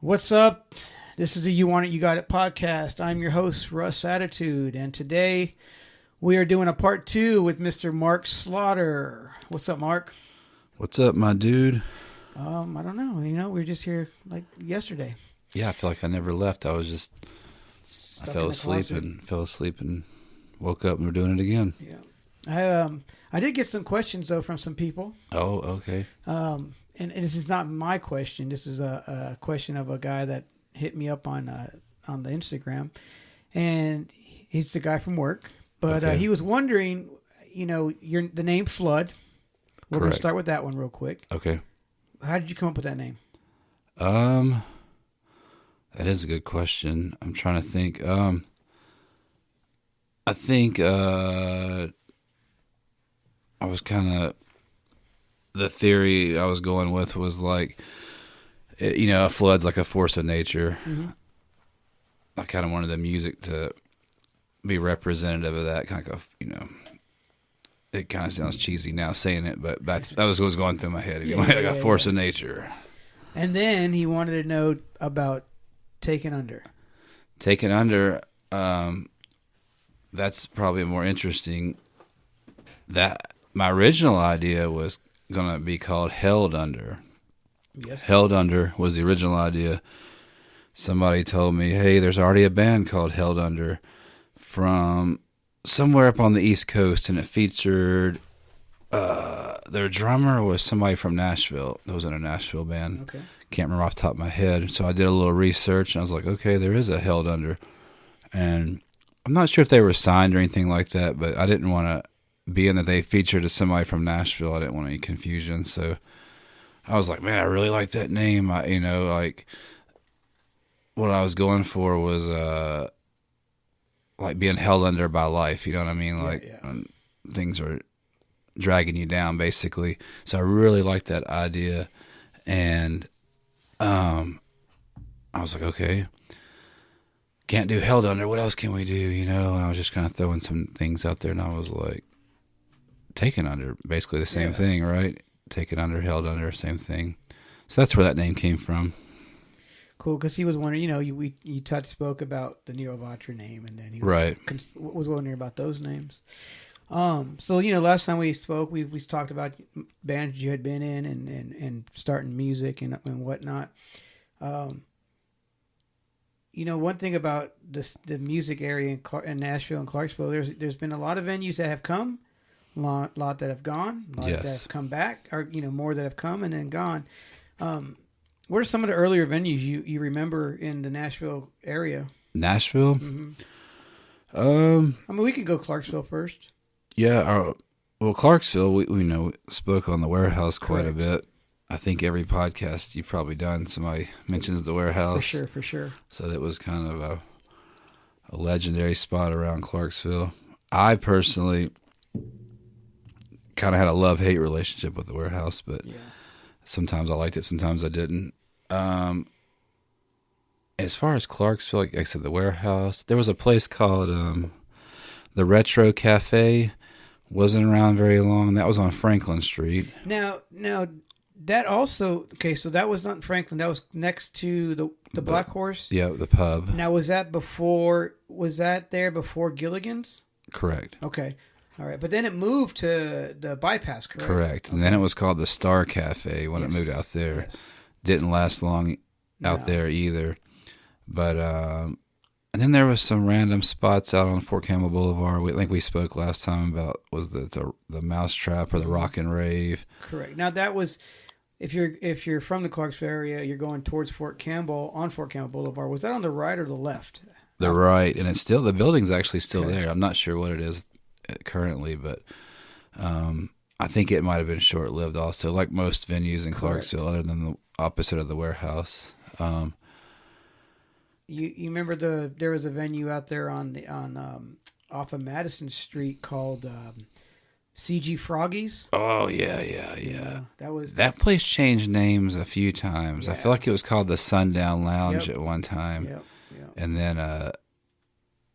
What's up? This is the You Want It, You Got It podcast. I'm your host, Russ Attitude, and today we are doing a part 2 with Mr. Mark Slaughter. What's up, Mark? What's up, my dude? I don't know. We were just here like yesterday. Yeah, I feel like I never left. I was just, Stuck I fell asleep and woke up and we're doing it again. Yeah. I did get some questions, though, from some people. Oh, okay. And this is not my question. This is a question of a guy that hit me up on the Instagram, and he's the guy from work. But Okay. he was wondering, the name Flood. We're going to Correct. start with that one real quick. Okay. How did you come up with that name? That is a good question. I'm trying to think. I think I was kind of, the theory I was going with was like, a flood's like a force of nature. Mm-hmm. I kind of wanted the music to be representative of that kind of, it kind of sounds cheesy now saying it, but that was what was going through my head anyway, like a force of nature. And then he wanted to know about Taken Under. Taken Under, that's probably more interesting. That my original idea was going to be called Held Under. Yes. Held Under was the original idea. Somebody told me, hey, there's already a band called Held Under from somewhere up on the East Coast, and it featured their drummer was somebody from Nashville. It was in a Nashville band. Okay. Can't remember off the top of my head. So I did a little research, and I was like, okay, there is a Held Under. And I'm not sure if they were signed or anything like that, but I didn't want to, being that they featured as somebody from Nashville, I didn't want any confusion. So I was like, man, I really like that name. Like what I was going for was like being held under by life. You know what I mean? Like when things are dragging you down, basically. So I really liked that idea. And I was like, okay, can't do Held Under. What else can we do? And I was just kind of throwing some things out there, and I was like, Taken Under, basically the same thing, right? Taken Under, Held Under, same thing. So that's where that name came from. Cool, because he was wondering, you spoke about the Nero Vatra name, and then he was wondering about those names. So last time we spoke, we talked about bands you had been in and starting music and whatnot. One thing about the music area in Nashville and Clarksville, there's been a lot of venues that have come, a lot that have gone, a lot that have come back, or more that have come and then gone. What are some of the earlier venues you remember in the Nashville area? Nashville? Mm-hmm. We can go Clarksville first. Yeah, Clarksville, we spoke on the Warehouse quite a bit. I think every podcast you've probably done, somebody mentions the Warehouse. For sure. So that was kind of a legendary spot around Clarksville. I personally kind of had a love-hate relationship with the Warehouse, but sometimes I liked it, sometimes I didn't. As far as Clarksville, like I said, the Warehouse, there was a place called the Retro Cafe. Wasn't around very long. That was on Franklin Street. Now that also, so that was not in Franklin. That was next to the Black Horse. Yeah, the pub. Now, was that there before Gilligan's? Correct. Okay. All right. But then it moved to the Bypass, correct? Correct. And then it was called the Star Cafe when it moved out there. Yes. Didn't last long out there either. But, and then there was some random spots out on Fort Campbell Boulevard. I think we spoke last time about, was the Mousetrap or the Rock and Rave. Correct. Now that was, if you're from the Clarksville area, you're going towards Fort Campbell on Fort Campbell Boulevard. Was that on the right or the left? The right, and it's still, the building's actually still there. I'm not sure what it is currently, but I think it might have been short-lived also, like most venues in Clarksville, other than the opposite of the Warehouse. You remember there was a venue out there on off of Madison Street called CG Froggies. Oh yeah. That place changed names a few times. I feel like it was called the Sundown Lounge at one time. Yep. And then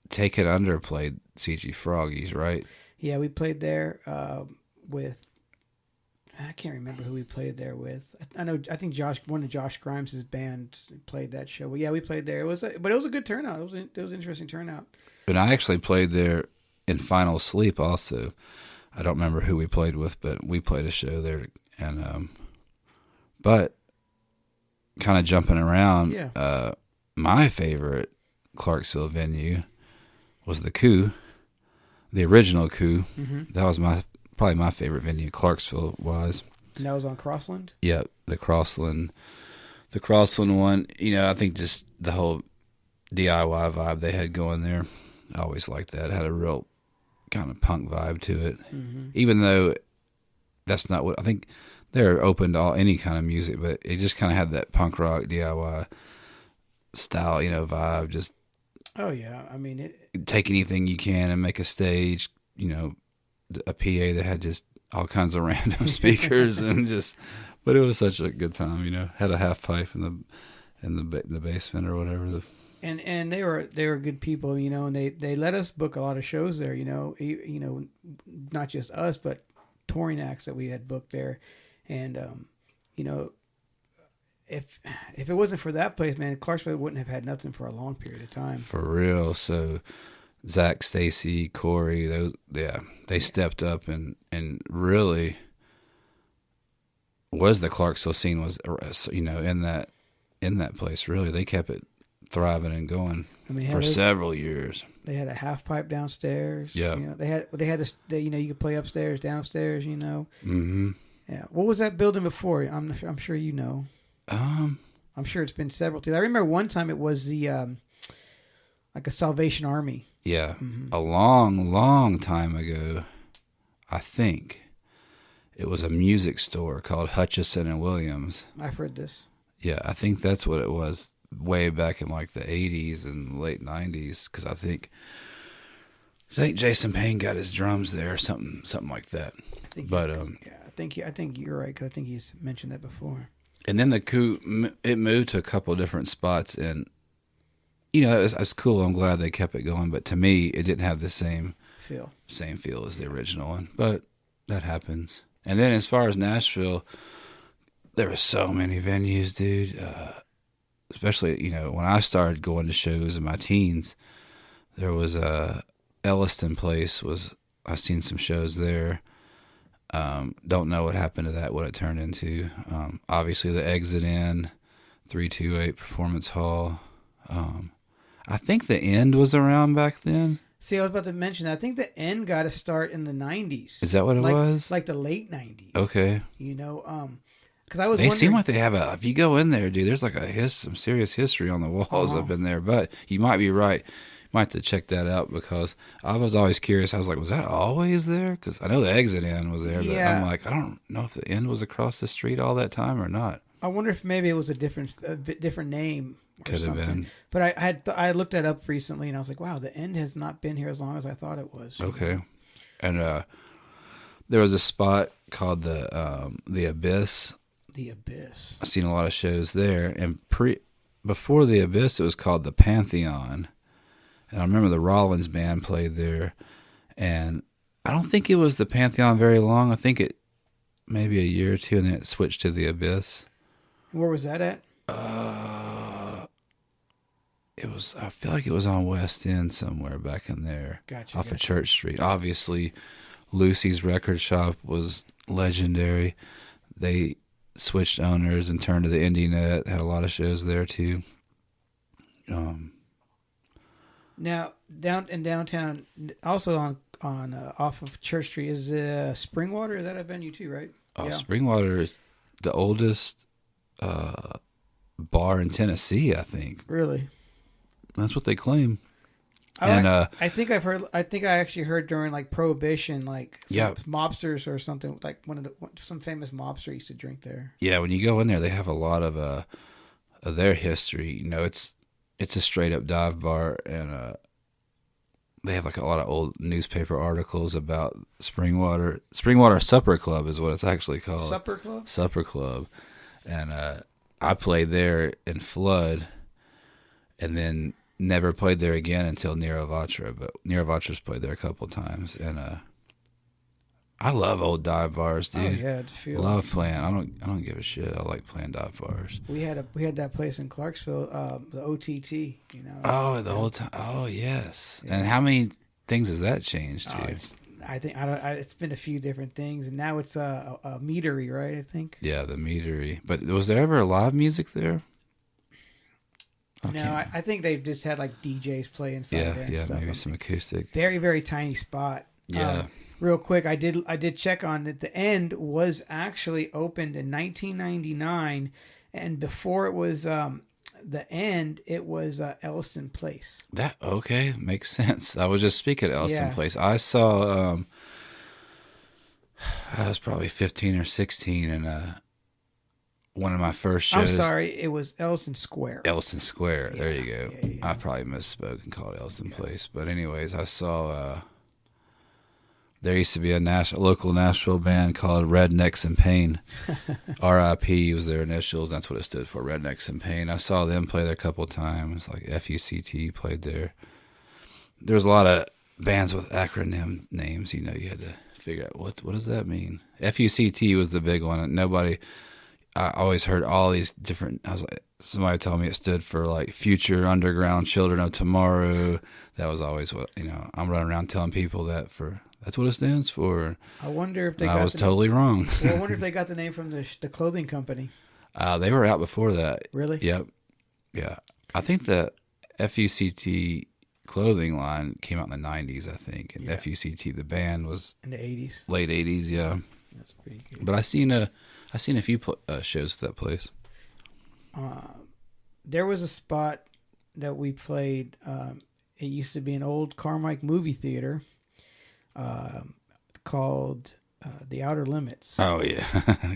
Taken Under played CG Froggies, right? Yeah, we played there with I can't remember who we played there with. I think one of Josh Grimes' band played that show. Well, yeah, we played there. But it was a good turnout. It was an interesting turnout. But I actually played there in Final Sleep also. I don't remember who we played with, but we played a show there. And but kind of jumping around, my favorite Clarksville venue was the Coup, the original Coup. Mm-hmm. That was probably my favorite venue, Clarksville wise. And that was on Crossland? Yeah, the Crossland one. I think just the whole DIY vibe they had going there. I always liked that. It had a real kind of punk vibe to it. Mm-hmm. Even though that's not what I think. They're open to any kind of music, but it just kind of had that punk rock DIY style, vibe. Just I mean, take anything you can and make a stage. A PA that had just all kinds of random speakers but it was such a good time. Had a half pipe in the basement or whatever. And they were good people, and they let us book a lot of shows there. Not just us, but touring acts that we had booked there. And, if it wasn't for that place, man, Clarksville wouldn't have had nothing for a long period of time. For real. So Zach, Stacy, Corey, they stepped up and really was the Clarksville scene was, in that place. Really, they kept it thriving and going for several years. They had a half pipe downstairs. Yeah. They had this, you could play upstairs, downstairs, Mm-hmm. Yeah. What was that building before? I'm sure you know. I'm sure it's been several times. I remember one time it was the like a Salvation Army. Yeah. Mm-hmm. A long, long time ago, I think it was a music store called Hutchison and Williams. I've heard this. Yeah, I think that's what it was way back in like the 80s and late 90s because I think Jason Payne got his drums there or something like that. I think you're right because I think he's mentioned that before. And then the Coup, it moved to a couple of different spots, and it was cool. I'm glad they kept it going, but to me, it didn't have the same feel as the original one. But that happens. And then as far as Nashville, there were so many venues, dude. Especially when I started going to shows in my teens, there was Elliston Place. I've seen some shows there. Don't know what happened to that, what it turned into. Obviously, the Exit In, 328 Performance Hall. I think the End was around back then. See, I was about to mention that. I think the End got to start in the 90s. Is that what it was? Like the late 90s. Okay. Because I was They seem like they have if you go in there, dude, there's like some serious history on the walls up in there. But you might be right. Might have to check that out because I was always curious. I was like, was that always there? Because I know the Exit In was there, but I'm like, I don't know if the End was across the street all that time or not. I wonder if maybe it was a different name. Could have been. But I looked that up recently and I was like, wow, the End has not been here as long as I thought it was. Okay. And there was a spot called the Abyss. The Abyss. I've seen a lot of shows there. And before the Abyss, it was called the Pantheon. And I remember the Rollins band played there. And I don't think it was the Pantheon very long. I think it maybe a year or two, and then it switched to the Abyss. Where was that at? I feel like it was on West End somewhere back in there. Off of Church Street. Obviously, Lucy's Record Shop was legendary. They switched owners and turned to the IndieNet. Had a lot of shows there too. Now, downtown, also on off of Church Street is Springwater. Is that a venue too, right? Oh, yeah. Springwater is the oldest bar in Tennessee, I think. Really? That's what they claim. I think I actually heard during like Prohibition, like mobsters or something, like some famous mobster used to drink there. Yeah, when you go in there, they have a lot of their history. It's a straight up dive bar, and they have like a lot of old newspaper articles about Springwater. Springwater Supper Club is what it's actually called. Supper Club. And I played there in Flood, and then never played there again until Nero Vatra. But Nero Vatra's played there a couple of times, and I love old dive bars, dude. Oh yeah, love playing. I don't give a shit. I like playing dive bars. We had that place in Clarksville, the OTT. You know. Oh, the whole time. Oh yes. Yeah. And how many things has that changed, dude? It's been a few different things, and now it's a meadery, right? I think. Yeah, the meadery. But was there ever live music there? No, I think they've just had like DJs play inside there. Yeah, maybe some acoustic. Very, very tiny spot. Yeah. Real quick, I did check on it. The End was actually opened in 1999, and before it was the End, it was Elliston Place. That okay, makes sense. I was just speaking at Elliston Place. I saw. I was probably 15 or 16, and one of my first shows. I'm sorry, it was Elliston Square. Elliston Square. There you go. Yeah. I probably misspoke and called it Elliston Place, but anyways, I saw. There used to be a local Nashville band called Rednecks in Pain. R.I.P. was their initials. That's what it stood for, Rednecks in Pain. I saw them play there a couple of times, like FUCT played there. There was a lot of bands with acronym names. You know, you had to figure out what does that mean. FUCT was the big one. I always heard all these different. I was like, somebody told me it stood for like Future Underground Children of Tomorrow. That was always what I'm running around telling people that for. That's what it stands for. I wonder if they. I was totally wrong. Well, I wonder if they got the name from the clothing company. They were out before that. Really? Yep. Yeah. I think the FUCT clothing line came out in the 90s, I think. And FUCT, the band, was in the 80s. Late 80s, yeah. That's pretty good. But I seen a few shows at that place. There was a spot that we played. It used to be an old Carmike movie theater. Called The Outer Limits. Oh yeah,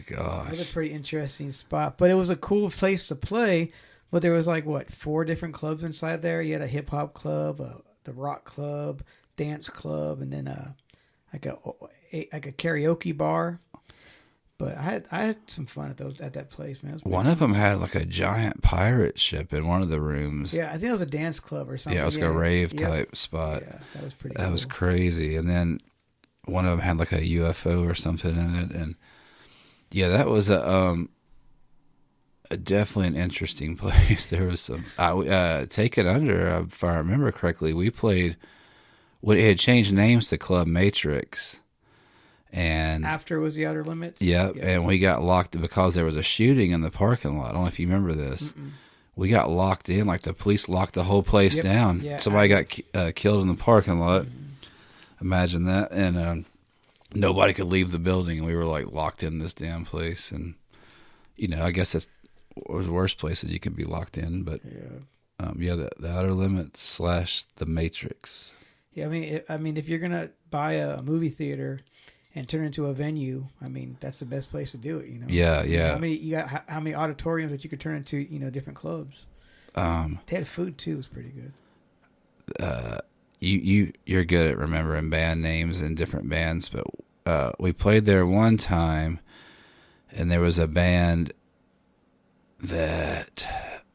gosh, it was a pretty interesting spot, but it was a cool place to play. But there was like 4 different clubs inside there. You had a hip hop club, the rock club, dance club, and then like a karaoke bar. But I had some fun at that place, man. One of them had like a giant pirate ship in one of the rooms. Yeah, I think it was a dance club or something. Yeah, it was like a rave type spot. Yeah, that was pretty. That was crazy. And then one of them had like a UFO or something in it, and yeah, that was a definitely an interesting place. There was some Take It Under, if I remember correctly. We played. It had changed names to Club Matrix. And after it was The Outer Limits? Yeah, and we got locked because there was a shooting in the parking lot. I don't know if you remember this. Mm-mm. We got locked in, like the police locked the whole place down. Yeah, somebody got killed in the parking lot. Mm-hmm. Imagine that. And nobody could leave the building, and we were like locked in this damn place. And, I guess that's was the worst places you could be locked in. But, the Outer Limits / The Matrix. Yeah, I mean, if you're going to buy a movie theater and turn it into a venue, I mean, that's the best place to do it, Yeah, yeah. How many auditoriums that you could turn into, different clubs? They had food too. It was pretty good. You're good at remembering band names and different bands, but we played there one time, and there was a band that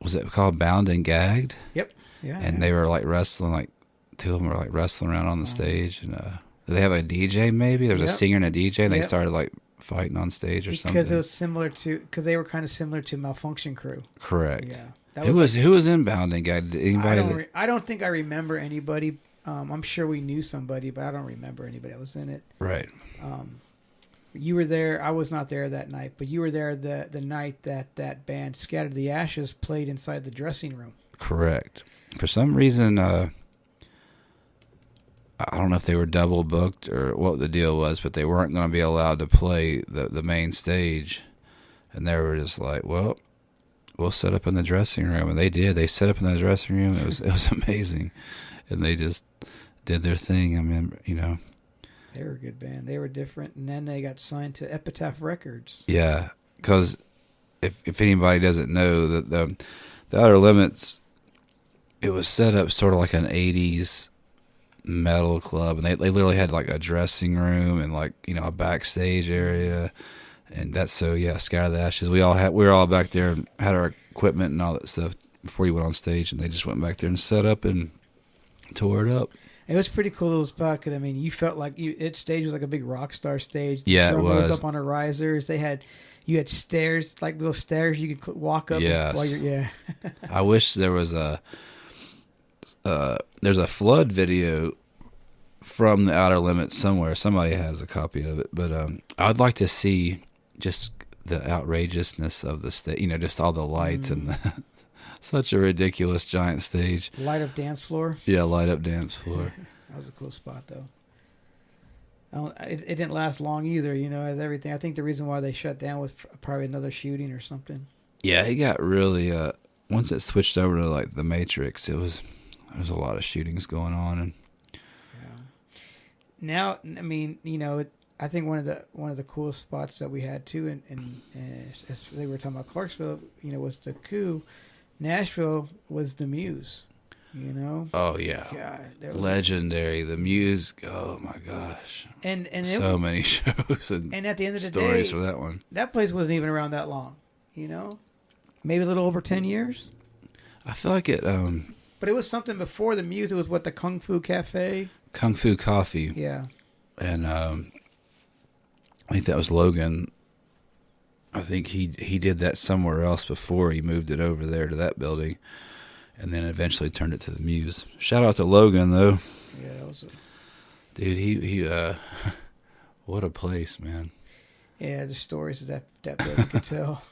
was it called Bound and Gagged? Yep. Yeah. And they were like wrestling, like 2 of them were like wrestling around on the stage, and did they have a DJ maybe? There was a singer and a DJ, and they started like fighting on stage or something. Because it was because they were kind of similar to Malfunction Crew. Correct. Yeah. Who was in Bound and Gagged? Anybody? I don't think I remember anybody. I'm sure we knew somebody, but I don't remember anybody that was in it. Right. You were there. I was not there that night, but you were there the night that band Scattered the Ashes played inside the dressing room. Correct. For some reason, I don't know if they were double booked or what the deal was, but they weren't going to be allowed to play the main stage. And they were just like, well, we'll set up in the dressing room. And they did. They set up in the dressing room. It was amazing. And they just did their thing. I mean, They were a good band. They were different. And then they got signed to Epitaph Records. Yeah. Because if anybody doesn't know, the Outer Limits, it was set up sort of like an 80s metal club, and they literally had like a dressing room and like a backstage area, and that's Scatter the Ashes. We were all back there and had our equipment and all that stuff before you went on stage, and they just went back there and set up and tore it up. It was a pretty cool little spot. Cause I mean, you felt like its stage was like a big rock star stage. Yeah, it was up on the risers. You had stairs, like little stairs you could walk up. Yes. While you're, I wish there was there's a flood video from the Outer Limits somewhere. Somebody has a copy of it, but I'd like to see just the outrageousness of the stage. Just all the lights and such a ridiculous giant stage. Light up dance floor. Yeah, light up dance floor. That was a cool spot, though. It didn't last long either, as everything. I think the reason why they shut down was probably another shooting or something. Yeah, it got really once it switched over to like the Matrix, there was a lot of shootings going on, and now, I mean, I think one of the coolest spots that we had too, and as they were talking about Clarksville, was the coup. Nashville was the Muse. Oh yeah, God, legendary. The Muse. Oh my gosh, and so many shows and at the end of the stories day, for that one. That place wasn't even around that long. Maybe a little over 10 years. I feel like it. But it was something before the Muse. It was what, the Kung Fu Cafe, Kung Fu Coffee. Yeah, and I think that was Logan. I think he did that somewhere else before he moved it over there to that building. And then eventually turned it to the Muse. Shout out to Logan, though. Yeah, that was dude. He what a place, man. Yeah, the stories that building could tell.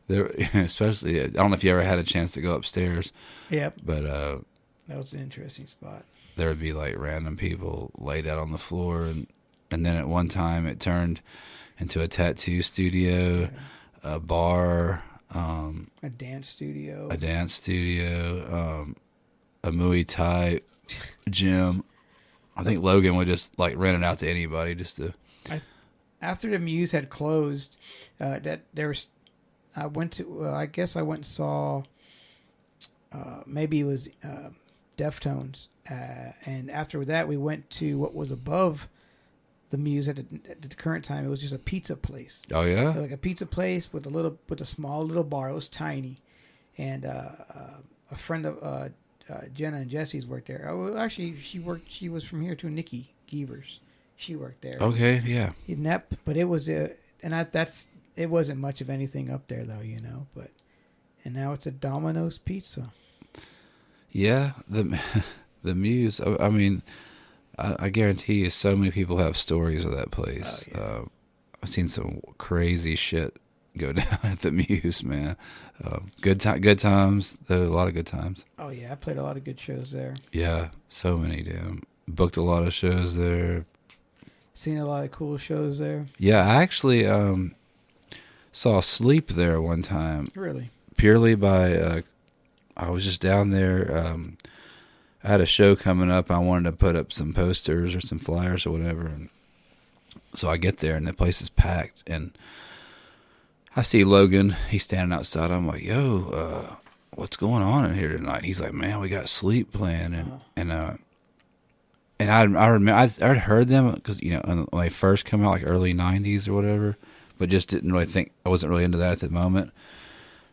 There, especially, I don't know if you ever had a chance to go upstairs. Yep. But that was an interesting spot. There would be like random people laid out on the floor, and then at one time it turned into a tattoo studio, a bar. A dance studio, a Muay Thai gym. I think Logan would just like rent it out to anybody just to. After the Muse had closed, I went to. I guess I went and saw. Maybe it was Deftones, and after that we went to what was above the Muse at the current time. It was just a pizza place. Oh yeah, like a pizza place with a small little bar. It was tiny, and a friend of Jenna and Jesse's worked there. Oh, actually, she was from here too. Nikki Gievers, she worked there. Okay, yeah. But it was it wasn't much of anything up there though, But and now it's a Domino's Pizza. Yeah, the Muse. I mean. I guarantee you so many people have stories of that place. Oh, yeah. I've seen some crazy shit go down at the Muse, man. Good times. There were a lot of good times. Oh, yeah. I played a lot of good shows there. Yeah, so many, damn. Booked a lot of shows there. Seen a lot of cool shows there. Yeah, I actually saw Sleep there one time. Really? Purely by... I was just down there... I had a show coming up. I wanted to put up some posters or some flyers or whatever. And so I get there, and the place is packed. And I see Logan. He's standing outside. I'm like, yo, what's going on in here tonight? He's like, man, we got Sleep playing. And I remember I'd heard them because, when they first come out, like early 90s or whatever, but just didn't really think, I wasn't really into that at the moment.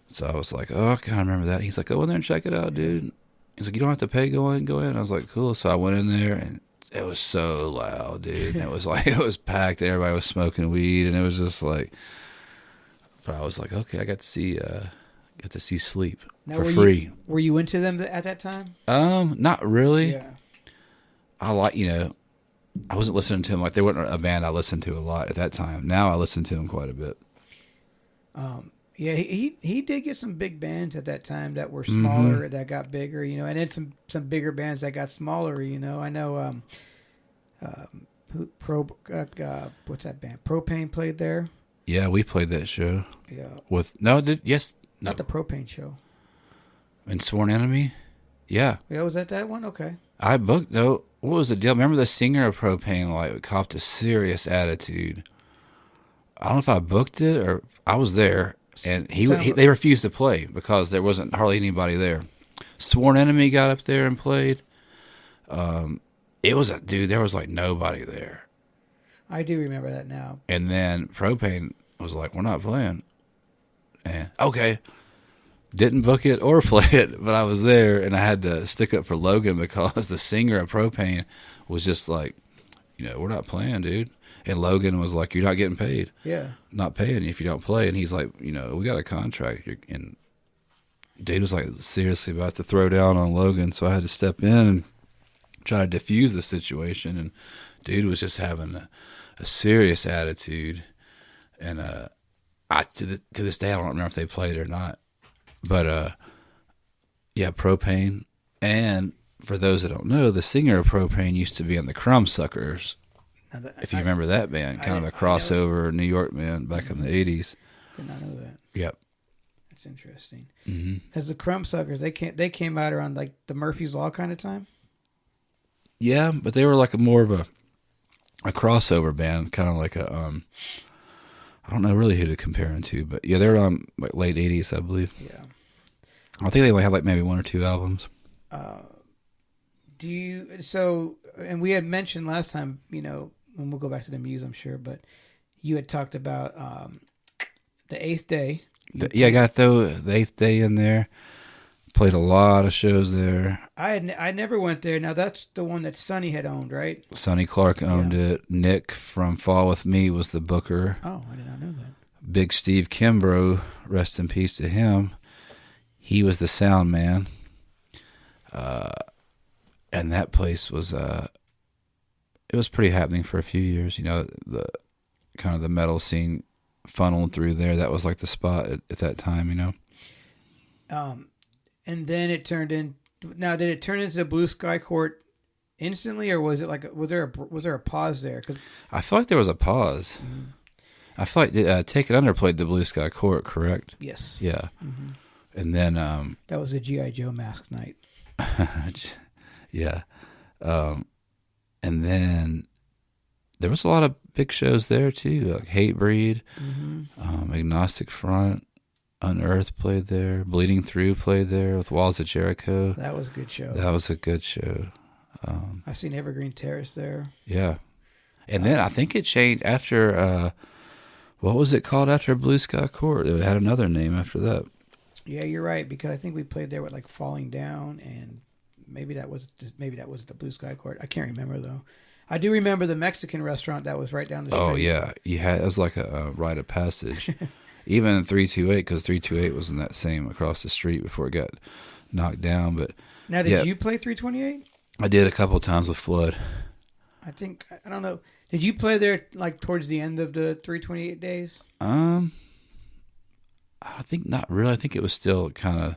So I was like, oh, I kind of remember that. He's like, go in there and check it out, dude. He's like, you don't have to pay, go in. I was like, cool. So I went in there, and it was so loud, dude. And it was like, it was packed, and everybody was smoking weed, and it was just like, but I was like, okay, I got to see Sleep for free. Were you into them at that time? Not really. Yeah. I I wasn't listening to them, like they weren't a band I listened to a lot at that time. Now I listen to them quite a bit. Yeah, he did get some big bands at that time that were smaller, that got bigger, and then some bigger bands that got smaller, I know what's that band? Propane played there. Yeah, we played that show. Yeah. Not the Propane show. And Sworn Enemy? Yeah. Yeah, was that one? Okay. I booked, though. What was the deal? Remember the singer of Propane, like, copped a serious attitude. I don't know if I booked it or I was there. And they refused to play because there wasn't hardly anybody there. Sworn Enemy got up there and played. It was there was like nobody there. I do remember that now. And then Propane was like, we're not playing. And okay. Didn't book it or play it, but I was there, and I had to stick up for Logan because the singer of Propane was just like, we're not playing, dude. And Logan was like, you're not getting paid. Yeah. Not paying you if you don't play. And he's like, we got a contract. And dude was like seriously about to throw down on Logan, so I had to step in and try to diffuse the situation. And dude was just having a serious attitude. And to this day, I don't remember if they played or not. But, Propane. And for those that don't know, the singer of Propane used to be in the Crumbsuckers. If you remember that band, kind of a crossover New York band back in the 80s. Did not know that. Yep. That's interesting. Because the Crumbsuckers, they came out around like the Murphy's Law kind of time? Yeah, but they were like more of a crossover band, kind of like a... I don't know really who to compare them to, but yeah, they're like late 80s, I believe. Yeah. I think they only have like maybe one or two albums. And we had mentioned last time, and we'll go back to the Muse, I'm sure, but you had talked about the Eighth Day. I got to throw the Eighth Day in there. Played a lot of shows there. I never went there. Now, that's the one that Sonny had owned, right? Sonny Clark owned it. Nick from Fall With Me was the booker. Oh, I did not know that. Big Steve Kimbrough, rest in peace to him. He was the sound man. And that place was, it was pretty happening for a few years. The kind of the metal scene funneled through there. That was like the spot at that time, And then it turned in. Now, did it turn into the Blue Sky Court instantly, or was it like was there a pause there? Cause I feel like there was a pause. Mm-hmm. I feel like Take It Under played the Blue Sky Court, correct? Yes. Yeah. Mm-hmm. And then that was a G.I. Joe mask night. Yeah. And then there was a lot of big shows there too, like Hatebreed, Agnostic Front. Unearthed played there. Bleeding Through played there with Walls of Jericho. That was a good show. I've seen Evergreen Terrace there. Yeah. And then I think it changed after, what was it called after Blue Sky Court? It had another name after that. Yeah, you're right, because I think we played there with like Falling Down, and maybe that was the Blue Sky Court. I can't remember though. I do remember the Mexican restaurant that was right down the street. Oh yeah, it was like a rite of passage. Even 328, because 328 was in that same across the street before it got knocked down. But now, did you play 328? I did a couple of times with Flood. I don't know. Did you play there like towards the end of the 328 days? I think not really. I think it was still kind of.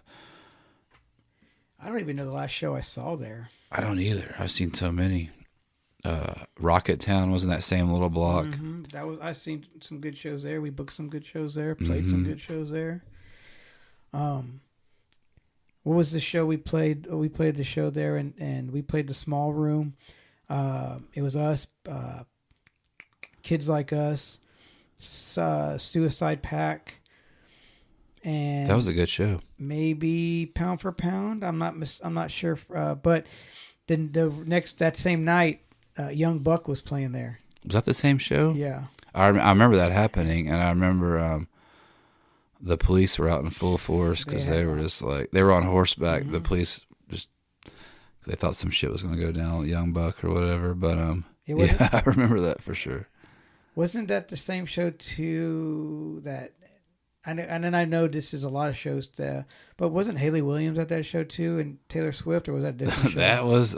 I don't even know the last show I saw there. I don't either. I've seen so many. Rocket Town was in that same little block. Mm-hmm. I've seen some good shows there. We booked some good shows there. Played some good shows there. What was the show we played? We played the show there, and we played the Small Room. It was us, Kids Like Us, Suicide Pack, and that was a good show. Maybe Pound for Pound. I'm not sure. But then that same night. Young Buck was playing there. Was that the same show? Yeah. I remember that happening, and I remember the police were out in full force because they were just like, they were on horseback. The police they thought some shit was going to go down with Young Buck or whatever. But yeah, I remember that for sure. Wasn't that the same show too? And then I know this is a lot of shows, but wasn't Haley Williams at that show too, and Taylor Swift, or was that a different show? That was.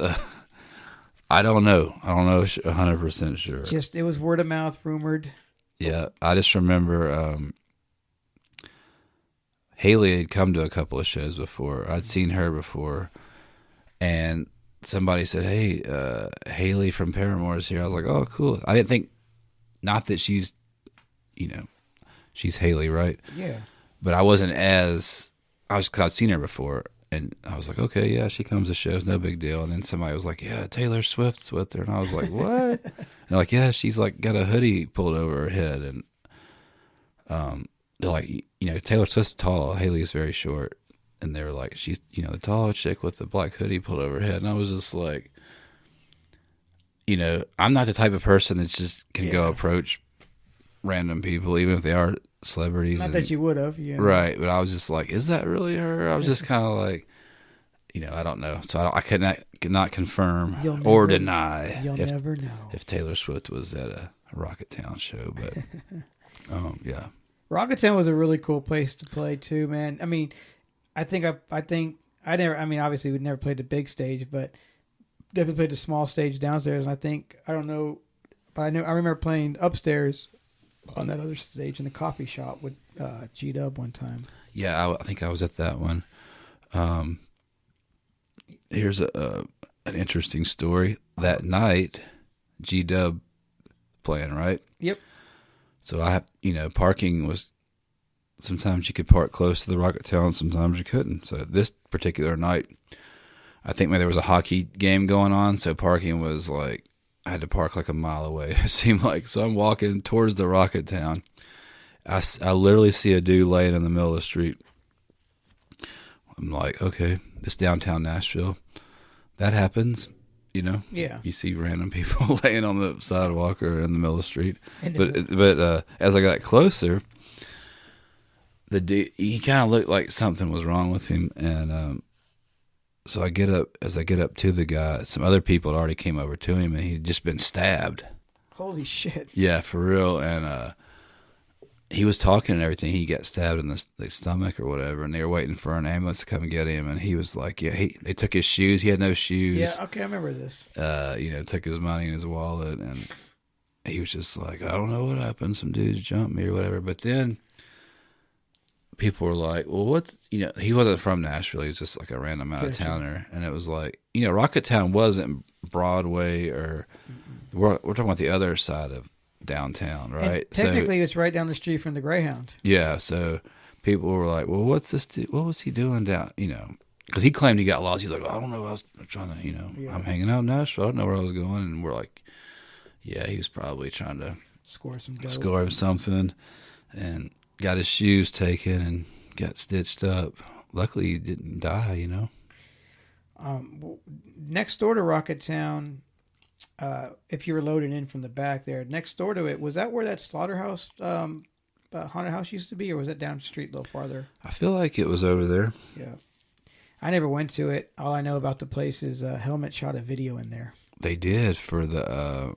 I don't know 100% sure. Just, it was word of mouth, rumored. Yeah, I just remember Haley had come to a couple of shows before. I'd seen her before, and somebody said, "Hey, Haley from Paramore is here." I was like, "Oh, cool." I didn't think, not that she's Haley, right? Yeah. But because I'd seen her before. And I was like, okay, yeah, she comes to shows, no big deal. And then somebody was like, yeah, Taylor Swift's with her. And I was like, what? And they're like, yeah, she's like got a hoodie pulled over her head. And they're like, Taylor Swift's tall, Haley's very short. And they were like, she's, the tall chick with the black hoodie pulled over her head. And I was just like, I'm not the type of person that just can go approach random people, even if they are celebrities. Not that you would have, right? But I was just like, is that really her? I was just kind of like, I don't know. So I could not confirm or deny. You'll never know if Taylor Swift was at a Rocketown show, but yeah. Rocketown was a really cool place to play too, man. I mean, I think I never. I mean, obviously we never played the big stage, but definitely played the small stage downstairs. And I don't know, but I remember playing upstairs on that other stage in the coffee shop with G-Dub one time. Yeah, I think I was at that one. Here's an interesting story. That night, G-Dub playing, right? Yep. So I have, parking was, sometimes you could park close to the Rocketown, sometimes you couldn't. So this particular night, I think maybe there was a hockey game going on, so parking was like, I had to park like a mile away, it seemed like. So I'm walking towards the Rocketown. I literally see a dude laying in the middle of the street. I'm like, okay, it's downtown Nashville. That happens, Yeah. You see random people laying on the sidewalk or in the middle of the street. But as I got closer, the dude, he kind of looked like something was wrong with him, and so I get up to the guy. Some other people had already came over to him, and he'd just been stabbed. Holy shit! Yeah, for real. And he was talking and everything. He got stabbed in the stomach or whatever, and they were waiting for an ambulance to come and get him. And he was like, "Yeah." They took his shoes. He had no shoes. Yeah. Okay, I remember this. Took his money and his wallet, and he was just like, "I don't know what happened. Some dudes jumped me or whatever." But then people were like, well, what's, he wasn't from Nashville. He was just like a random out-of-towner. And it was like, Rocketown wasn't Broadway or, we're talking about the other side of downtown, right? And technically, it's right down the street from the Greyhound. Yeah, so people were like, well, what was he doing down, because he claimed he got lost. He's like, I don't know, I was trying to, I'm hanging out in Nashville. I don't know where I was going. And we're like, yeah, he was probably trying to score him something. And got his shoes taken and got stitched up. Luckily, he didn't die, Next door to Rocketown, if you were loading in from the back there, next door to it, was that where that slaughterhouse haunted house used to be, or was that down the street a little farther? I feel like it was over there. Yeah. I never went to it. All I know about the place is Helmet shot a video in there. They did for the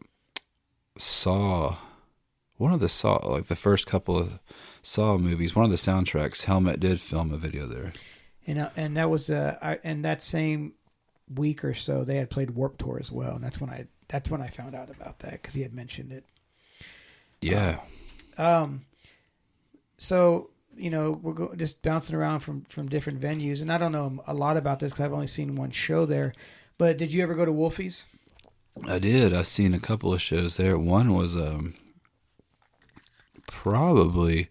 Saw, one of the Saw, like the first couple of Saw movies, one of the soundtracks, Helmet did film a video there. And that was and that same week or so they had played Warped Tour as well, and that's when I found out about that because he had mentioned it. Yeah. So we're just bouncing around from different venues, and I don't know a lot about this because I've only seen one show there. But did you ever go to Wolfie's? I did. I've seen a couple of shows there. One was probably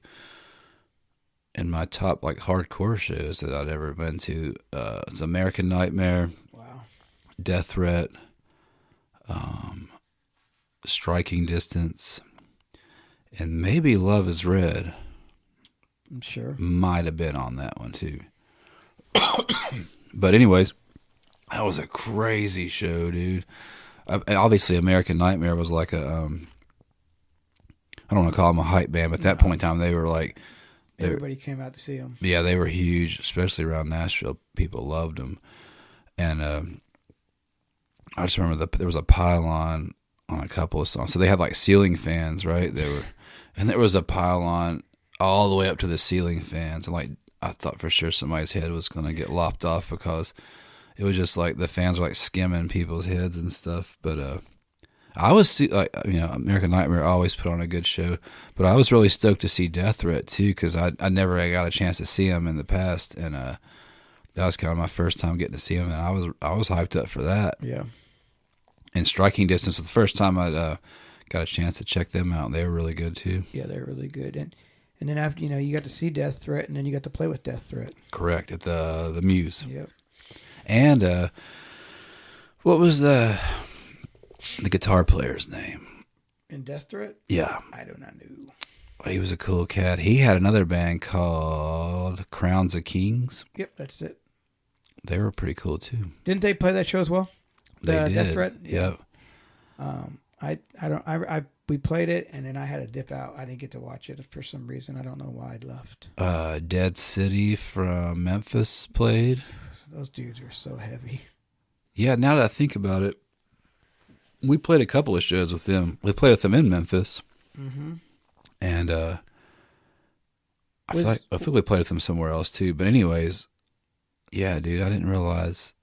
in my top like hardcore shows that I'd ever been to. It's American Nightmare. Wow. Death Threat. Striking Distance. And maybe Love is Red. I'm sure. Might have been on that one too. But anyways, that was a crazy show, dude. Obviously, American Nightmare was like a I don't want to call them a hype band, but at that point in time, they were like... Everybody came out to see them. Yeah, they were huge, especially around Nashville. People loved them. And I just remember there was a pylon on a couple of songs. So they had like ceiling fans, right? And there was a pylon all the way up to the ceiling fans. And like I thought for sure somebody's head was going to get lopped off because it was just like the fans were like skimming people's heads and stuff. But I was American Nightmare always put on a good show, but I was really stoked to see Death Threat too because I never got a chance to see him in the past, and that was kind of my first time getting to see him, and I was hyped up for that. Yeah. And Striking Distance was the first time I got a chance to check them out. They were really good too. Yeah, they're really good, and then after you got to see Death Threat, and then you got to play with Death Threat. Correct, at the Muse. Yep. And what was the guitar player's name? In Death Threat? Yeah. I do not know. He was a cool cat. He had another band called Crowns of Kings. Yep, that's it. They were pretty cool too. Didn't they play that show as well? They did. Death Threat? Yep. I we played it, and then I had to dip out. I didn't get to watch it for some reason. I don't know why I left. Dead City from Memphis played. Those dudes are so heavy. Yeah, now that I think about it, we played a couple of shows with them. We played with them in Memphis. Mm-hmm. And I feel like we played with them somewhere else too. But anyways, yeah, dude, I didn't realize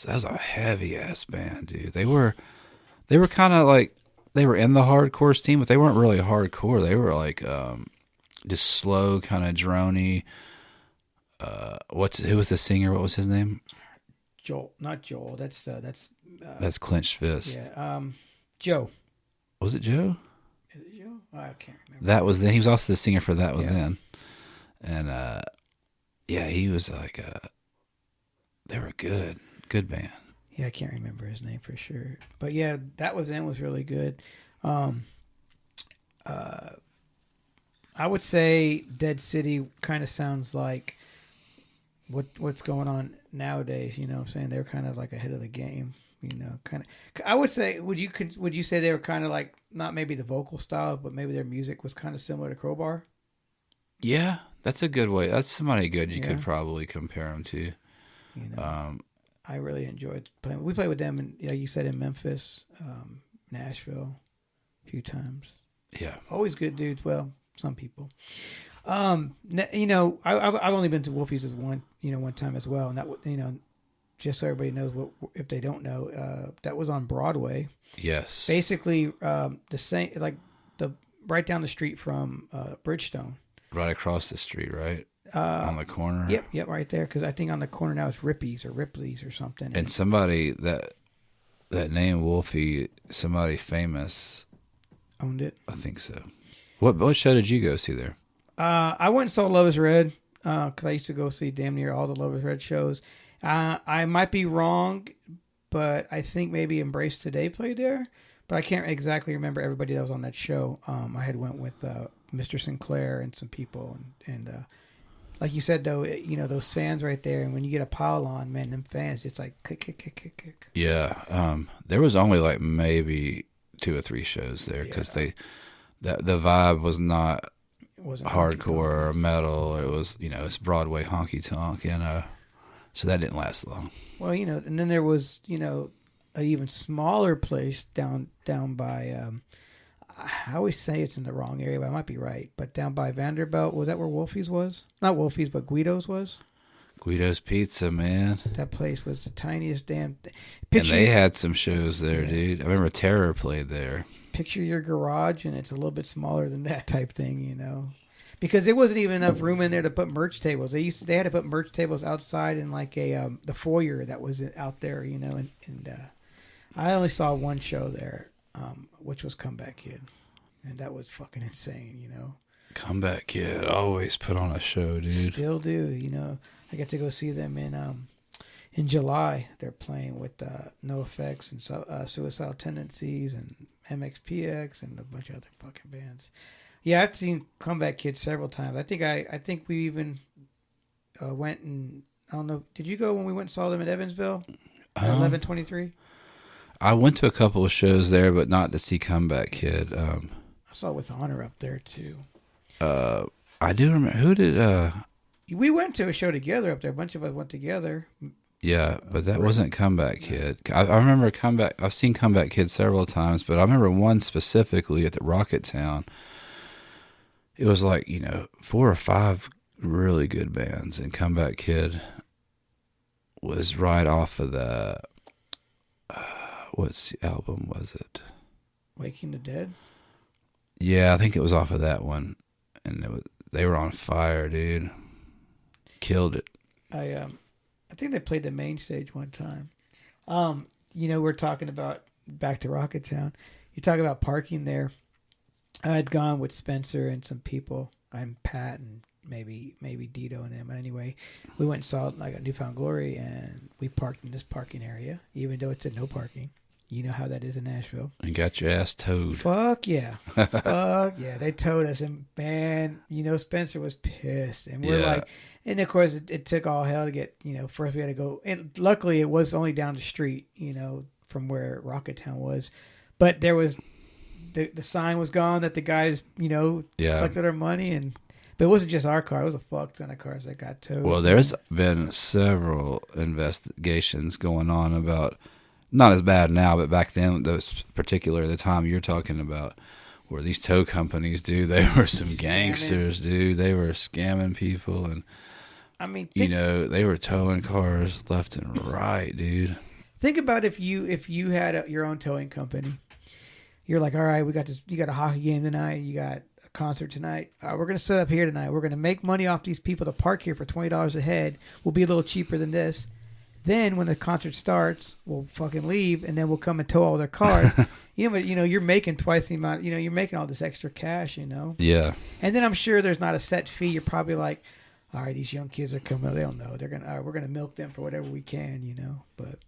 that was a heavy ass band, dude. They were kind of like, they were in the hardcore team, but they weren't really hardcore. They were like just slow, kind of drony. Who was the singer? What was his name? Joel, not Joel. That's Clenched Fist. Yeah. Joe. Was it Joe? Is it Joe? I can't remember. That was then. He was also the singer for That Was Then, and yeah, he was like they were good band. Yeah, I can't remember his name for sure, but yeah, That Was Then was really good. I would say Dead City kind of sounds like what's going on nowadays. You know what I'm saying? They're kind of like ahead of the game. You know, kind of. I would say, would you say they were kind of like, not maybe the vocal style, but maybe their music was kind of similar to Crowbar? Yeah, that's a good way. That's somebody good you could probably compare them to. You know, I really enjoyed playing. We played with them, in, you said, in Memphis, Nashville, a few times. Yeah, always good dudes. Well, some people. You know, I've only been to Wolfie's one time as well, and that just so everybody knows, if they don't know, that was on Broadway. Yes. Basically, the same, like right down the street from Bridgestone. Right across the street, right? On the corner. Yep, right there. Because I think on the corner now it's Ripley's or something. And somebody that name Wolfie, somebody famous owned it. I think so. What show did you go see there? I went and saw Love Is Red because I used to go see damn near all the Love Is Red shows. I might be wrong, but I think maybe Embrace Today played there. But I can't exactly remember everybody that was on that show. I had went with Mr. Sinclair and some people, and like you said, though, those fans right there, and when you get a pile on, man, them fans, it's like kick. Yeah, there was only like maybe 2 or 3 shows there because the vibe was not. It wasn't hardcore or metal. It was, it's Broadway honky tonk, so that didn't last long. Well, and then there was, an even smaller place down by, I always say it's in the wrong area, but I might be right. But down by Vanderbilt, was that where Wolfie's was? Not Wolfie's, but Guido's was. Guido's Pizza, man. That place was the tiniest damn thing. And they had some shows there, dude. I remember Terror played there. Picture your garage, and it's a little bit smaller than that type thing, because there wasn't even enough room in there to put merch tables. They had to put merch tables outside in like the foyer that was out there, and I only saw one show there, which was Comeback Kid, and that was fucking insane, Comeback Kid always put on a show, dude. Still do, I got to go see them in July. They're playing with NoFX and Suicidal Tendencies and MXPX and a bunch of other fucking bands. Yeah, I've seen Comeback Kid several times. I think we even went and, I don't know, did you go when we went and saw them at Evansville? 1123? I went to a couple of shows there, but not to see Comeback Kid. I saw With Honor up there too. I do remember. Who did? We went to a show together up there. A bunch of us went together. Yeah, but that wasn't Comeback Kid. I remember Comeback. I've seen Comeback Kid several times, but I remember one specifically at the Rocket Town. It was like 4 or 5 really good bands, and Comeback Kid was right off of the. What's the album was it? Waking the Dead? Yeah, I think it was off of that one. And they were on fire, dude. Killed it. I think they played the main stage one time. We're talking about back to Rocket Town. You talk about parking there. I had gone with Spencer and some people. I'm Pat and maybe Dito and them. Anyway, we went and saw like a Newfound Glory, and we parked in this parking area, even though it said no parking. You know how that is in Nashville. And got your ass towed. Fuck yeah. Fuck yeah. They towed us. And man, Spencer was pissed. And we're like, and of course it took all hell to get, first we had to go. And luckily it was only down the street, from where Rocket Town was. But there was the sign was gone that the guys, collected our money. But it wasn't just our car. It was a fuck ton of cars that got towed. Well, there's been several investigations going on about, not as bad now, but back then, particularly the time you're talking about, where these tow companies, dude, they were some gangsters, dude. They were scamming people, and I mean, they were towing cars left and right, dude. Think about if you had your own towing company. You're like, all right, we got this. You got a hockey game tonight. You got a concert tonight. We're gonna set up here tonight. We're gonna make money off these people to park here for $20 a head. We'll be a little cheaper than this. Then when the concert starts, we'll fucking leave, and then we'll come and tow all their cars. You're making twice the amount. You're making all this extra cash. Yeah. And then I'm sure there's not a set fee. You're probably like, all right, these young kids are coming. They don't know. They're gonna. We're gonna milk them for whatever we can. But.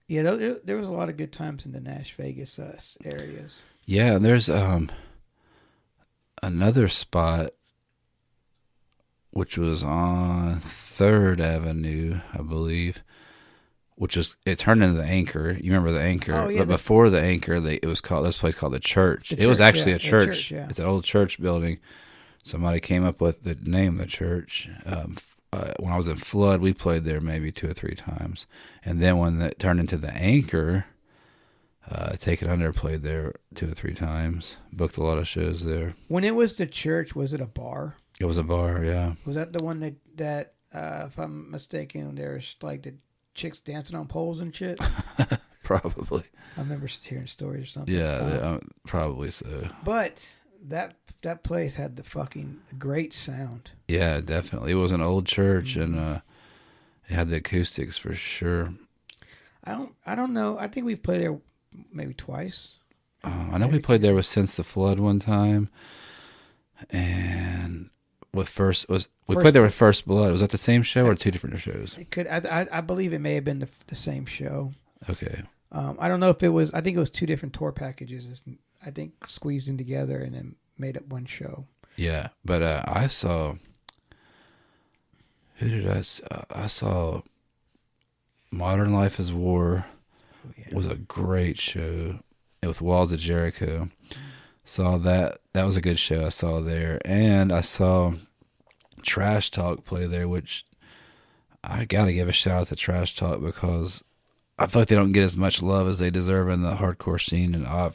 Yeah, there was a lot of good times in the Nash Vegas areas. Yeah, and there's another spot which was on 3rd Avenue, I believe, it turned into the Anchor. You remember the Anchor? Oh, yeah, but before the Anchor, it was called this place called the Church. It was actually a church. Yeah. It's an old church building. Somebody came up with the name of the church. When I was in Flood, we played there maybe 2 or 3 times. And then when that turned into the Anchor, Take It Under played there 2 or 3 times. Booked a lot of shows there. When it was the Church, was it a bar? It was a bar, yeah. Was that the one that if I'm mistaken, there's like the chicks dancing on poles and shit? Probably. I remember hearing stories or something. Yeah, probably so. But that place had the fucking great sound. Yeah, definitely. It was an old church, and it had the acoustics for sure. I don't know. I think we've played there maybe twice. I know we played there with Since the Flood one time, and we played there with First Blood. Was that the same show or 2 different shows? It could. I believe it may have been the same show. Okay. I don't know if it was. I think it was 2 different tour packages. I think squeezed in together and then made up one show. Yeah, but I saw. Who did I? I saw. Modern Life is War. Oh, yeah. Was a great show with Walls of Jericho. Saw that. That was a good show I saw there, and I saw Trash Talk play there, which I gotta give a shout out to Trash Talk because I feel like they don't get as much love as they deserve in the hardcore scene, and I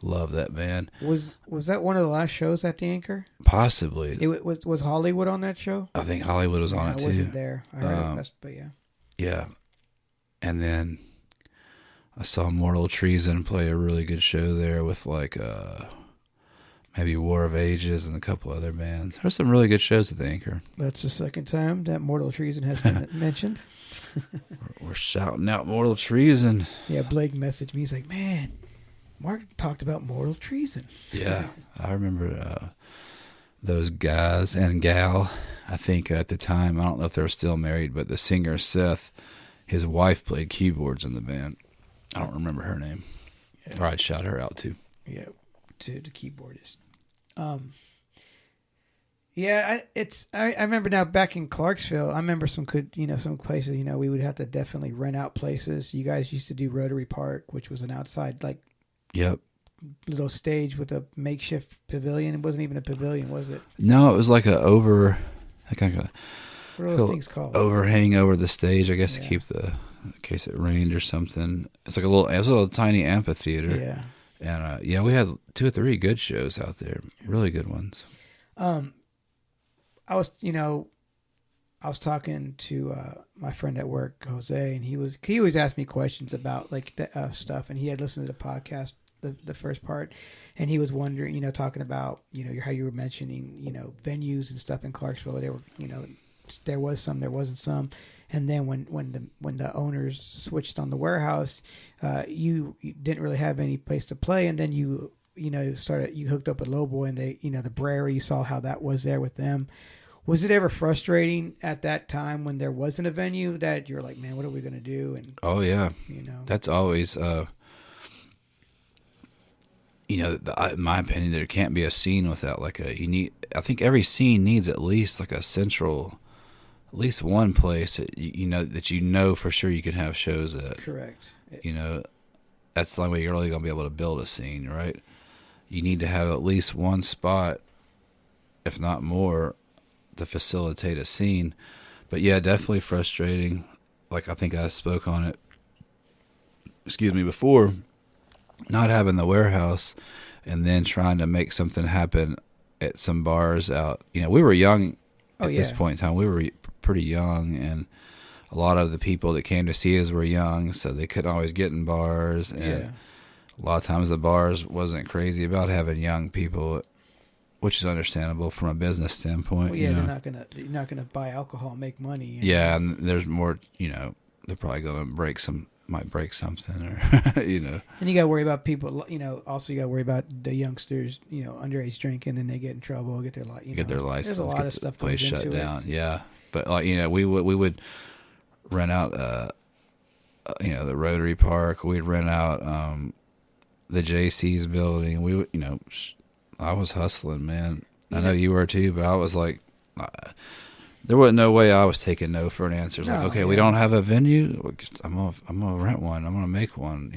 love that band. Was that one of the last shows at the Anchor? Possibly. It was Hollywood on that show? I think Hollywood was on it too. I wasn't there. I heard it, but yeah. Yeah, and then I saw Mortal Treason play a really good show there with like maybe War of Ages and a couple other bands. There's some really good shows at the Anchor. That's the second time that Mortal Treason has been mentioned. We're shouting out Mortal Treason. Yeah, Blake messaged me. He's like, man, Mark talked about Mortal Treason. Yeah, I remember those guys and gal. I think at the time, I don't know if they were still married, but the singer Seth, his wife played keyboards in the band. I don't remember her name. Yeah. Or I'd shout her out too. Yeah, to the keyboardist. Yeah, I remember now back in Clarksville. I remember some places. We would have to definitely rent out places. You guys used to do Rotary Park, which was an outside Yep. little stage with a makeshift pavilion. It wasn't even a pavilion, was it? No, it was like what are those things called? Overhang over the stage, I guess, to keep in case it rained or something. It's like a little tiny amphitheater. Yeah. And we had 2 or 3 good shows out there, really good ones. I was talking to my friend at work, Jose, and he always asked me questions about stuff, and he had listened to the podcast, the first part, and he was wondering, talking about how you were mentioning venues and stuff in Clarksville. There were there was some, there wasn't some, and then when the owners switched on the warehouse, you didn't really have any place to play, and then you hooked up with Lowboy, and they the Brary, you saw how that was there with them. Was it ever frustrating at that time when there wasn't a venue that you're like, man, what are we going to do? And oh yeah, that's always, in my opinion, there can't be a scene without I think every scene needs at least like a central, at least one place that that for sure you can have shows at. Correct. that's the only way you're really going to be able to build a scene, right? You need to have at least one spot, if not more, to facilitate a scene. But yeah, definitely frustrating. Like I think I spoke on it, before, not having the warehouse and then trying to make something happen at some bars out. We were young at this point in time. We were pretty young, and a lot of the people that came to see us were young, so they couldn't always get in bars. And a lot of times the bars wasn't crazy about having young people, which is understandable from a business standpoint. Well, they're not gonna buy alcohol and make money. Yeah, and there's more. They're probably gonna might break something, or And you got to worry about people. Also you got to worry about the youngsters. Underage drinking, and they get in trouble, get their get their license. There's a lot of stuff place goes shut into down. It. Yeah, but we would rent out the Rotary Park. We'd rent out the JC's building. We would I was hustling, man. I know you were too, but I was like, there wasn't no way I was taking no for an answer. It's okay, we don't have a venue. I'm gonna rent one. I'm gonna make one.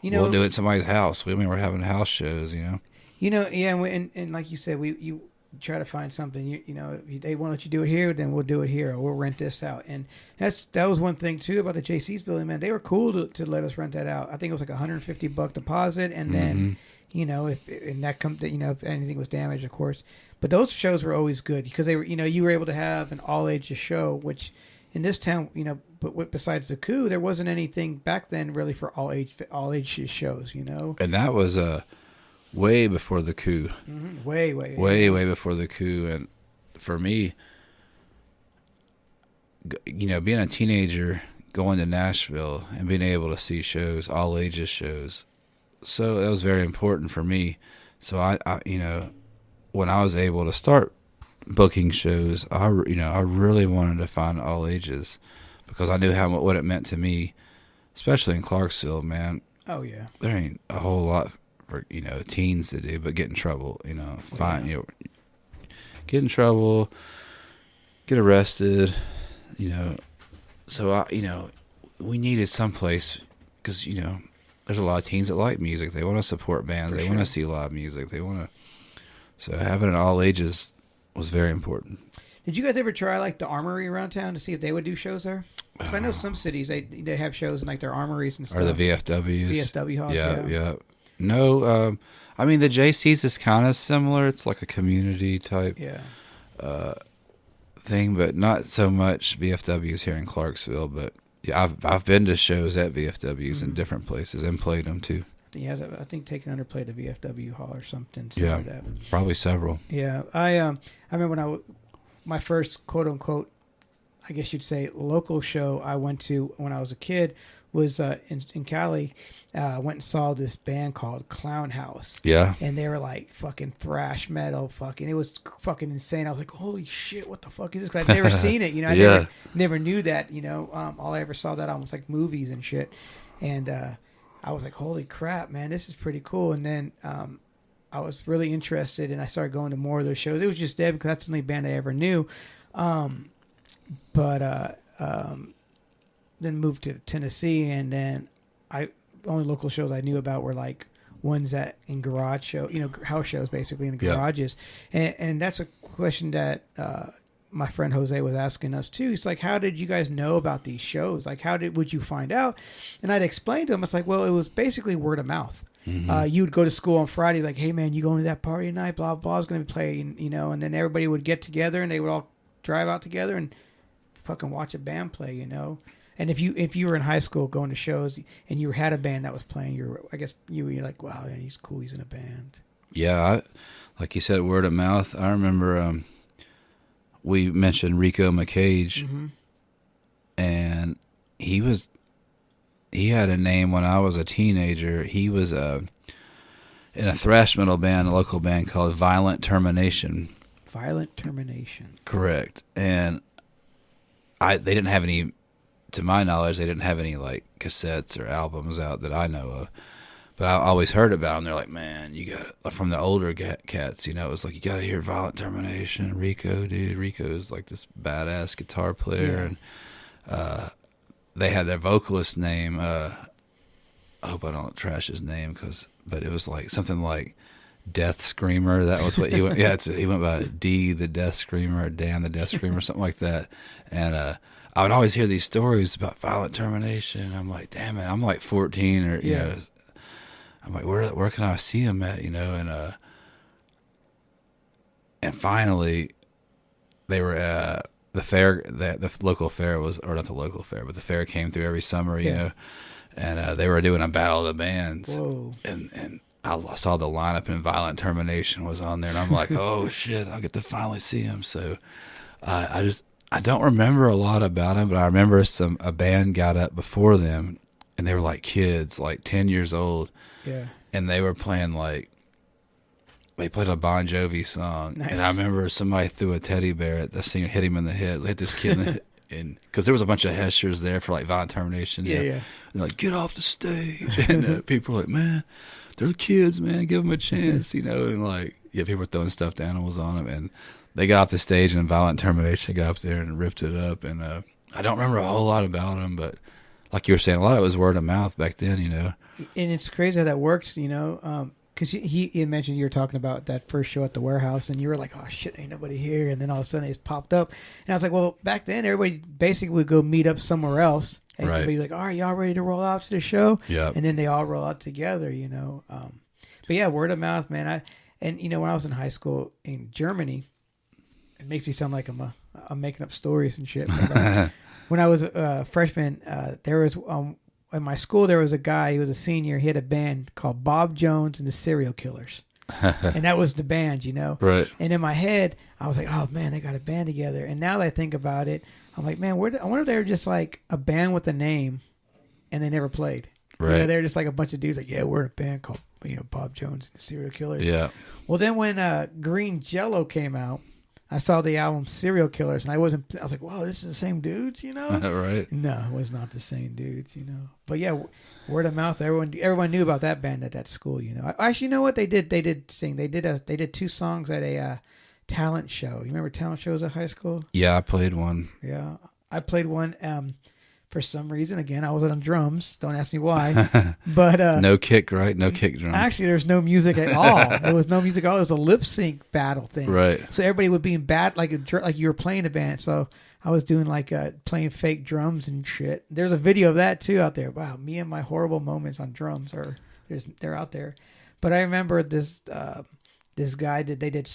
We'll do it at somebody's house. We were having house shows. And like you said, you try to find something. If they want you to do it here, then we'll do it here, or we'll rent this out. And that was one thing too about the JC's building, man. They were cool to let us rent that out. I think it was like $150 deposit, and then if anything was damaged, of course. But those shows were always good because they were, you were able to have an all ages show, which in this town, but besides the coup, there wasn't anything back then really for all ages shows, And that was way before the coup. Mm-hmm. Way before the coup. And for me, being a teenager, going to Nashville and being able to see shows, all ages shows, so that was very important for me. So I when I was able to start booking shows, I really wanted to find all ages because I knew what it meant to me, especially in Clarksville, man. Oh yeah, there ain't a whole lot for teens to do, but get in trouble. Get in trouble, get arrested. So we needed someplace because there's a lot of teens that like music. They want to support bands. They want to see live music. They want to. So having it all ages was very important. Did you guys ever try like the Armory around town to see if they would do shows there? I know some cities they have shows in like their armories and stuff. Or the VFWs. VFW halls. Yeah. No, I mean the JC's is kind of similar. It's like a community type thing, but not so much VFWs here in Clarksville. But yeah, I've been to shows at VFWs in different places and played them too. Yeah, I think Taken Under played the VFW hall or something. Yeah, like that. Probably several. Yeah, I remember when my first quote unquote, I guess you'd say local show I went to when I was a kid was in Cali. I went and saw this band called Clown House. Yeah, and they were like fucking thrash metal, it was fucking insane. I was like, holy shit, what the fuck is this? 'Cause I've never seen it. I never knew that. All I ever saw that on was like movies and shit, and. I was like, holy crap, man, this is pretty cool. And then I was really interested, and I started going to more of those shows. It was just dead because that's the only band I ever knew. But then moved to Tennessee, and then only local shows I knew about were like ones that in garage show, house shows basically in the garages. And that's a question that my friend Jose was asking us too. He's like, how did you guys know about these shows? Like, would you find out? And I'd explain to him, it's like, well, it was basically word of mouth. Mm-hmm. You would go to school on Friday, like, hey man, you going to that party tonight? Blah, blah, is going to be playing, and then everybody would get together and they would all drive out together and fucking watch a band play, And if you were in high school going to shows and you had a band that was playing, you're like, wow, man, he's cool. He's in a band. Yeah. Like you said, word of mouth. I remember, we mentioned Rico McCage, and he had a name when I was a teenager. He was in a thrash metal band, a local band called Violent Termination. Violent Termination. Correct. And they didn't have any, to my knowledge, they didn't have any like cassettes or albums out that I know of. But I always heard about them. They're like, man, you got from the older cats, it was like, you got to hear Violent Termination. Rico, dude. Rico's like this badass guitar player. Yeah. And they had their vocalist name, I hope I don't trash his name, but it was like something like Death Screamer. That was what he went. Yeah, he went by D the Death Screamer, or Dan the Death Screamer, something like that. And I would always hear these stories about violent termination. I'm like, damn it, I'm like 14, or you know, I'm like, where can I see him at? You know, and finally, they were the fair. The local fair was, or not the local fair, but the fair came through every summer. You know, and they were doing a battle of the bands. Whoa. And I saw the lineup, and Violent Termination was on there, and I'm like, oh shit, I'll get to finally see him. So I don't remember a lot about him, but I remember a band got up before them, and they were like kids, like 10 years old. Yeah. And they were playing they played a Bon Jovi song. Nice. And I remember somebody threw a teddy bear at the singer, hit him in the head, hit this kid in the head. And because there was a bunch of Heshers there for like Violent Termination. Yeah. And like, get off the stage. And people were like, man, they're kids, man, give them a chance, you know. And like, people were throwing stuffed animals on them. And they got off the stage, and Violent Termination got up there and ripped it up. And I don't remember a whole lot about them, but like you were saying, a lot of it was word of mouth back then, you know. And it's crazy how that works, you know, because he had mentioned you were talking about that first show at the warehouse, and you were like, oh, shit, ain't nobody here. And then all of a sudden it's popped up. And I was like, well, back then everybody basically would go meet up somewhere else. And right. be like, all right, y'all ready to roll out to the show? Yeah. And then they all roll out together, you know. But yeah, word of mouth, man. And, you know, when I was in high school in Germany, it makes me sound like I'm making up stories and shit. But, when I was a freshman, there was in my school, there was a guy, he was a senior, he had a band called Bob Jones and the Serial Killers. And that was the band, you know? Right. And in my head, I was like, oh, man, they got a band together. And now that I think about it, I'm like, man, I wonder if they were just like a band with a name and they never played. Right. You know, they're just like a bunch of dudes like, yeah, we're in a band called, you know, Bob Jones and the Serial Killers. Yeah. Well, then when Green Jello came out, I saw the album Serial Killers, and I was like, wow, this is the same dudes, you know? Right. No, it was not the same dudes, you know? But yeah, word of mouth, everyone knew about that band at that school, you know? Actually, you know what they did? They did sing. They did 2 songs at a talent show. You remember talent shows at high school? Yeah, I played one. Yeah. I played one for some reason. Again, I was on drums. Don't ask me why. But no kick, right? No kick drum. Actually, there's no music at all. There was no music at all. It was a lip sync battle thing. Right. So everybody would be in like you were playing a band. So I was doing like playing fake drums and shit. There's a video of that too out there. Wow, me and my horrible moments on drums they're out there. But I remember this guy they did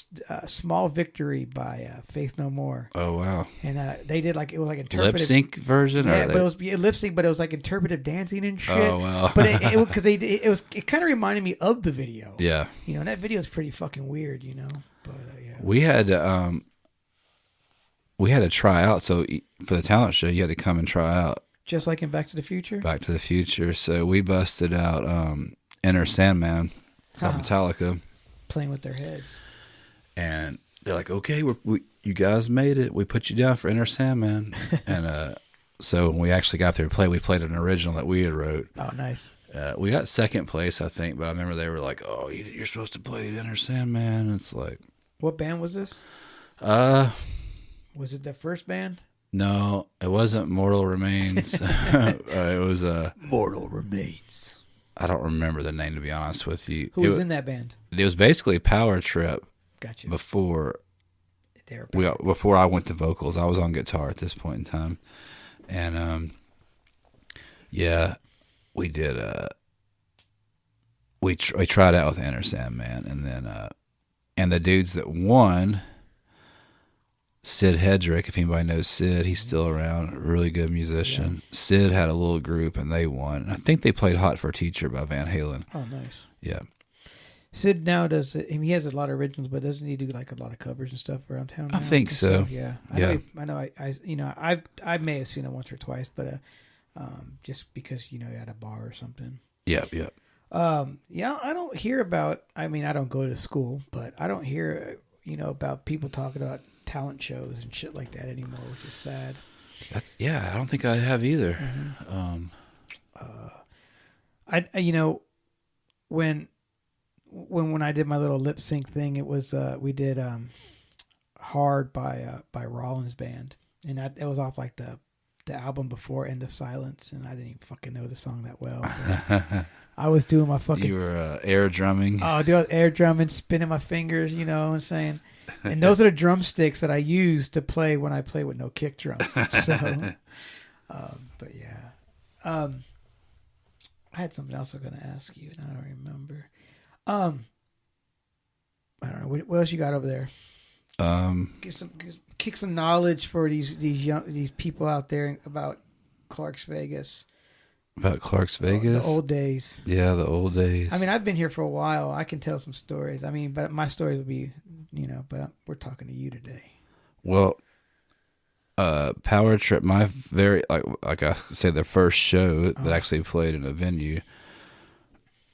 Small Victory by Faith No More. Oh, wow. And they did it was like interpretive. Lip sync version? Yeah, but it was lip sync, but it was like interpretive dancing and shit. Oh, wow. But it kind of reminded me of the video. Yeah. You know, and that video is pretty fucking weird, you know. But yeah. We had to try out. So for the talent show, you had to come and try out. Just like in Back to the Future? Back to the Future. So we busted out Enter Sandman by Metallica. Playing with their heads. And they're like, okay, you guys made it. We put you down for Enter Sandman. And so when we actually got there to play, we played an original that we had wrote. Oh, nice. We got second place, I think, but I remember they were like, oh, you're supposed to play Enter Sandman. And it's like... What band was this? Was it the first band? No, it wasn't Mortal Remains. It was Mortal Remains. I don't remember the name, to be honest with you. Who was in that band? It was basically Power Trip. Gotcha. Before I went to vocals, I was on guitar at this point in time, and yeah, we did. We tried out with Enter Sandman, and then and the dudes that won, Sid Hedrick, if anybody knows Sid, he's still around, a really good musician. Yeah. Sid had a little group and they won. I think they played Hot for a Teacher by Van Halen. Oh, nice. Yeah. Sid now does it. I mean, he has a lot of originals, but doesn't he do like a lot of covers and stuff around town now? I think so. Yeah. I know. I may have seen it once or twice, but just because, you know, at a bar or something. Yeah. Yeah, I don't hear about, I mean, I don't go to school, but I don't hear, you know, about people talking about talent shows and shit like that anymore, which is sad. I don't think I have either. Mm-hmm. I you know, when I did my little lip sync thing, it was we did Hard by Rollins Band, and it was off like the album before End of Silence, and I didn't even fucking know the song that well. I was doing my fucking... You were air drumming. Oh, dude, air drumming, spinning my fingers, you know what I'm saying? And those are the drumsticks that I use to play when I play with no kick drum. So, but yeah. I had something else I was going to ask you, and I don't remember. I don't know. What else you got over there? Kick some knowledge for these people out there about Clark's Vegas. About Clark's Vegas? The old days. Yeah, the old days. I mean, I've been here for a while. I can tell some stories. I mean, but my stories will be, but we're talking to you today. Well, Power Trip, my very, like I said, the first show that actually played in a venue.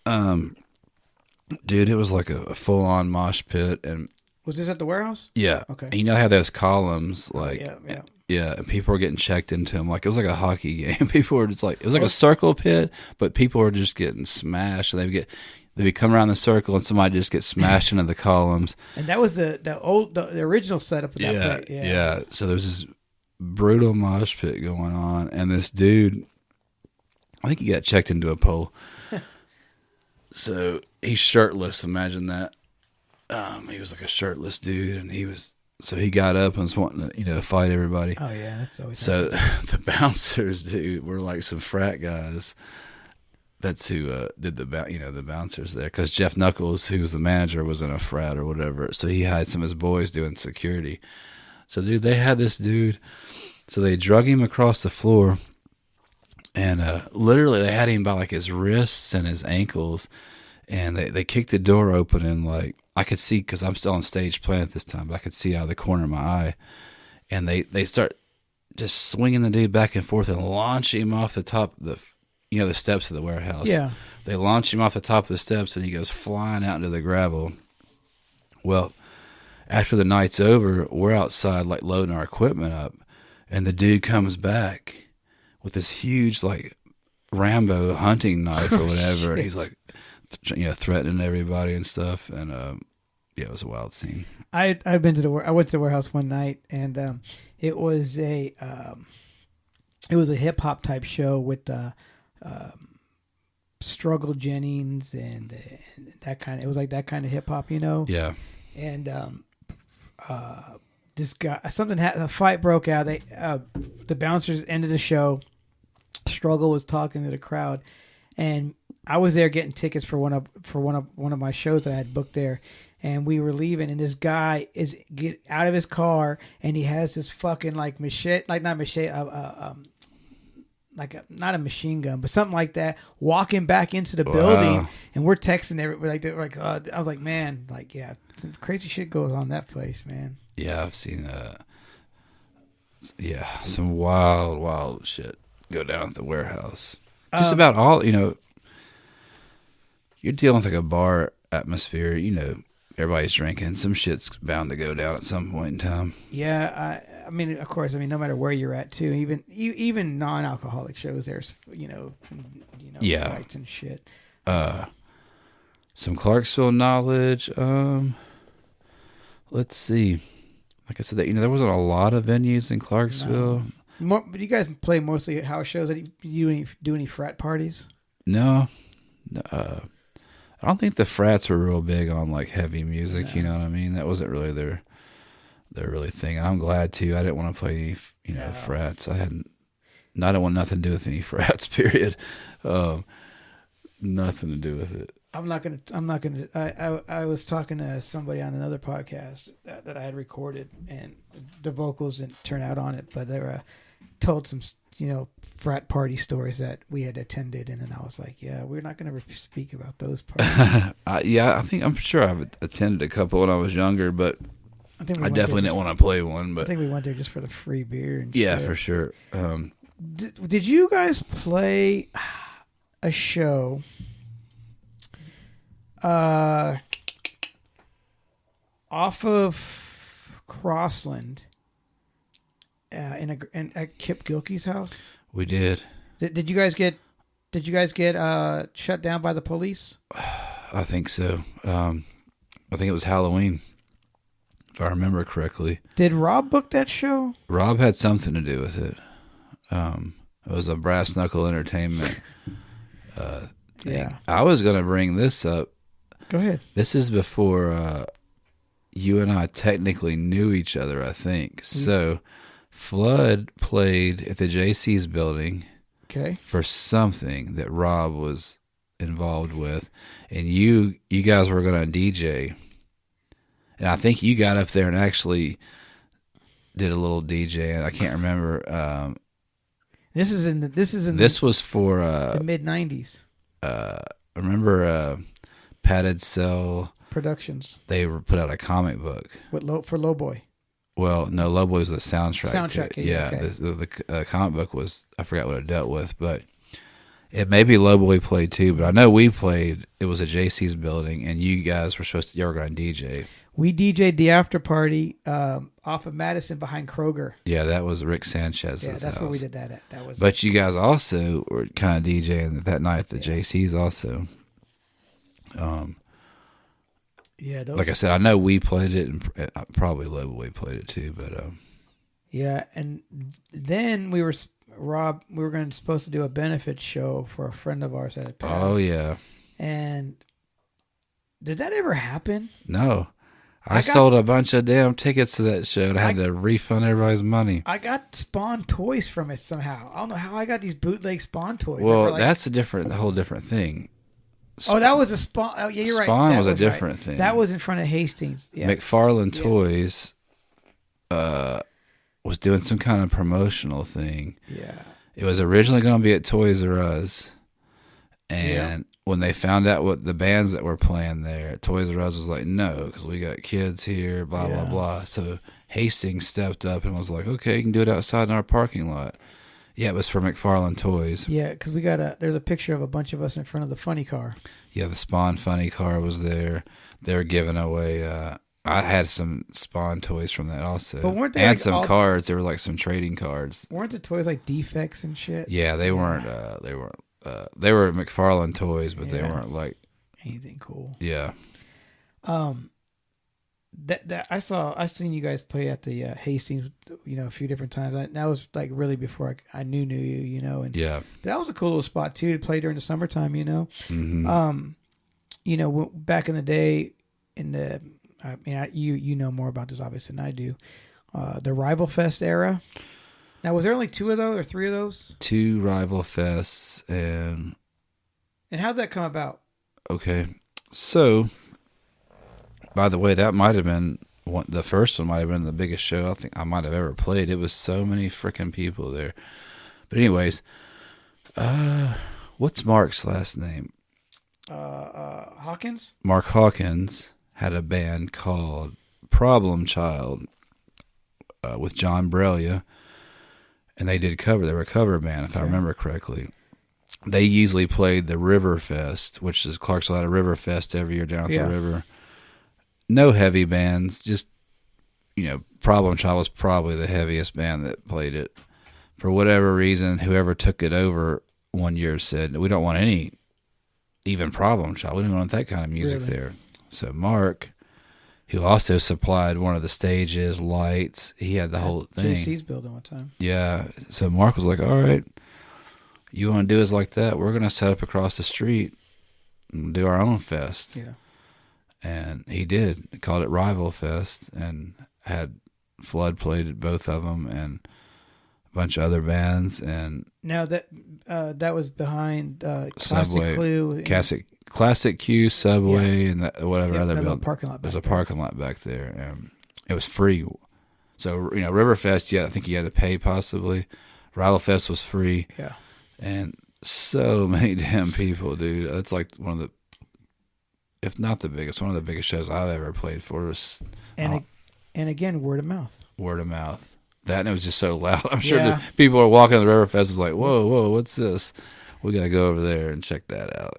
Dude, it was like a full-on mosh pit. And was this at the warehouse? Yeah. Okay. And you know how those columns, like, yeah. Yeah, and people were getting checked into them. Like, it was like a hockey game. People were just like, it was like a circle pit, but people were just getting smashed. And they'd come around the circle, and somebody just get smashed into the columns. And that was the original setup of that pit. Yeah. So there was this brutal mosh pit going on, and this dude, I think he got checked into a pole. So he's shirtless. Imagine that. He was like a shirtless dude, and he got up and was wanting to, fight everybody. Oh yeah, that's always. So the bouncers, dude, were like some frat guys. That's who did the bouncers there, because Jeff Knuckles, who was the manager, was in a frat or whatever. So he had some of his boys doing security. So dude, they had this dude. So they drug him across the floor, and literally they had him by like his wrists and his ankles, and they kicked the door open, and like I could see, because I'm still on stage playing at this time, but I could see out of the corner of my eye, and they start just swinging the dude back and forth and launch him off the top of the steps of the warehouse. Yeah. They launch him off the top of the steps, and he goes flying out into the gravel. Well, after the night's over, we're outside like loading our equipment up, and the dude comes back with this huge like Rambo hunting knife or whatever, and he's like, threatening everybody and stuff. And it was a wild scene. I went to the warehouse one night, and it was a hip hop type show with Struggle Jennings and that kind of. It was like that kind of hip hop, Yeah. And this guy, a fight broke out. The bouncers ended the show. Struggle was talking to the crowd, and I was there getting tickets for one of my shows that I had booked there, and we were leaving, and this guy get out of his car, and he has this fucking like machete, like not machete, not a machine gun, but something like that, walking back into the building, and we're texting everybody I was like, man, like, yeah, some crazy shit goes on that place, man. Yeah, I've seen some wild shit go down at the warehouse. Just about all, you're dealing with like a bar atmosphere, everybody's drinking. Some shit's bound to go down at some point in time. Yeah, I mean, of course, no matter where you're at too, even non-alcoholic shows, there's fights and shit. Some Clarksville knowledge. Let's see. Like I said, that there wasn't a lot of venues in Clarksville. No. But you guys play mostly house shows. Do you do any frat parties? No. I don't think the frats were real big on like heavy music. No. You know what I mean? That wasn't really their really thing. I'm glad too. I didn't want to play any frats. I didn't want nothing to do with any frats. Period. Nothing to do with it. I'm not gonna. I was talking to somebody on another podcast that I had recorded, and the vocals didn't turn out on it, but they were told some frat party stories that we had attended, and then I was like, yeah, we're not gonna speak about those parties. I'm sure I've attended a couple when I was younger, but I definitely didn't want to play one. But I think we went there just for the free beer and yeah, shit. for sure. Did you guys play a show? Off of Crossland, at Kip Gilkey's house. We did. Did you guys get shut down by the police? I think so. I think it was Halloween, if I remember correctly. Did Rob book that show? Rob had something to do with it. It was a Brass Knuckle Entertainment thing. Yeah. I was going to bring this up. Go ahead. This is before you and I technically knew each other, I think. So Flood played at the JC's building for something that Rob was involved with, and you guys were going to DJ. And I think you got up there and actually did a little DJ. I can't remember. This was for the mid '90s. Remember Padded Cell Productions? They put out a comic book for Lowboy. Well, no, Lowboy was the soundtrack. Yeah. Okay. The comic book was, I forgot what it dealt with, but it may be Lowboy played too. But I know we played. It was a JC's building, and you guys were you were going to DJ. We DJ'd the after party off of Madison behind Kroger. Yeah, that was Rick Sanchez's Yeah, that's house. where we did that at. But you guys also were kind of DJing that night at the JC's also. Like I said, I know we played it, and probably Lowboy played it too. But yeah, and then we were supposed to do a benefit show for a friend of ours that had passed. Oh yeah. And did that ever happen? No. I sold a bunch of damn tickets to that show, and I had to refund everybody's money. I got Spawn toys from it somehow. I don't know how I got these bootleg Spawn toys. Well, that's a whole different thing. That was a Spawn. Oh, yeah, you're right. Spawn was a different thing. That was in front of Hastings. Yeah. McFarlane Toys was doing some kind of promotional thing. Yeah. It was originally going to be at Toys R Us, and when they found out what the bands that were playing there, Toys R Us was like, no, because we got kids here, blah, blah, blah. So Hastings stepped up and was like, okay, you can do it outside in our parking lot. Yeah, it was for McFarlane Toys. Yeah, because there's a picture of a bunch of us in front of the funny car. Yeah, the Spawn funny car was there. They were giving away, I had some Spawn toys from that also. But weren't they and some cards. There were like some trading cards. Weren't the toys like defects and shit? Yeah, they weren't, they were McFarlane toys, but they weren't like anything cool. Yeah. That I seen you guys play at the Hastings, a few different times. That was like really before I knew you, and yeah. But that was a cool little spot too to play during the summertime, Mm-hmm. Back in the day, you know more about this obviously than I do. The Rival Fest era. Now, was there only 2 of those or 3 of those? 2 Rival Fests, and how'd that come about? Okay, so by the way, that might have been the first one. Might have been the biggest show I think I might have ever played. It was so many freaking people there. But anyways, what's Mark's last name? Hawkins. Mark Hawkins had a band called Problem Child with John Brelia. And they did cover. They were a cover band, if I remember correctly. They usually played the River Fest, which is Clarksville had a River Fest every year down at the river. No heavy bands, just, Problem Child was probably the heaviest band that played it. For whatever reason, whoever took it over one year said, we don't want any, even Problem Child. We don't want that kind of music there. So Mark, who also supplied one of the stages, lights. He had the whole thing. JC's building one time. Yeah. So Mark was like, all right, you want to do us like that? We're going to set up across the street and do our own fest. Yeah. And he did. He called it Rival Fest and had Flood played at both of them and a bunch of other bands. And now that was behind Subway, Classic Q, Subway, and whatever other building. Parking lot. There's a parking lot back there, and it was free. So Riverfest, I think you had to pay possibly. Rival Fest was free. Yeah, and so many damn people, dude. It's like one of the, if not the biggest, one of the biggest shows I've ever played for. And again, word of mouth. Word of mouth. That and it was just so loud. I'm sure the people are walking the Riverfest was like, whoa, what's this? We got to go over there and check that out,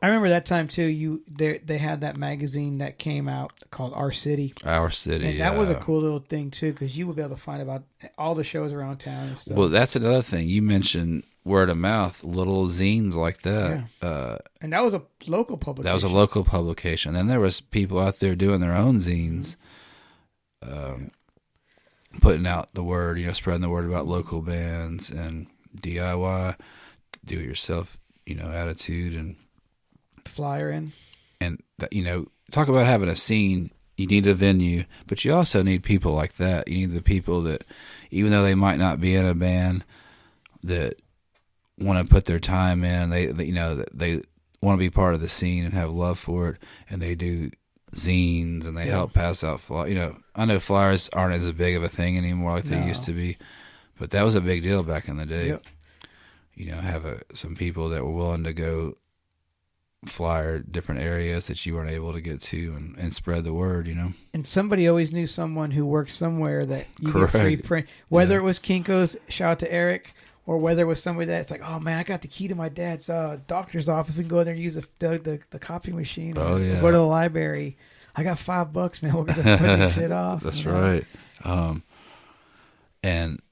I remember that time too. They had that magazine that came out called Our City. Our City, and that was a cool little thing too, because you would be able to find about all the shows around town and stuff. Well, that's another thing you mentioned. Word of mouth, little zines like that. Yeah. And that was a local publication. That was a local publication. Then there was people out there doing their own zines. putting out the word, spreading the word about local bands and DIY, do it yourself, attitude and flyer in. And talk about having a scene. You need a venue, but you also need people like that. You need the people that, even though they might not be in a band, that want to put their time in. They want to be part of the scene and have love for it, and they do zines and they help pass out flyers. I know flyers aren't as big of a thing anymore like they used to be, but that was a big deal back in the day. Yep. Have some people that were willing to go flyer different areas that you weren't able to get to and spread the word, And somebody always knew someone who worked somewhere that you get free print. Whether it was Kinko's, shout out to Eric, or whether it was somebody that's like, oh man, I got the key to my dad's doctor's office. We can go there and use the copy machine. Oh yeah. Go to the library. I got $5, man. We're gonna put this shit off. That's right. And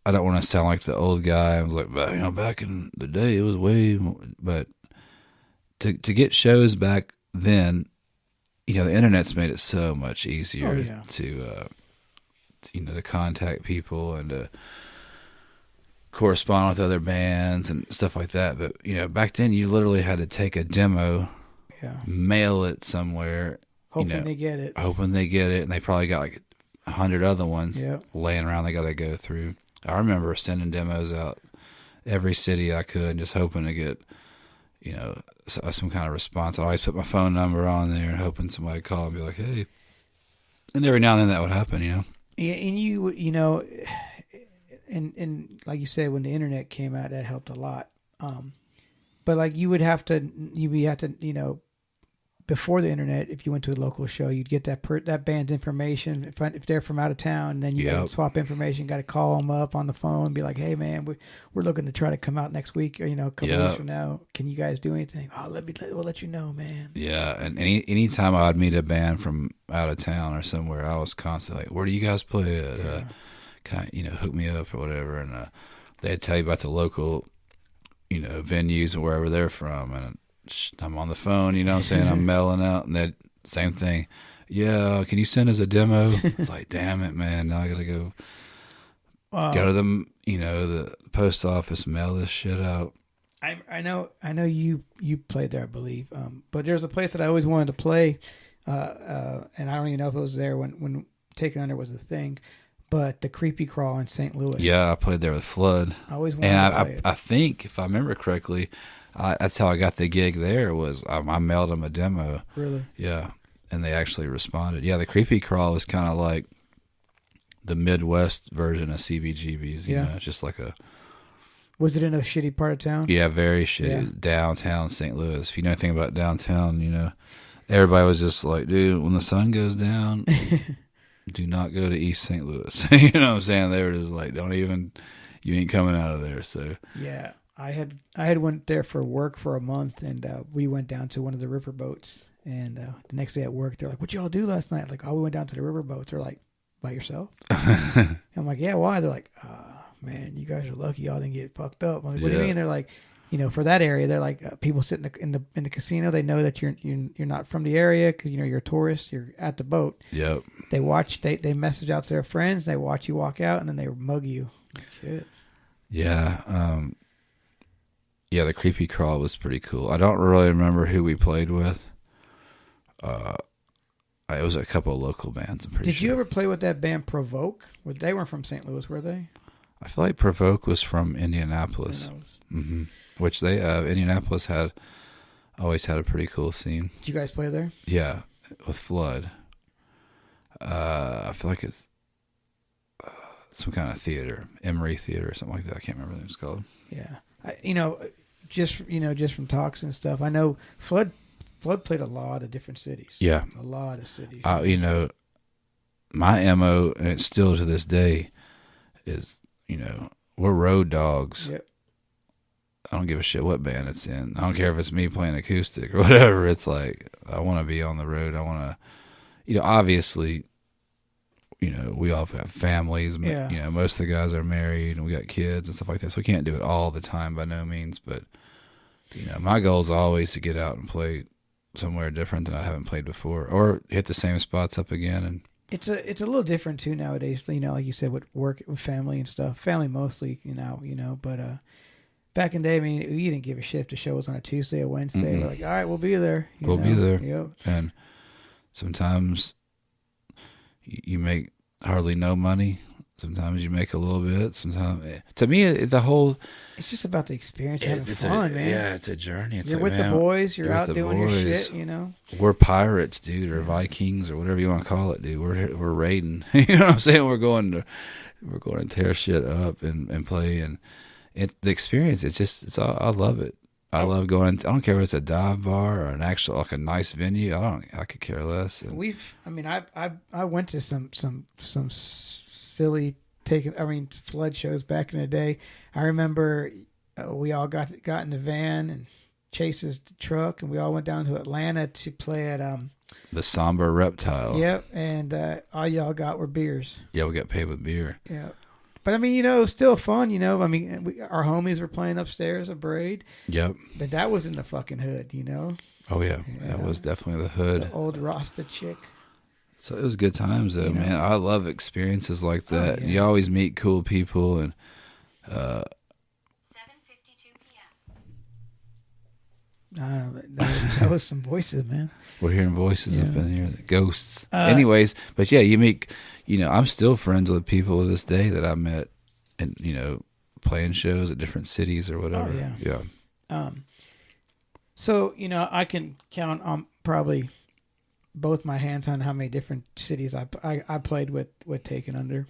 I don't want to sound like the old guy. I was like, back in the day, it was way more, but to get shows back then, the internet's made it so much easier to contact people and to correspond with other bands and stuff like that. But, back then you literally had to take a demo, mail it somewhere. Hoping they get it. And they probably got like 100 other ones laying around they got to go through. I remember sending demos out every city I could and just hoping to get, some kind of response. I always put my phone number on there and hoping somebody would call and be like, hey. And every now and then that would happen, Yeah, and and like you said, when the internet came out, that helped a lot. But like you'd have to, before the internet, if you went to a local show, you'd get that band's information. If they're from out of town, then you got to swap information. Got to call them up on the phone and be like, "Hey, man, we're looking to try to come out next week, or a couple weeks from now. Can you guys do anything? Oh, we'll let you know, man." Yeah, and any time I'd meet a band from out of town or somewhere, I was constantly like, "Where do you guys play at? Can I, hook me up or whatever?" And they'd tell you about the local, venues and wherever they're from, and I'm on the phone, I'm saying, I'm mailing out, and that same thing. Yeah, can you send us a demo? It's like, damn it, man. Now I got to go to the, the post office, mail this shit out. I know you played there, I believe. But there's a place that I always wanted to play, and I don't even know if it was there when Taken Under was the thing. But the Creepy Crawl in St. Louis. Yeah, I played there with Flood. I always wanted to play it. I think, if I remember correctly, that's how I got the gig there. Was I mailed them a demo. Really? Yeah, and they actually responded. Yeah, the Creepy Crawl was kind of like the Midwest version of CBGB's. You know, just like a. Was it in a shitty part of town? Yeah, very shitty. Yeah. Downtown St. Louis. If you know anything about downtown, everybody was just like, dude, when the sun goes down. Do not go to East St. Louis. You know what I'm saying? They were just like, you ain't coming out of there. So yeah, I had went there for work for a month, and we went down to one of the riverboats. And the next day at work, they're like, "What y'all do last night?" Like, "Oh, we went down to the riverboats." They're like, "By yourself?" I'm like, "Yeah, why?" They're like, "Man, you guys are lucky y'all didn't get fucked up." I'm like, "What do you mean?" They're like, for that area, they're like people sitting in the casino. They know that you're not from the area because you're a tourist. You're at the boat. Yep. They watch. They message out to their friends. They watch you walk out, and then they mug you. Like, shit. Yeah. The Creepy Crawl was pretty cool. I don't really remember who we played with. It was a couple of local bands. I'm pretty sure. Did you ever play with that band Provoke? They weren't from St. Louis, were they? I feel like Provoke was from Indianapolis. Mm-hmm. Which Indianapolis always had a pretty cool scene. Did you guys play there? Yeah, with Flood. I feel like it's some kind of theater, Emory Theater or something like that. I can't remember what it was called. Yeah, just from talks and stuff, I know Flood played a lot of different cities. Yeah, a lot of cities. My MO, and it's still to this day, is we're road dogs. Yep. I don't give a shit what band it's in. I don't care if it's me playing acoustic or whatever. It's like, I want to be on the road. I want to, obviously, we all have families. Yeah. Most of the guys are married and we got kids and stuff like that. So we can't do it all the time by no means. But, my goal is always to get out and play somewhere different than I haven't played before or hit the same spots up again. And It's a little different too nowadays. Like you said, with work, with family and stuff. Family mostly, But back in the day, I mean, you didn't give a shit if the show was on a Tuesday or Wednesday. Mm-mm. We're like, all right, we'll be there. We'll be there. Yep. And sometimes you make hardly no money. Sometimes you make a little bit. Sometimes, to me, it's just about the experience, having fun, man. Yeah, it's a journey. You're with the boys. You're out doing your shit. We're pirates, dude, or Vikings, or whatever you want to call it, dude. We're raiding. You know what I'm saying? We're going to tear shit up and play, and the experience. I love it. I love going. I don't care if it's a dive bar or an actual like a nice venue. I could care less. And I went to some silly flood shows back in the day. I remember we all got in the van and Chase's truck, and we all went down to Atlanta to play at the Somber Reptile. Yep, and all y'all got were beers. Yeah, we got paid with beer. Yeah. But I mean, it was still fun, our homies were playing upstairs at Braid. Yep. But that was in the fucking hood, Oh yeah, that was definitely the hood. The old Rasta chick. So it was good times though, man. I love experiences like that. Oh, yeah. You always meet cool people and 7:52 p.m. That was some voices, man. We're hearing voices up in here, ghosts. Anyways, but yeah, you meet. I'm still friends with people to this day that I met, and playing shows at different cities or whatever. Oh, yeah. So I can count on probably both my hands on how many different cities I played with Taken Under,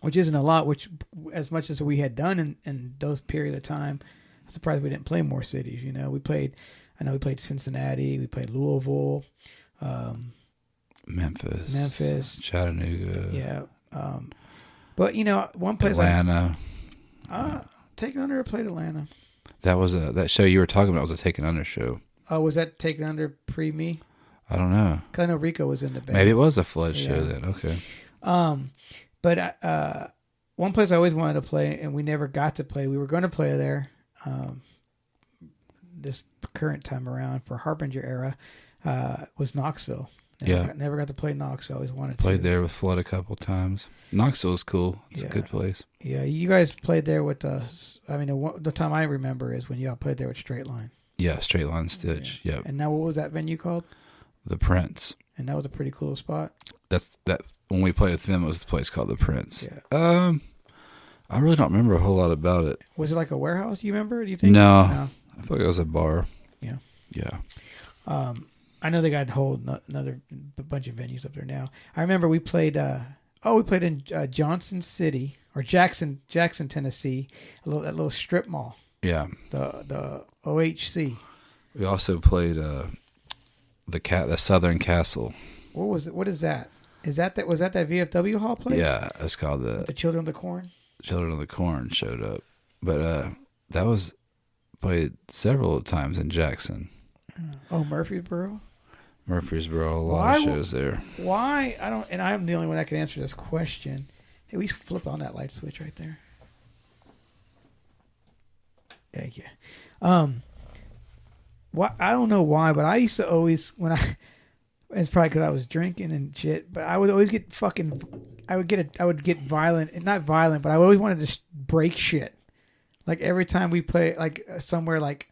which isn't a lot. Which, as much as we had done in those period of time, I'm surprised we didn't play more cities. We played Cincinnati, we played Louisville, Memphis, Chattanooga. Yeah. But one place Atlanta. Taken Under played Atlanta. That was that show you were talking about was a Taken Under show. Oh, was that Taken Under pre me? I don't know. Because I know Rico was in the band. Maybe it was a flood show then. Okay. But one place I always wanted to play, and we never got to play. We were going to play there this current time around for Harbinger era was Knoxville. Never got to play Knoxville. I always wanted to. Played there with Flood a couple times. Knoxville's cool. It's a good place. Yeah, you guys played there with us. I mean, the time I remember is when y'all played there with Straight Line. Yeah, Straight Line Stitch. Yeah. Yep. And now what was that venue called? The Prince. And that was a pretty cool spot. That when we played with them, it was the place called the Prince. Yeah. I really don't remember a whole lot about it. Was it like a warehouse? You remember? Do you think? No. I feel like it was a bar. Yeah. Yeah. I know they got a whole another bunch of venues up there now. I remember we played. We played in Johnson City or Jackson, Tennessee. That little strip mall. Yeah. The OHC. We also played the Southern Castle. What was it? What is that? Was that VFW hall place? Yeah, it's called the Children of the Corn. Children of the Corn showed up, but that was played several times in Jackson. Oh, Murfreesboro, a lot of shows there. Why? I don't, and I'm the only one that can answer this question. Hey, we flip on that light switch right there. Thank you. Why? I don't know why, but I used to always it's probably because I was drinking and shit. But I would always get I would get violent, and not violent, but I always wanted to break shit. Like every time we play, like somewhere, like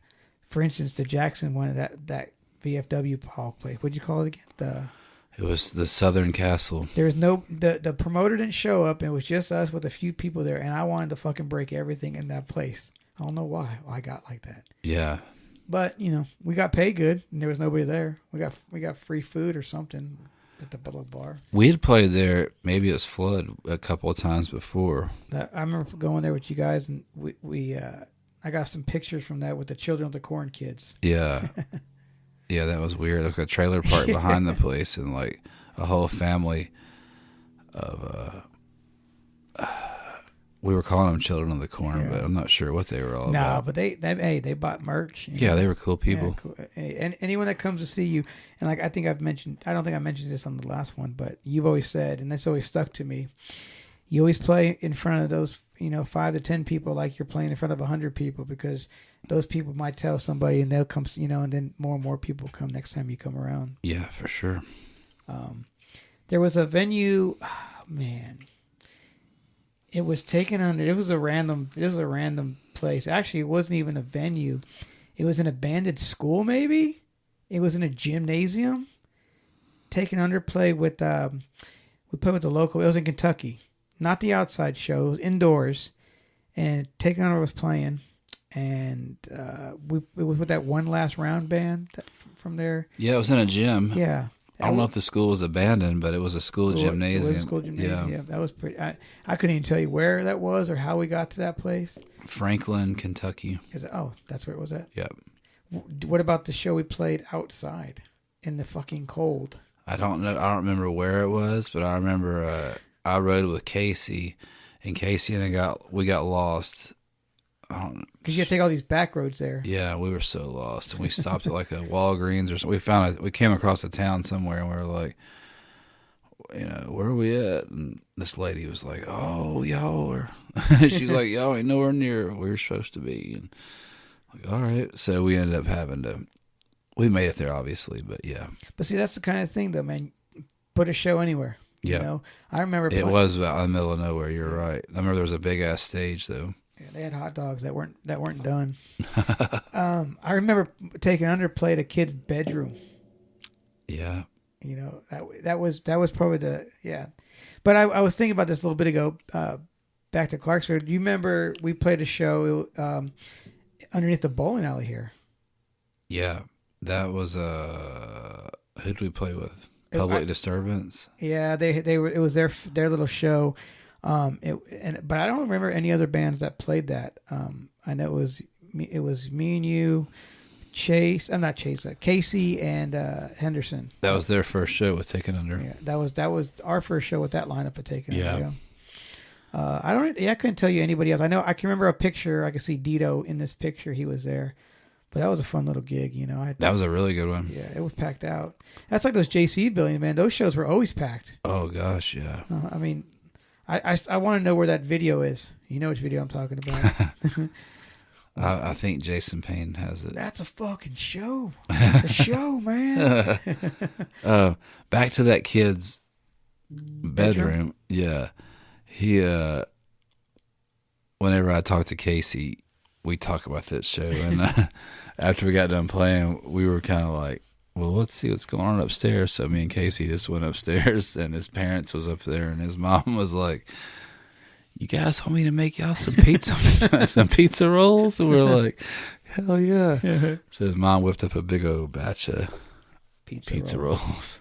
for instance, the Jackson one, that VFW hall place. What'd you call it again? It was the Southern Castle. There was the promoter didn't show up. And it was just us with a few people there, and I wanted to fucking break everything in that place. I don't know why I got like that. Yeah. But we got paid good, and there was nobody there. We got free food or something at the little bar. We had played there. Maybe it was Flood a couple of times before. I remember going there with you guys, and we I got some pictures from that with the Children of the Corn kids. Yeah. Yeah, that was weird. Like a trailer park behind the place, and like a whole family of we were calling them Children of the Corn, but I'm not sure what they were all about. No, but they bought merch. Yeah, they were cool people. Yeah, cool. And anyone that comes to see you, and like I don't think I mentioned this on the last one, but you've always said, and that's always stuck to me, you always play in front of those 5 to 10 people like you're playing in front of 100 people, because those people might tell somebody, and they'll come, and then more and more people come next time you come around. Yeah, for sure. There was a venue, oh, man. It was taken under. It was a random place. Actually, it wasn't even a venue. It was an abandoned school. Maybe it was in a gymnasium. Taken under play with. We played with the local. It was in Kentucky, not the outside show. It was indoors, and Taken Under was playing, and it was with that One Last Round band from there. Yeah, it was in a gym. Yeah. I don't know if the school was abandoned, but it was a school gymnasium. It was a school gymnasium. Yeah, that was pretty. I couldn't even tell you where that was or how we got to that place. Franklin, Kentucky. That's where it was at. Yep. What about the show we played outside in the fucking cold? I don't know. I don't remember where it was, but I remember I rode with Casey, and we got lost. I don't know. Because you had to take all these back roads there. Yeah, we were so lost, and we stopped at like a Walgreens or something. We came across a town somewhere, and we were like, where are we at? And this lady was like, "Oh, y'all are." She's like, "Y'all ain't nowhere near where you're supposed to be." And like, all right, so we ended up having to. We made it there, obviously, but yeah. But see, that's the kind of thing, though, man. Put a show anywhere. Yeah, I remember it was out in the middle of nowhere. You're right. I remember there was a big ass stage though. Yeah, they had hot dogs that weren't done. I remember Taking Under played a kid's bedroom. Yeah. That was probably the But I was thinking about this a little bit ago. Back to Clarksville. Do you remember we played a show underneath the bowling alley here? Yeah, that was who did we play with? Public Disturbance. Yeah, they were. It was their little show. But I don't remember any other bands that played that. I know it was me and you, Chase. I'm not Chase. Casey and Henderson. That was their first show with Taken Under. Yeah, that was our first show with that lineup of Taken Under. Yeah. I couldn't tell you anybody else. I can remember a picture. I could see Dito in this picture. He was there. But that was a fun little gig, That was a really good one. Yeah, it was packed out. That's like those JC Billion, man. Those shows were always packed. Oh gosh, yeah. I mean. I want to know where that video is. You know which video I'm talking about. I think Jason Payne has it. That's a fucking show. It's a show, man. Back to that kid's bedroom. Yeah. He, whenever I talk to Casey, we talk about that show. And after we got done playing, we were kind of like, well, let's see what's going on upstairs. So me and Casey just went upstairs, and his parents was up there, and his mom was like, "You guys want me to make y'all some pizza, some pizza rolls?" And we're like, "Hell yeah!" So his mom whipped up a big old batch of pizza rolls.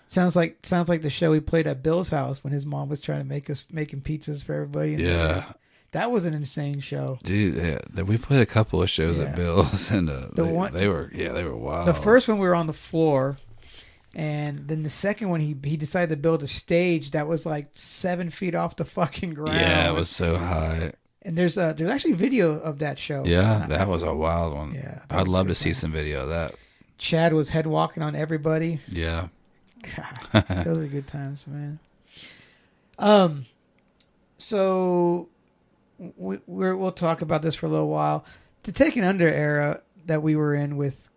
Sounds like the show we played at Bill's house when his mom was trying to make us making pizzas for everybody. Yeah. That was an insane show, dude. Yeah, we played a couple of shows at Bill's, and they were wild. The first one we were on the floor, and then the second one he decided to build a stage that was like 7 feet off the fucking ground. Yeah, it was so high. And there's actually video of that show. Yeah, that was a wild one. Yeah, I'd love to see some video of that. Chad was head walking on everybody. Yeah, God, those were good times, man. So. We'll talk about this for a little while. The Taken Under era that we were in with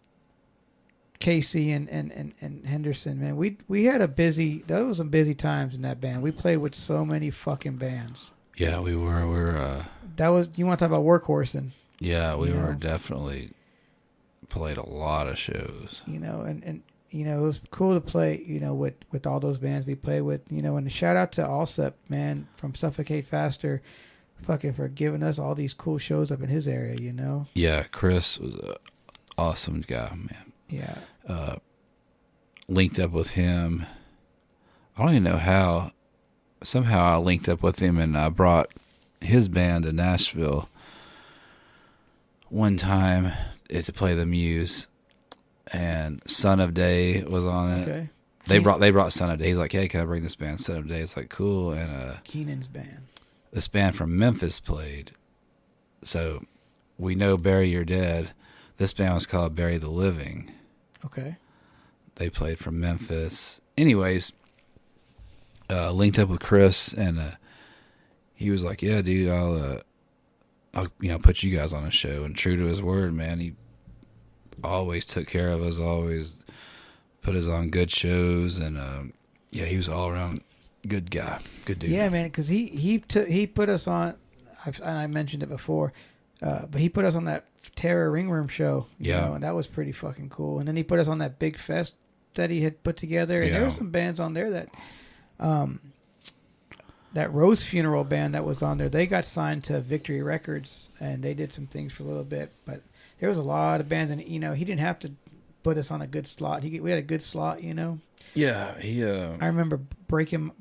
Casey and Henderson, man, we had those were some busy times in that band. We played with so many fucking bands. Yeah, we were. That was, you want to talk about workhorsing? Yeah, we were definitely played a lot of shows. And it was cool to play, with all those bands we played with, and a shout out to Allsup, man, from Suffocate Faster. Fucking for giving us all these cool shows up in his area, Yeah, Chris was an awesome guy, man. Yeah. Linked up with him. I don't even know how. Somehow I linked up with him, and I brought his band to Nashville one time to play the Muse, and Son of Day was on it. Okay. They brought Son of Day. He's like, "Hey, can I bring this band?" Son of Day. It's like, cool. And Keenan's band. This band from Memphis played. So we know Bury Your Dead. This band was called Bury the Living. Okay. They played from Memphis. Anyways, linked up with Chris, and he was like, "Yeah, dude, I'll put you guys on a show." And true to his word, man, he always took care of us, always put us on good shows, and Yeah, he was all around good guy, good dude. Yeah, man, because he put us on. I mentioned it before, but he put us on that Terror Ringworm show. You know, and that was pretty fucking cool. And then he put us on that big fest that he had put together, and there were some bands on there that, that Rose Funeral band that was on there. They got signed to Victory Records, and they did some things for a little bit. But there was a lot of bands, and he didn't have to put us on a good slot. We had a good slot, Yeah, I remember breaking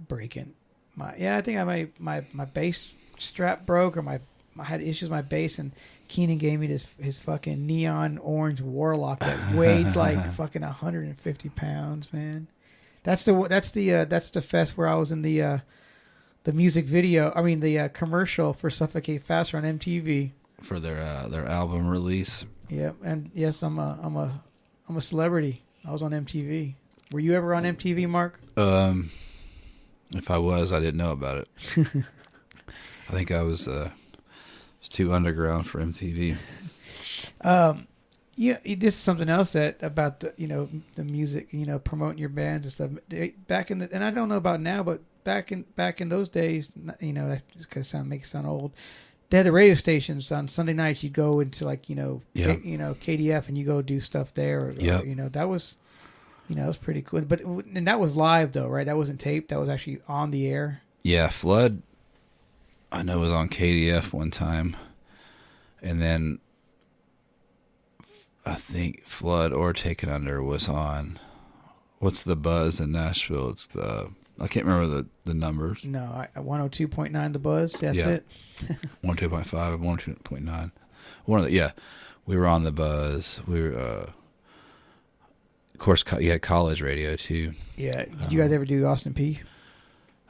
my. Yeah, I think my bass strap broke, or I had issues with my bass, and Keenan gave me his fucking neon orange Warlock that weighed like fucking 150 pounds, man. That's the fest where I was in the music video. I mean the commercial for Suffocate Faster on MTV for their album release. Yeah, and yes, I'm a celebrity. I was on MTV. Were you ever on MTV, Mark? If I was, I didn't know about it. I think I was too underground for MTV. Yeah, this is something else about the music, promoting your bands and stuff. Back in and I don't know about now, but back in those days, that just makes it sound old. They had the radio stations on Sunday nights. You'd go into KDF, and you go do stuff there. That was. It was pretty cool. And that was live, though, right? That wasn't taped. That was actually on the air. Yeah, Flood, I know, was on KDF one time. And then I think Flood or Taken Under was on, what's the buzz in Nashville? I can't remember the numbers. No, 102.9 the buzz. That's it. 102.5, 102.9. We were on the buzz. We were... Of course, you had college radio too. Yeah. Did you guys ever do Austin P?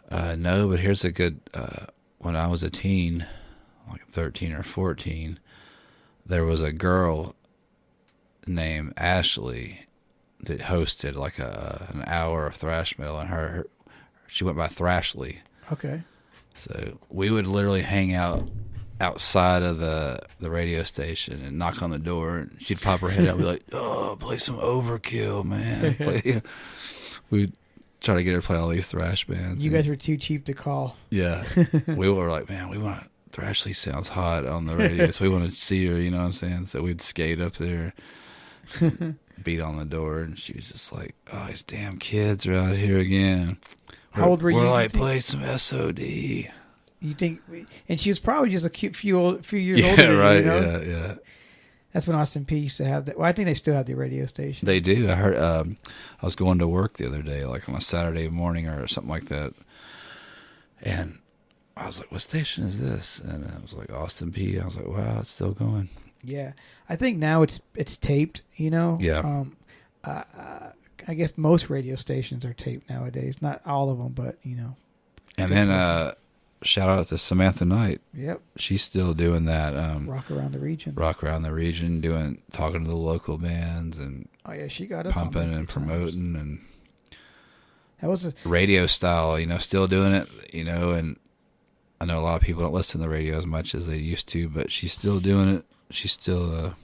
No, but here's a good. When I was a teen, like 13 or 14, there was a girl named Ashley that hosted like an hour of thrash metal, and she went by Thrashly. Okay. So we would literally hang out outside of the radio station and knock on the door, and she'd pop her head out and be like, "Oh, play some Overkill, man." We'd try to get her to play all these thrash bands. You guys were too cheap to call. Yeah. We were like, man, we want Thrashly sounds hot on the radio, so we want to see her, you know what I'm saying? So we'd skate up there, beat on the door, and she was just like, "Oh, these damn kids are out here again." How old were you? We're like, play some SOD. You think, and she was probably just a few years older than right, you, know? Yeah. That's when Austin P used to have that. Well, I think they still have the radio station. They do. I heard. I was going to work the other day, like on a Saturday morning or something like that, and I was like, "What station is this?" And I was like, "Austin P." I was like, "Wow, it's still going." Yeah, I think now it's taped. Yeah. I guess most radio stations are taped nowadays. Not all of them, but And then shout out to Samantha Knight. Yep. She's still doing that. Rock Around the Region. Talking to the local bands and she got us pumping and promoting and that was radio style. Still doing it. And I know a lot of people don't listen to the radio as much as they used to, but she's still doing it. She's still.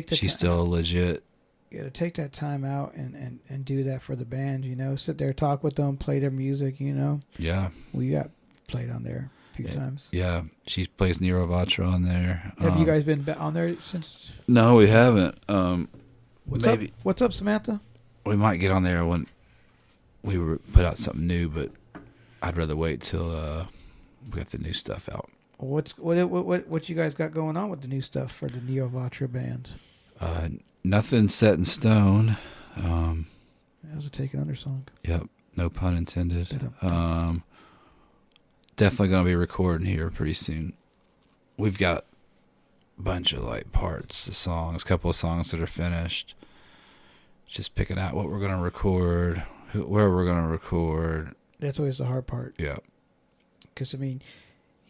She's still legit. Yeah, to take that time out and do that for the band, sit there, talk with them, play their music, Yeah. We got played on there a few times. Yeah, she plays Nero Vatra on there. Have you guys been on there since? No, we haven't. What's up, Samantha? We might get on there when we put out something new, but I'd rather wait till we got the new stuff out. What you guys got going on with the new stuff for the Neo Vatra band? Nothing set in stone. That was a Taken Under song. Yep, no pun intended. Definitely going to be recording here pretty soon. We've got a bunch of parts, the songs, a couple of songs that are finished. Just picking out what we're going to record, where we're going to record. That's always the hard part. Yeah. Because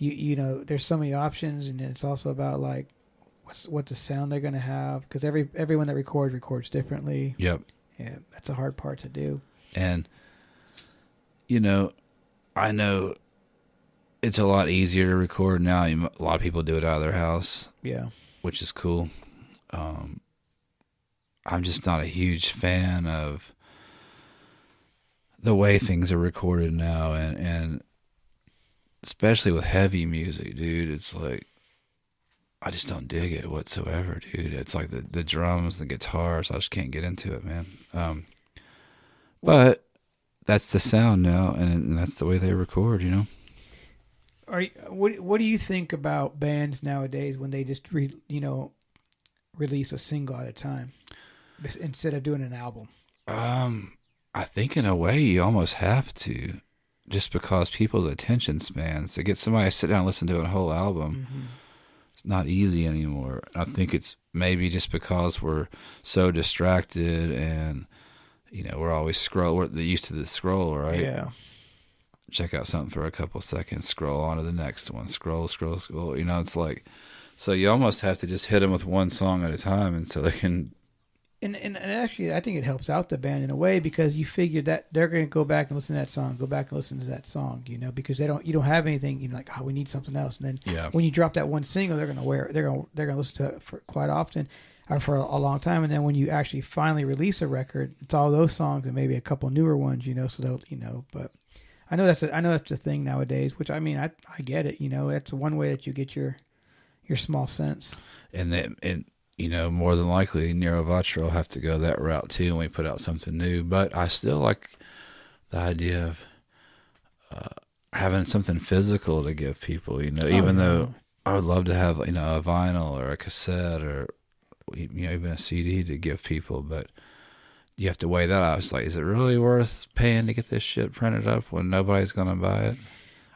there's so many options, and it's also about what the sound they're going to have, because everyone that records differently. Yep. Yeah, that's a hard part to do. And I know it's a lot easier to record now. A lot of people do it out of their house. Yeah. Which is cool. I'm just not a huge fan of the way things are recorded now, and especially with heavy music, dude, it's like I just don't dig it whatsoever, dude. It's like the drums, the guitars, I just can't get into it, man. But that's the sound now, and that's the way they record, you know. What do you think about bands nowadays when they just release a single at a time instead of doing an album? I think in a way you almost have to, just because people's attention spans, to get somebody to sit down and listen to a whole album, it's not easy anymore. I think it's maybe just because we're so distracted, and we're always we're used to the scroll, right? Yeah. Check out something for a couple seconds, scroll on to the next one, scroll. It's like, so you almost have to just hit them with one song at a time, and so they can. And actually, I think it helps out the band in a way, because you figure that they're going to go back and listen to that song, because you don't have anything. Like, oh, we need something else. And then when you drop that one single, they're going to listen to it for quite often, or for a long time. And then when you actually finally release a record, it's all those songs and maybe a couple newer ones. So they'll But I know that's the thing nowadays. Which, I mean, I get it. That's one way that you get your small sense. And more than likely, Nero Vatra will have to go that route too when we put out something new. But I still like the idea of having something physical to give people, even though I would love to have, a vinyl or a cassette or, even a CD to give people. But you have to weigh that out. It's like, is it really worth paying to get this shit printed up when nobody's going to buy it?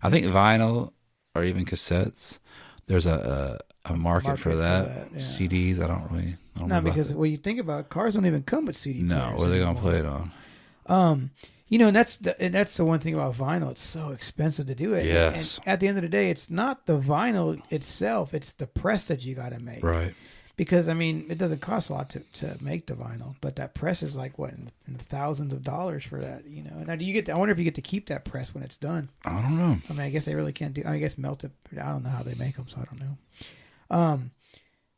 I think vinyl or even cassettes, there's a market for that. Yeah. CDs, I don't know because when you think about it, cars don't even come with CD players. No, what are they going to play it on? And that's the one thing about vinyl. It's so expensive to do it. Yes. And at the end of the day, it's not the vinyl itself. It's the press that you got to make. Right. Because, I mean, it doesn't cost a lot to make the vinyl, but that press is like, what, in the thousands of dollars for that, Now, I wonder if you get to keep that press when it's done. I don't know. I mean, I guess they really can't I guess melt it. I don't know how they make them, so I don't know.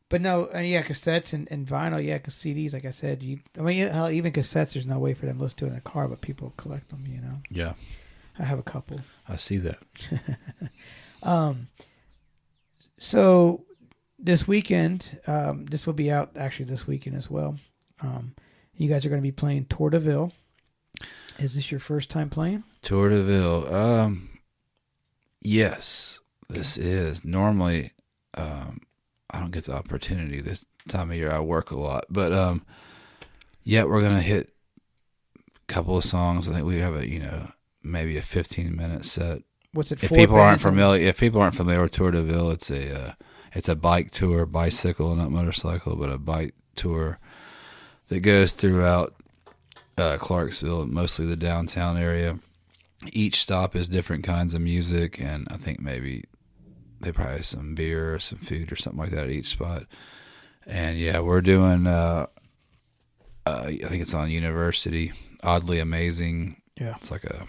But no, cassettes and vinyl, because CDs, like I said, even cassettes, there's no way for them to listen to it in a car, but people collect them, Yeah. I have a couple. I see that. So this weekend, this will be out actually this weekend as well. You guys are going to be playing Tour de Ville. Is this your first time playing? Tour de Ville. Yes, this is. Normally, I don't get the opportunity this time of year. I work a lot, but we're gonna hit a couple of songs. I think we have maybe a 15-minute set. What's it? If people aren't familiar with Tour de Ville, it's a bike tour, bicycle, not motorcycle, but a bike tour that goes throughout Clarksville, mostly the downtown area. Each stop is different kinds of music, and I think maybe they probably have some beer or some food or something like that at each spot. And we're doing, I think it's on University, Oddly Amazing. Yeah. It's like a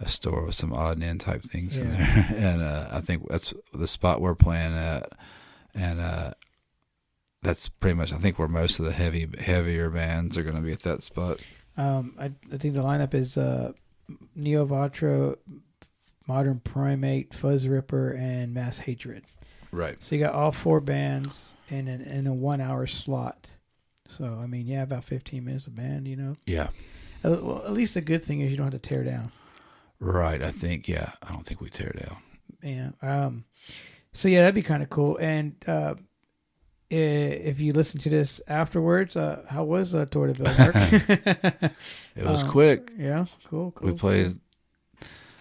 store with some odd and end type things in there. And I think that's the spot we're playing at. And that's pretty much, I think, where most of the heavier bands are going to be at that spot. I think the lineup is Neo Vatra, Modern Primate, Fuzz Ripper, and Mass Hatred. Right. So you got all four bands in a 1 hour slot. So, I mean, about 15 minutes a band, Yeah. Well, at least the good thing is you don't have to tear down. Right. I think, I don't think we tear down. Yeah. So, that'd be kind of cool. And if you listen to this afterwards, how was Tour de Ville, Mark? It was quick. Yeah. Cool. We played...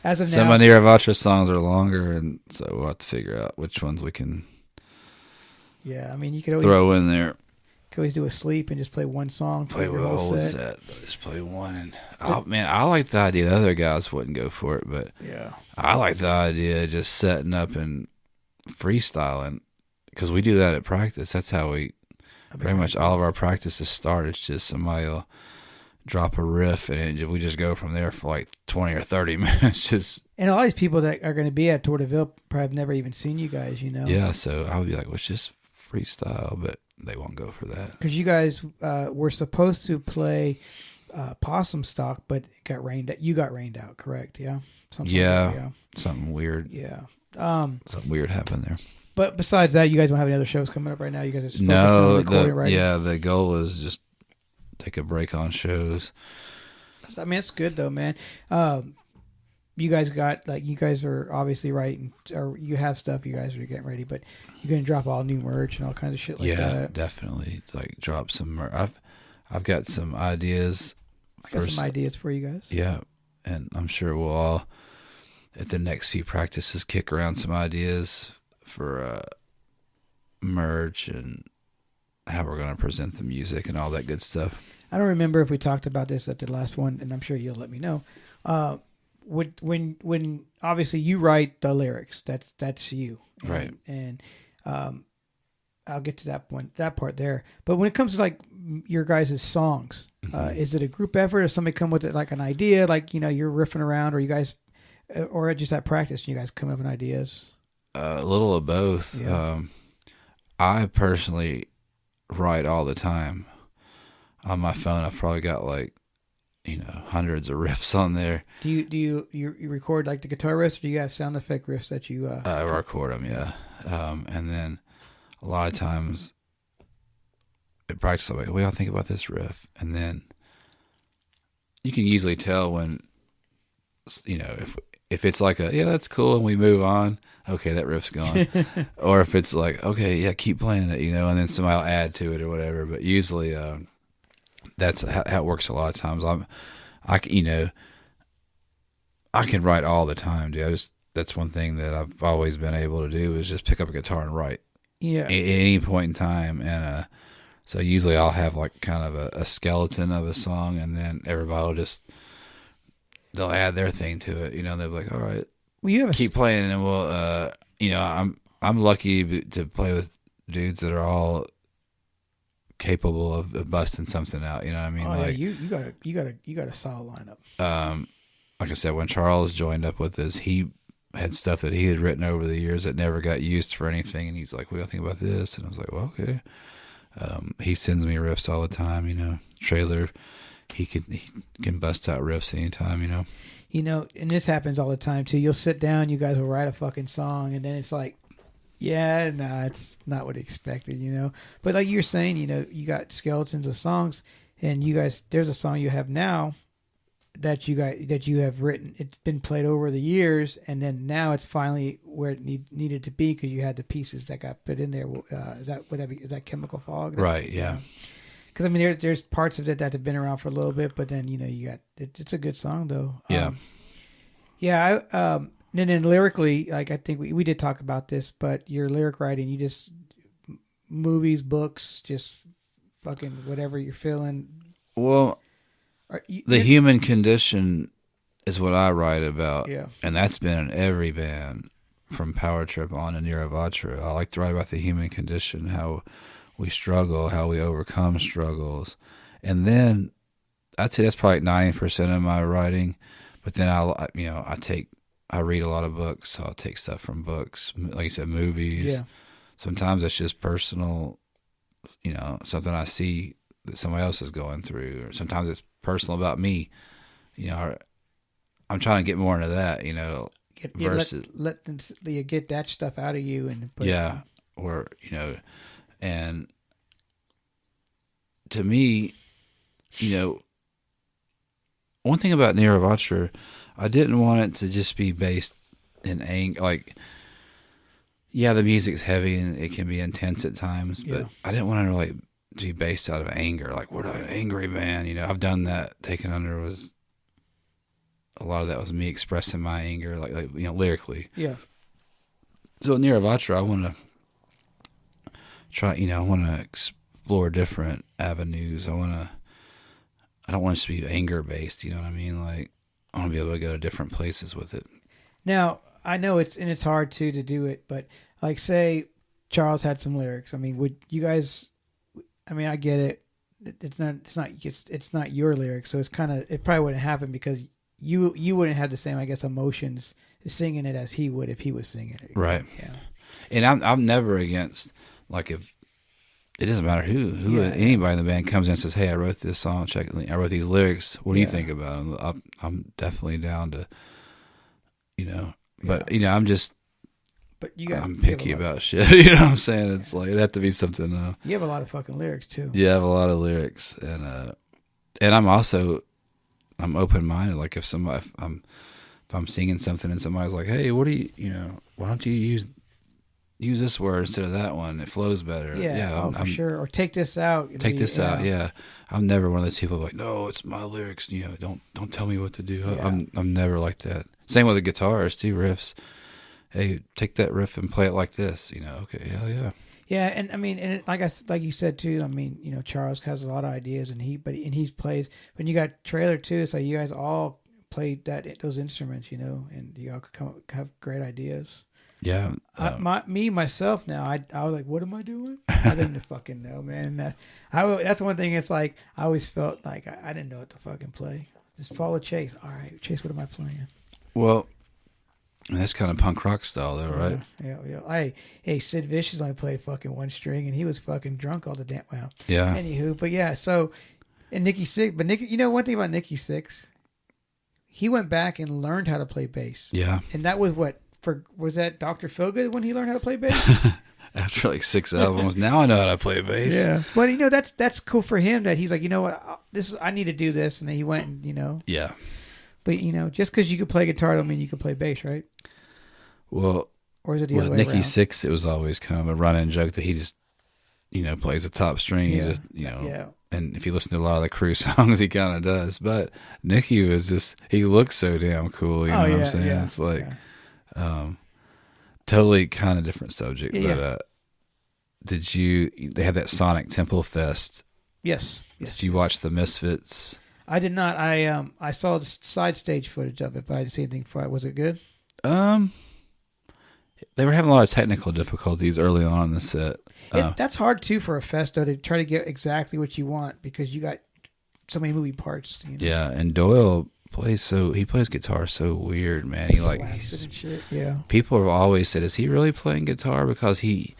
As of some now, of Nero Vatra songs are longer, and so we'll have to figure out which ones we can. Yeah, I mean, you could always throw in there. Could always do a sleep and just play one song. Play your whole set. Just play one. And I like the idea. The other guys wouldn't go for it, but I like the idea of just setting up and freestyling, because we do that at practice. That's how we pretty much all of our practices start. It's just somebody will drop a riff, and we just go from there for like 20 or 30 minutes. And all these people that are going to be at Tour de Ville probably have never even seen you guys, Yeah, so I would be like, let's just freestyle, but they won't go for that. Because you guys were supposed to play possum stock, but it got rained. You got rained out, correct? Yeah. Something weird. Yeah. Something weird happened there. But besides that, you guys don't have any other shows coming up right now. You guys are just focusing on recording, right? Yeah, the goal is just take a break on shows. I mean, it's good though, man. You guys are obviously writing, or you have stuff you guys are getting ready, but you're gonna drop all new merch and all kinds of shit like that. Yeah, definitely. Like drop some merch. I've got some ideas. I got some ideas for you guys. Yeah, and I'm sure we'll all at the next few practices kick around some ideas for merch and how we're going to present the music and all that good stuff. I don't remember if we talked about this at the last one, and I'm sure you'll let me know. When obviously you write the lyrics, that's you, right? And I'll get to that part there. But when it comes to like your guys' songs, is it a group effort, or somebody come with it like an idea, like you're riffing around, or you guys, or just at practice and you guys come up with ideas? A little of both. Yeah. I personally write all the time. On my phone, I've probably got like, hundreds of riffs on there. Do you record like the guitar riffs, or do you have sound effect riffs that you? I record them, yeah. And then a lot of times at practice, I'm like, what do y'all think about this riff? And then you can easily tell when, if it's like that's cool and we move on, okay, that riff's gone. Or if it's like, okay, yeah, keep playing it, and then somebody will add to it or whatever. But usually that's how it works a lot of times. I can write all the time, dude. That's one thing that I've always been able to do is just pick up a guitar and write. Yeah. At any point in time. And so usually I'll have like kind of a skeleton of a song, and then everybody will they'll add their thing to it. They'll be like, all right, well, you have keep playing, and we'll, I'm lucky to play with dudes that are all capable of busting something out. You know what I mean? Oh, like, yeah, you got a solid lineup. Like I said, when Charles joined up with us, he had stuff that he had written over the years that never got used for anything, and he's like, "What do you think about this?" And I was like, "Well, okay." He sends me riffs all the time. Trailer, he can bust out riffs anytime. And this happens all the time too. You'll sit down, you guys will write a fucking song, and then it's like, yeah, no, it's not what I expected, But like you're saying, you got skeletons of songs, and you guys, there's a song you have now that you have written. It's been played over the years, and then now it's finally where it needed to be because you had the pieces that got put in there. Is that Chemical Fog? Right. Yeah. Because I mean, there's parts of it that have been around for a little bit, but then you got it's a good song though. Yeah. And then lyrically, like I think we did talk about this, but your lyric writing, you just movies, books, just fucking whatever you're feeling. Well, the human condition is what I write about, yeah, and that's been in every band from Power Trip on to Niravatra. I like to write about the human condition, how we struggle, how we overcome struggles, and then I'd say that's probably 90% of my writing. But then I read a lot of books, so I'll take stuff from books, like you said, movies. Yeah. Sometimes it's just personal, something I see that somebody else is going through, or sometimes it's personal about me. I'm trying to get more into that, versus let you get that stuff out of you and put or and to me, one thing about Niravatra, I didn't want it to just be based in anger. Like, yeah, the music's heavy and it can be intense at times, but I didn't want it really to be based out of anger. Like, we're an angry band. I've done that. Taken Under was a lot of that was me expressing my anger, like lyrically. Yeah. So Niravatra, I want to try. I want to explore different avenues. I don't want it to be anger based. You know what I mean? Like, I want to be able to go to different places with it. Now, I know it's hard to do it, but like, say Charles had some lyrics. I mean, would you guys? I mean, I get it. It's not your lyrics, so it probably wouldn't happen because you wouldn't have the same, I guess, emotions singing it as he would if he was singing it. Right. Yeah. And I'm never against, like, it doesn't matter who anybody in the band comes in and says, "Hey, I wrote this song. I wrote these lyrics. What do you think about them?" I'm definitely down to, but I'm just. But I'm picky about shit. You know what I'm saying? It's like it'd have to be something. You have a lot of fucking lyrics too. Yeah, I have a lot of lyrics, and I'm open minded. Like if I'm singing something and somebody's like, "Hey, what do why don't you use this word instead of that one? It flows better." Yeah, for sure. Or take this out. Take this out. Yeah, I'm never one of those people like, "No, it's my lyrics. Don't tell me what to do." Yeah. I'm never like that. Same with the guitars too, riffs. Hey, take that riff and play it like this. Okay, hell yeah. Yeah, and I mean, like you said too. I mean, Charles has a lot of ideas, and he plays. When you got Trailer too, it's like you guys all played those instruments, and you all have great ideas. Yeah. Myself now, I was like, what am I doing? I didn't fucking know, man. That's one thing. It's like I always felt like I didn't know what to fucking play. Just follow Chase. All right, Chase, what am I playing? Well. That's kind of punk rock style, though, right? Yeah. Hey, Sid Vicious only played fucking one string, and he was fucking drunk all the damn. Well, yeah. Anywho, but yeah. So, and Nikki Sixx, but one thing about Nikki Sixx, he went back and learned how to play bass. Yeah. And that was was that Dr. Feelgood when he learned how to play bass? After like 6 albums, now I know how to play bass. Yeah. But that's cool for him that he's like, what, I need to do this, and then he went and Yeah. But just because you could play guitar don't mean you could play bass, right? Well, or is it the other way Nikki around? Sixx, it was always kind of a running joke that he just, plays the top string. Yeah. He just, and if you listen to a lot of the Crew songs, he kind of does. But Nikki was just, he looks so damn cool. You know what I'm saying? Yeah, it's like, totally kind of different subject. Yeah. But they had that Sonic Temple Fest. Yes. Did you watch the Misfits? I did not. I saw the side stage footage of it, but I didn't see anything for it. Was it good? They were having a lot of technical difficulties early on in the set. That's hard too for a fest though, to try to get exactly what you want because you got so many moving parts. Yeah, and Doyle plays guitar so weird, man. People have always said, "Is he really playing guitar?" Because he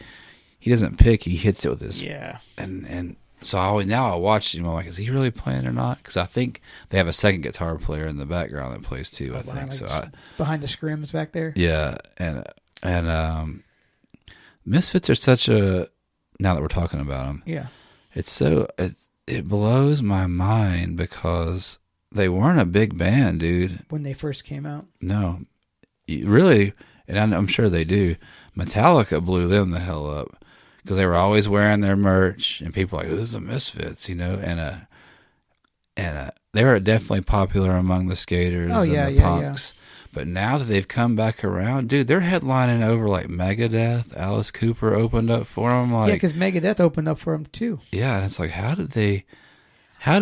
doesn't pick; he hits it with his and. So I watched him. I'm like, is he really playing or not? Because I think they have a second guitar player in the background that plays too. I think so. Behind the scrims back there. Yeah, and Misfits are such a. Now that we're talking about them, it blows my mind because they weren't a big band, dude. When they first came out. No, really, and I'm sure they do. Metallica blew them the hell up. Because they were always wearing their merch, and people were like, "This is the Misfits," and they were definitely popular among the skaters and the punks. Yeah. But now that they've come back around, dude, they're headlining over like Megadeth. Alice Cooper opened up for them, because Megadeth opened up for them too. Yeah, and it's like, how did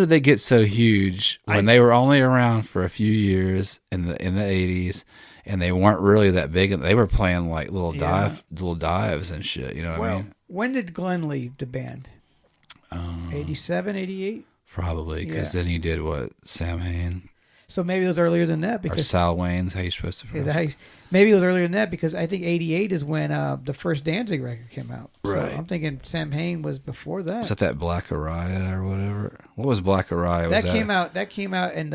they get so huge when they were only around for a few years in the 80s? And they weren't really that big. They were playing like little dives and shit. You know what I mean? When did Glenn leave the band? 87, 88? Probably, because then he did what? Sam Hain? So maybe it was earlier than that. Because or Sal Wayne's how you supposed to pronounce it? Maybe it was earlier than that because I think 88 is when the first Danzig record came out. Right. So I'm thinking Sam Hain was before that. Was that Black Araya or whatever? What was Black Araya? That came out in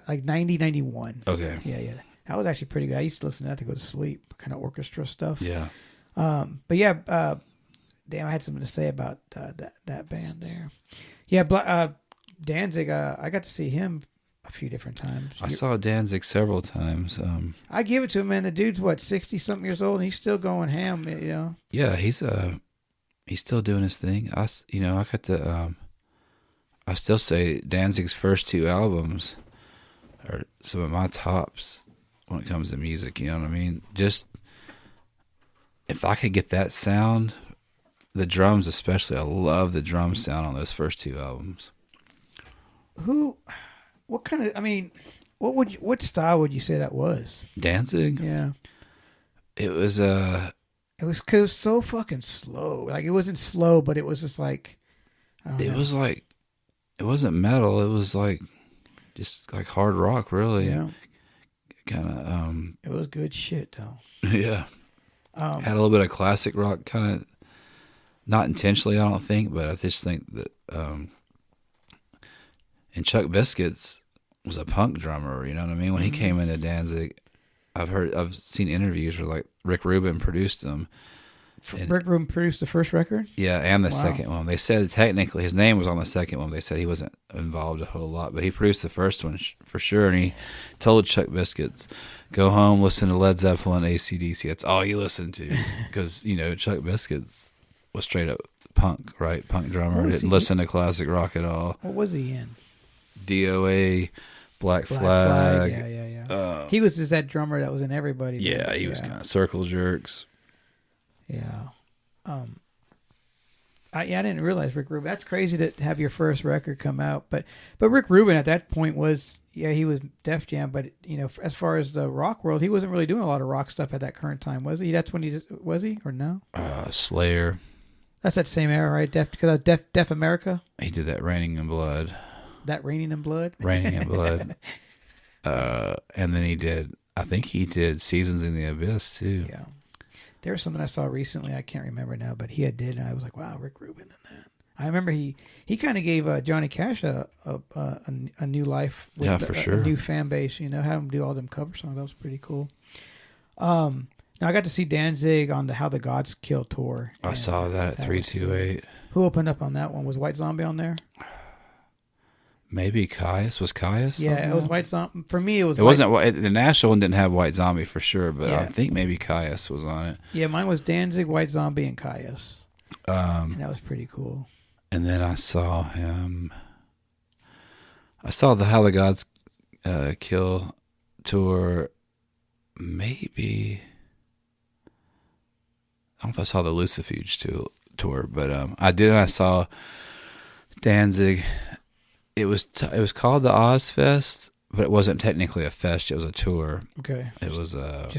like 90, 91. Okay. Yeah. That was actually pretty good. I used to listen to that to go to sleep, kind of orchestra stuff. Yeah. But yeah, damn, I had something to say about that band there. Yeah, Danzig, I got to see him a few different times. I saw Danzig several times. I give it to him, man. The dude's, 60-something years old, and he's still going ham, Yeah, he's still doing his thing. I got to, I still say Danzig's first two albums are some of my tops when it comes to music, you know what I mean? Just, if I could get that sound, the drums especially, I love the drum sound on those first two albums. What style would you say that was? Dancing? Yeah. It was, It was so fucking slow. Like, it wasn't slow, but it was just like, it was like, it wasn't metal, it was like, just like hard rock, really. Yeah. Kind of it was good shit though. Yeah. Had a little bit of classic rock kind of Not intentionally, I don't think, but I just think that. And Chuck Biscuits was a punk drummer. You know what I mean? When he came into Danzig, I've seen interviews where like Rick Rubin produced them. Rick Rubin produced the first record? Yeah, and the second one. They said technically his name was on the second one. They said he wasn't involved a whole lot, but he produced the first one for sure. And he told Chuck Biscuits, go home, listen to Led Zeppelin, AC/DC. That's all you listen to. Because, Chuck Biscuits was straight up punk, right? Punk drummer. Didn't listen to classic rock at all. What was he in? DOA, Black Flag. Yeah. He was just that drummer that was in everybody. Yeah, he was kind of Circle Jerks. Yeah. I didn't realize Rick Rubin. That's crazy to have your first record come out. But Rick Rubin at that point was, he was Def Jam. But, as far as the rock world, he wasn't really doing a lot of rock stuff at that current time, was he? That's when was he or no? Slayer. That's that same era, right? Def America? He did that Raining in Blood. That Raining in Blood? Raining in Blood. And then I think he did Seasons in the Abyss, too. Yeah. There was something I saw recently, I can't remember now, but he did, and I was like, wow, Rick Rubin and that. I remember he kind of gave Johnny Cash a new life with for sure. A new fan base, have him do all them cover songs. That was pretty cool. Now, I got to see Danzig on the How the Gods Kill tour. I saw that at 328. Who opened up on that one? Was White Zombie on there? Maybe Caius. Was Caius? Yeah, it was White Zombie. For me, it was. It wasn't. The Nashville one didn't have White Zombie for sure, but yeah. I think maybe Caius was on it. Yeah, mine was Danzig, White Zombie, and Caius. And that was pretty cool. And then I saw him. I saw the How the Gods Kill tour. Maybe. I don't know if I saw the Lucifuge tour, but I saw Danzig. It was called the Ozfest, but it wasn't technically a fest. It was a tour. Okay. It was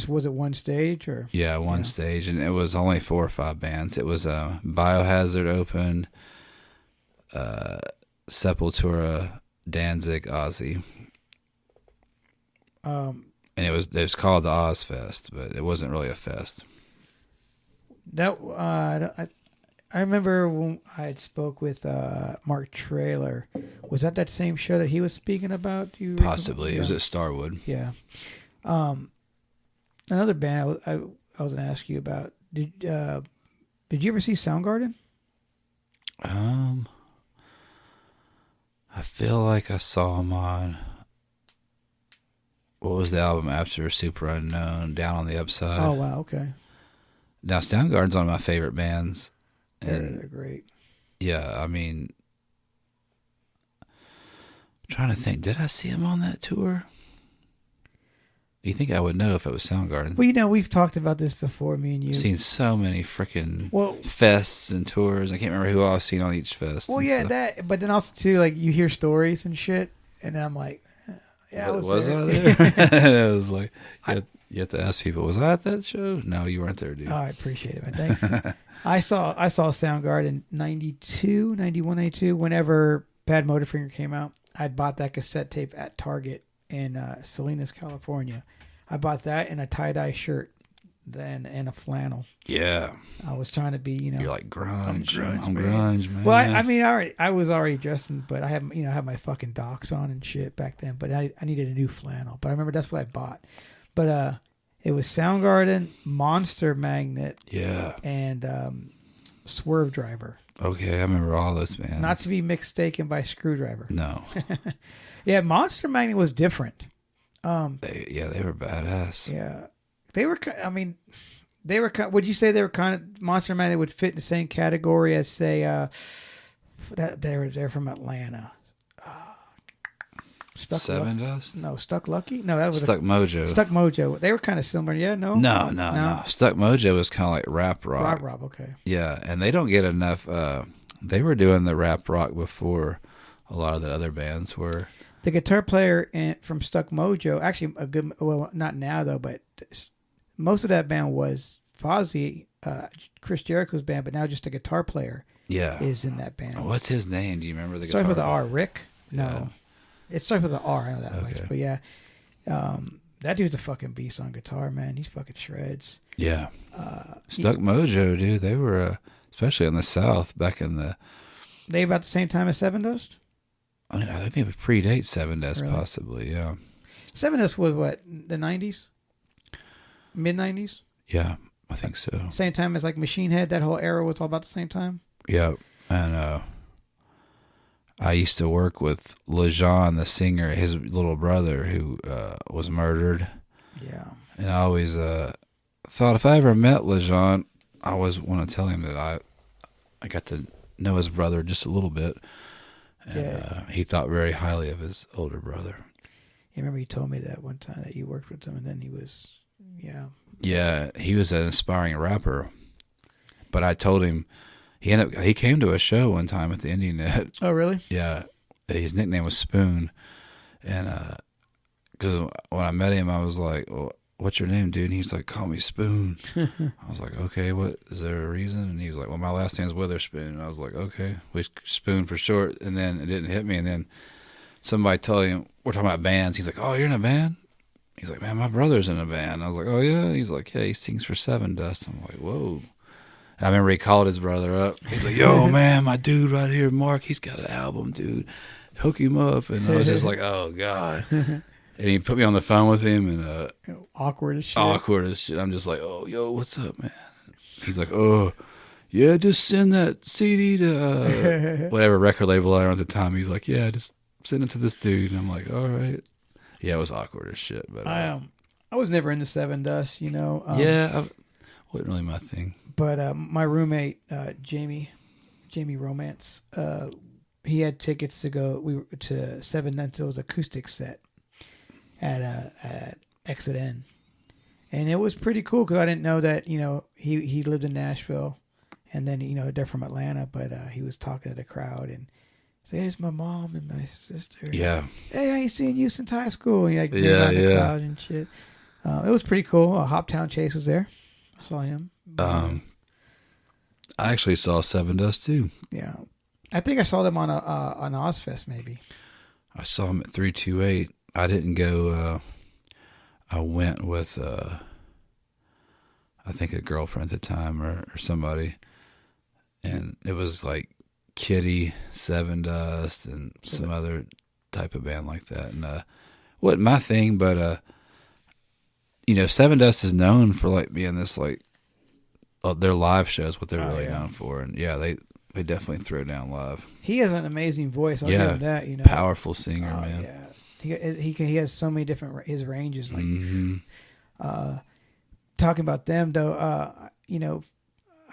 was it one stage or? Yeah, one stage, and it was only 4 or 5 bands. It was Biohazard opened, Sepultura, Danzig, Ozzy, and it was called the Ozfest, but it wasn't really a fest. That I remember when I had spoke with Mark Traylor. Was that same show that he was speaking about? Possibly. It was at Starwood. Yeah. Another band I was going to ask you about. Did you ever see Soundgarden? I feel like I saw them on, what was the album after Super Unknown, Down on the Upside. Oh, wow, okay. Now, Soundgarden's one of my favorite bands. They're great. Yeah, I mean, I'm trying to think, did I see him on that tour? You think I would know if it was Soundgarden? Well, we've talked about this before, me and you. I've seen so many freaking fests and tours. I can't remember who I've seen on each fest. Well, yeah, that. But then also too, like you hear stories and shit, and then I'm like, yeah, was I there? And it was like, you have to ask people, was I at that show? No, you weren't there, dude. Oh, I appreciate it, man. Thanks. I saw Soundgarden 92, 91, 92. Whenever Bad Motorfinger came out, I bought that cassette tape at Target in Salinas, California. I bought that and a tie-dye shirt then and a flannel. Yeah. I was trying to be, You're like grunge. I'm grunge, man. Well, I was already dressing, but I had my fucking docs on and shit back then, but I needed a new flannel. But I remember that's what I bought. But it was Soundgarden, Monster Magnet, and Swerve Driver. Okay, I remember all those bands. Not to be mistaken by Screwdriver. No. Yeah, Monster Magnet was different. They were badass. Yeah, they were. Would you say they were kind of Monster Magnet would fit in the same category as say they're from Atlanta. Seven Dust? No, Stuck Lucky? No, that was Stuck Mojo. Stuck Mojo. They were kind of similar, yeah? No? No. Stuck Mojo was kind of like rap rock. Rock, okay. Yeah, and they don't get enough. They were doing the rap rock before a lot of the other bands were. The guitar player from Stuck Mojo, actually a good, well, not now though, but most of that band was Fozzy, Chris Jericho's band, but now just a guitar player is in that band. What's his name? Do you remember the guitar player? Starts with player? an R. Rick? No. Yeah. It starts with an R, I know that Okay. much. But yeah, that dude's a fucking beast on guitar, man. He's fucking shreds. Yeah. Stuck Mojo, dude. They were, especially in the South back in the. They about the same time as Seven Dust? I think it predates Seven Dust, really? Possibly, yeah. Seven Dust was what, the 90s? Mid-90s? Yeah, I think so. Same time as like Machine Head, that whole era was all about the same time? Yeah, and I used to work with LeJean, the singer, his little brother, who was murdered. Yeah. And I always thought if I ever met LeJean, I always want to tell him that I got to know his brother just a little bit. And he thought very highly of his older brother. You remember you told me that one time that you worked with him, and then he was, Yeah, he was an aspiring rapper. But I told him, he came to a show one time at the Indian Net. Oh, really? Yeah. His nickname was Spoon. And because when I met him, I was like, well, what's your name, dude? And he's like, call me Spoon. I was like, okay, what, is there a reason? And he was like, well, my last name's Witherspoon. And I was like, okay, we Spoon for short. And then it didn't hit me. And then somebody told him, we're talking about bands. He's like, oh, you're in a band? He's like, man, my brother's in a band. And I was like, oh, yeah? He's like, yeah, he sings for Seven Dust. I'm like, whoa. And I remember he called his brother up. He's like, yo, man, my dude right here, Mark, he's got an album, dude. Hook him up. And I was just like, oh, God. And he put me on the phone with him, and awkward as shit. I'm just like, oh, yo, what's up, man? He's like, oh, yeah, just send that CD to whatever record label I was at the time. He's like, yeah, just send it to this dude. And I'm like, all right. Yeah, it was awkward as shit. But I was never into Seven Dust, wasn't really my thing. But my roommate, Jamie Romance, he had tickets to go to Seven Dust's acoustic set at Exit N, and it was pretty cool because I didn't know that he lived in Nashville, and then they're from Atlanta, but he was talking to the crowd and said, "It's my mom and my sister." Yeah. Hey, I ain't seen you since high school. And he the crowd and shit. It was pretty cool. Hoptown Chase was there. I saw him. I actually saw Seven Dust too. Yeah, I think I saw them on Ozfest maybe. I saw him at 328. I didn't go. I went with I think a girlfriend at the time or somebody, and it was like Kitty, Seven Dust, and some other type of band like that. And wasn't my thing, but Seven Dust is known for like being this like their live shows, what they're really known for, and they definitely throw down live. He has an amazing voice. I'll give him that. Powerful singer, man. Yeah. He has so many different his ranges. Like, talking about them though, I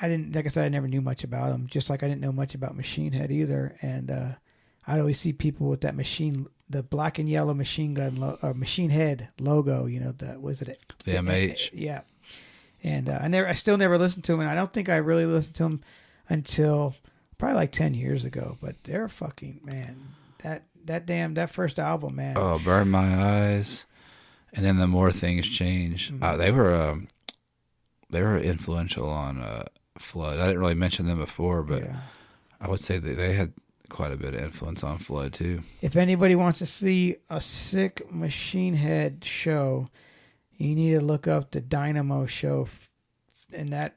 didn't, like I said, I never knew much about them. Just like I didn't know much about Machine Head either. And I always see people with that the black and yellow machine gun or Machine Head logo. The MH. Yeah. And I still never listened to them, and I don't think I really listened to them until probably like 10 years ago. But they're fucking, man, that first album, man. Oh, Burn My Eyes, and then the more things change. Mm-hmm. They were influential on Flood. I didn't really mention them before, but I would say that they had quite a bit of influence on Flood too. If anybody wants to see a sick Machine Head show, you need to look up the Dynamo show. And they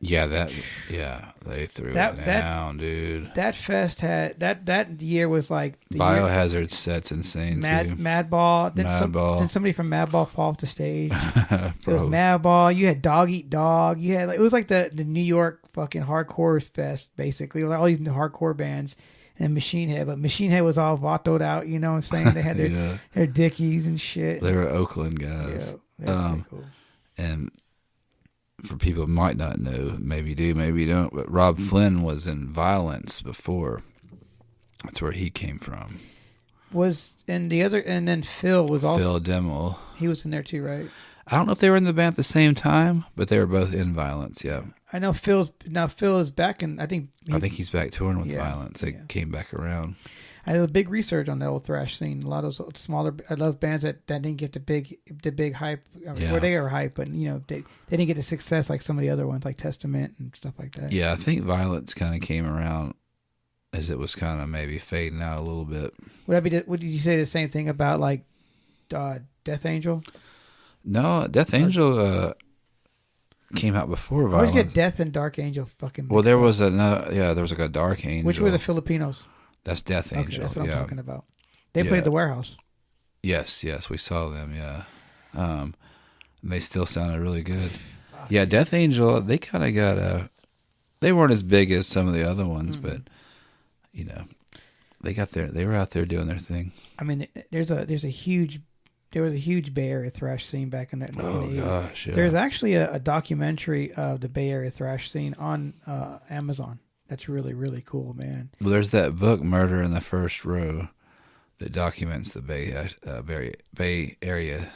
threw it down, dude. That fest had that year was like the Biohazard set's insane too. Madball. Didn't somebody from Madball fall off the stage? It was Madball. You had Dog Eat Dog. You had it was like the New York fucking hardcore fest basically. Like all these hardcore bands and Machine Head, but Machine Head was all vatoed out. You know what I'm saying? They had their Dickies and shit. They were Oakland guys. Yeah, cool. And for people who might not know, maybe do, maybe don't, but Rob Flynn was in Violence before. That's where he came from. And then Phil was also... Phil Dimmel. He was in there too, right? I don't know if they were in the band at the same time, but they were both in Violence, yeah. I know Phil is back, and I think he's back touring with Violence. They came back around. I did a big research on the old thrash scene. A lot of those smaller, I love bands that didn't get the big hype. Or they were hype, but they didn't get the success like some of the other ones, like Testament and stuff like that. Yeah, I think Violence kind of came around as it was kind of maybe fading out a little bit. Would you say the same thing about like Death Angel? No, Death Angel. came out before I always Violence. get Death and Dark Angel fucking. Well, there was there was like a Dark Angel. Which were the Filipinos? That's Death Angel. Okay, that's what I'm talking about. They played the Warehouse. Yes, we saw them. Yeah, they still sounded really good. Yeah, Death Angel. They kind of got they weren't as big as some of the other ones, but you know, they were out there doing their thing. I mean, there was a huge Bay Area thrash scene back in the 80s. Gosh, yeah. There's actually a documentary of the Bay Area thrash scene on Amazon. That's really, really cool, man. Well, there's that book, Murder in the First Row, that documents the Bay Area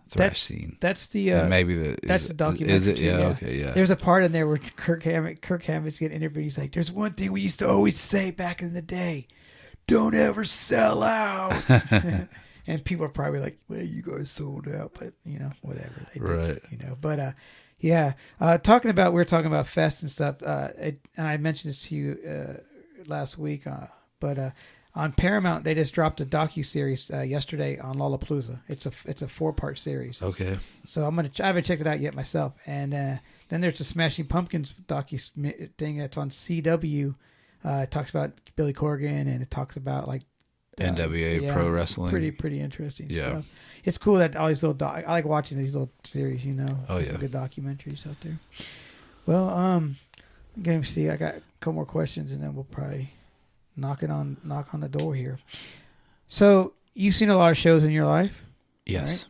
thrash scene. That's the that's the documentary. Is it? Too, yeah. Okay. Yeah. There's a part in there where Kirk Hammett's getting interviewed. He's like, "There's one thing we used to always say back in the day: don't ever sell out." And people are probably like, "Well, you guys sold out," but whatever they did, right? But yeah, we were talking about fest and stuff. And I mentioned this to you last week, but on Paramount they just dropped a docu-series yesterday on Lollapalooza. It's a 4-part series. Okay. So I haven't checked it out yet myself. And then there's the Smashing Pumpkins docu thing that's on CW. It talks about Billy Corgan and it talks about like NWA pro wrestling. Pretty interesting stuff. It's cool that all these little I like watching these little series, Oh yeah. Good documentaries out there. Well, I'm going to see. I got a couple more questions and then we'll probably knock on the door here. So, you've seen a lot of shows in your life? Yes.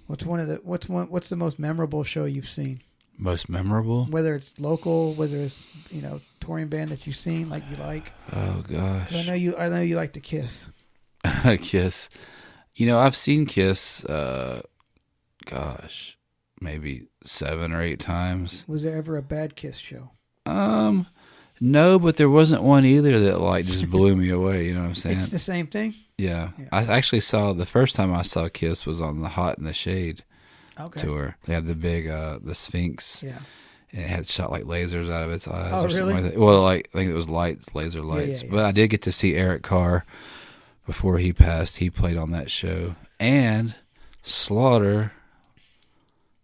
Right? What's the most memorable show you've seen? Most memorable? Whether it's local, whether it's touring band that you've seen, like you like. Oh gosh. I know you like to Kiss. Kiss. I've seen Kiss. Maybe 7 or 8 times. Was there ever a bad Kiss show? No, but there wasn't one either that like just blew me away. You know what I'm saying? It's the same thing. Yeah. I actually saw the first time I saw Kiss was on the Hot in the Shade tour. They had the big the Sphinx. Yeah. And it had shot like lasers out of its eyes or something really? like that. Well, I think it was laser lights. Yeah. But I did get to see Eric Carr before he passed. He played on that show. And Slaughter,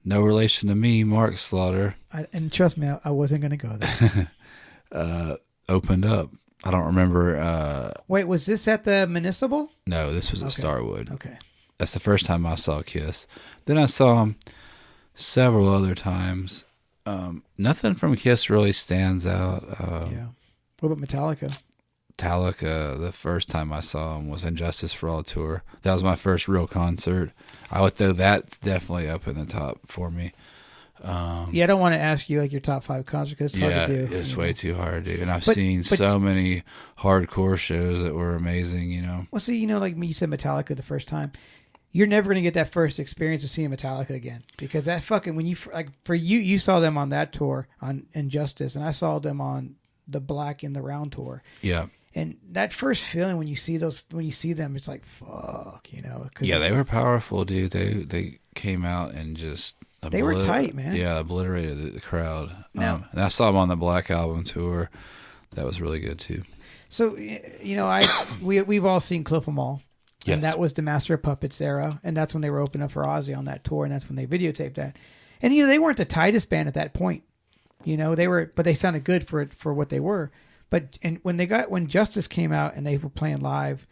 no relation to me, Mark Slaughter. And trust me, I wasn't going to go there. Opened up. I don't remember. Wait, was this at the Municipal? No, this was at Starwood. Okay. That's the first time I saw Kiss. Then I saw him several other times. Nothing from Kiss really stands out. What about Metallica? Metallica, the first time I saw him was Injustice for All tour. That was my first real concert. I would throw that's definitely up in the top for me. I don't want to ask you like your top 5 concerts because it's hard to do. It's way too hard to do. And I've seen so many hardcore shows that were amazing, Well, see, like you said Metallica the first time. You're never going to get that first experience of seeing Metallica again because that fucking, when you saw them on that tour on Injustice and I saw them on the Black in the Round tour. Yeah. And that first feeling when you see them, it's like, fuck, Yeah, they were powerful, dude. They came out and just... They were tight, man. Yeah, obliterated the crowd. Now, and I saw them on the Black Album tour. That was really good, too. So, we've all seen Cliff 'Em All. Yes. And that was the Master of Puppets era. And that's when they were opening up for Ozzy on that tour. And that's when they videotaped that. And, they weren't the tightest band at that point. But they sounded good for what they were. But when Justice came out and they were playing live,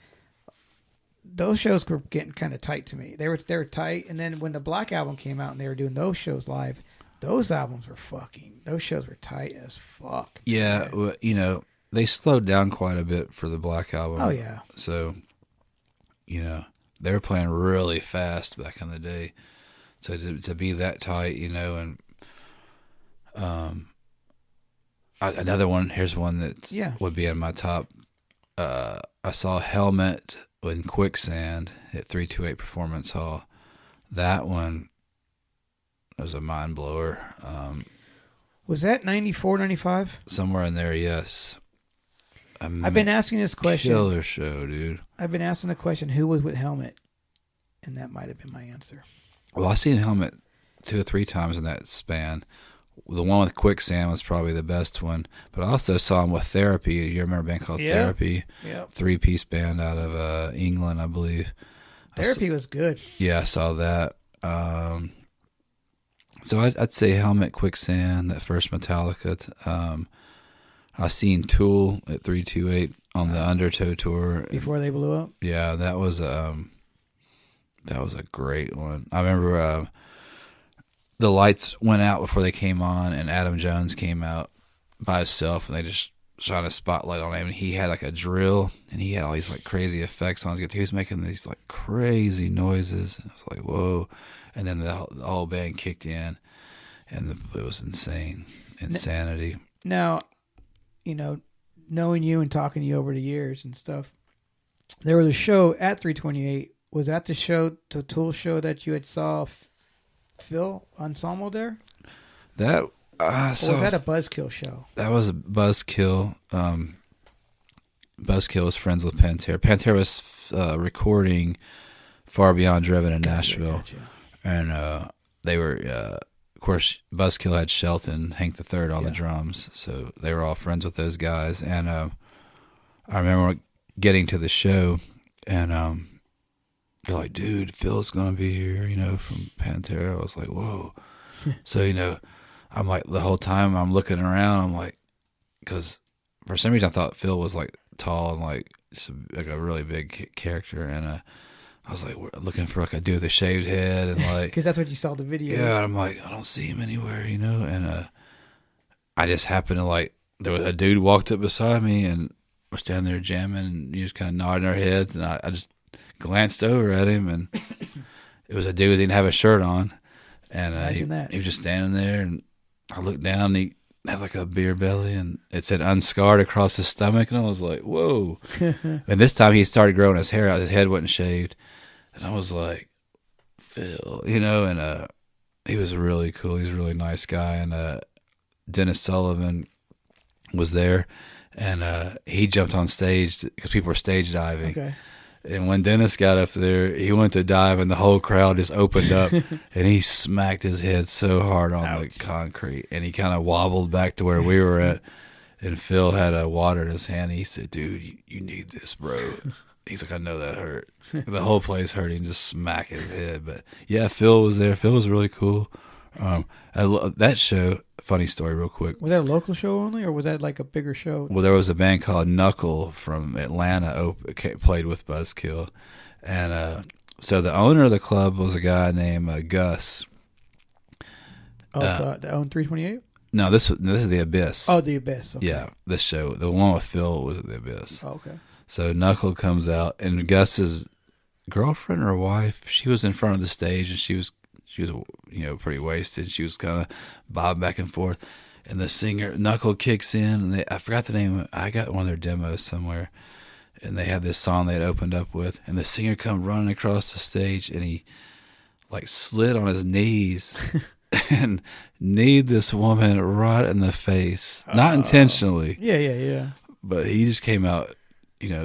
those shows were getting kind of tight to me. They were tight, and then when the Black Album came out and they were doing those shows live, those shows were tight as fuck. Yeah, well, they slowed down quite a bit for the Black Album. Oh yeah. So, they were playing really fast back in the day. So to be that tight, and another one. Here's one that would be in my top. I saw Helmet in Quicksand at 328 Performance Hall. That one was a mind blower. Was that 94, 95? Somewhere in there, yes. I've been asking this question. Killer show, dude. I've been asking the question, who was with Helmet? And that might have been my answer. Well, I've seen Helmet 2 or 3 times in that span. The one with Quicksand was probably the best one, but I also saw him with Therapy. You remember a band called Therapy? Yeah. 3-piece band out of England, I believe. Therapy was good. Yeah, I saw that. So I'd say Helmet, Quicksand, that first Metallica. I seen Tool at 328 on the Undertow tour before they blew up. Yeah, that was a great one. I remember the lights went out before they came on, and Adam Jones came out by himself, and they just shine a spotlight on him, and he had like a drill, and he had all these like crazy effects on his guitar. He was making these like crazy noises, and I was like, whoa. And then the whole band kicked in, and it was insanity. Now, knowing you and talking to you over the years and stuff, there was a show at 328. Was that the Tool show that you had saw Phil Ensemble there? That or was that a Buzzkill show? That was a Buzzkill. Buzzkill was friends with Pantera. Pantera was recording Far Beyond Driven in Nashville. Gotcha. And they were, of course, Buzzkill had Shelton, Hank III on the drums. So they were all friends with those guys. And I remember getting to the show, and they're like, dude, Phil's going to be here, from Pantera. I was like, whoa. So, I'm like, the whole time I'm looking around, I'm like, because for some reason I thought Phil was like tall and like just like a really big character, and I was like looking for like a dude with a shaved head, and like because that's what you saw the video. Yeah, I'm like, I don't see him anywhere, and I just happened to there was a dude walked up beside me, and we're standing there jamming, and he was kind of nodding our heads, and I just glanced over at him, and it was a dude that didn't have a shirt on, and he was just standing there, and I looked down, and he had like a beer belly, and it said unscarred across his stomach, and I was like, whoa. And this time he started growing his hair out, his head wasn't shaved, and I was like, Phil, and he was really cool. He was a really nice guy, and Dennis Sullivan was there, and he jumped on stage because people were stage diving. Okay. And when Dennis got up there, he went to dive, and the whole crowd just opened up, and he smacked his head so hard on the concrete, and he kind of wobbled back to where we were at, and Phil had a water in his hand. He said, dude, you need this, bro. He's like, I know that hurt. The whole place hurt. He just smacked his head. But, yeah, Phil was there. Phil was really cool. That show, funny story real quick. Was that a local show only, or was that like a bigger show? Well, there was a band called Knuckle from Atlanta played with Buzzkill. And so the owner of the club was a guy named Gus. The own 328? No, this is the Abyss. Oh, the Abyss. Okay. Yeah, this show. The one with Phil was at the Abyss. Oh, okay. So Knuckle comes out, and Gus's girlfriend or wife, she was in front of the stage, and she was pretty wasted. She was kind of bobbing back and forth, and the singer Knuckle kicks in, and I forgot the name. I got one of their demos somewhere, and they had this song they had opened up with, and the singer come running across the stage, and he like slid on his knees and kneed this woman right in the face, not intentionally. Yeah. But he just came out,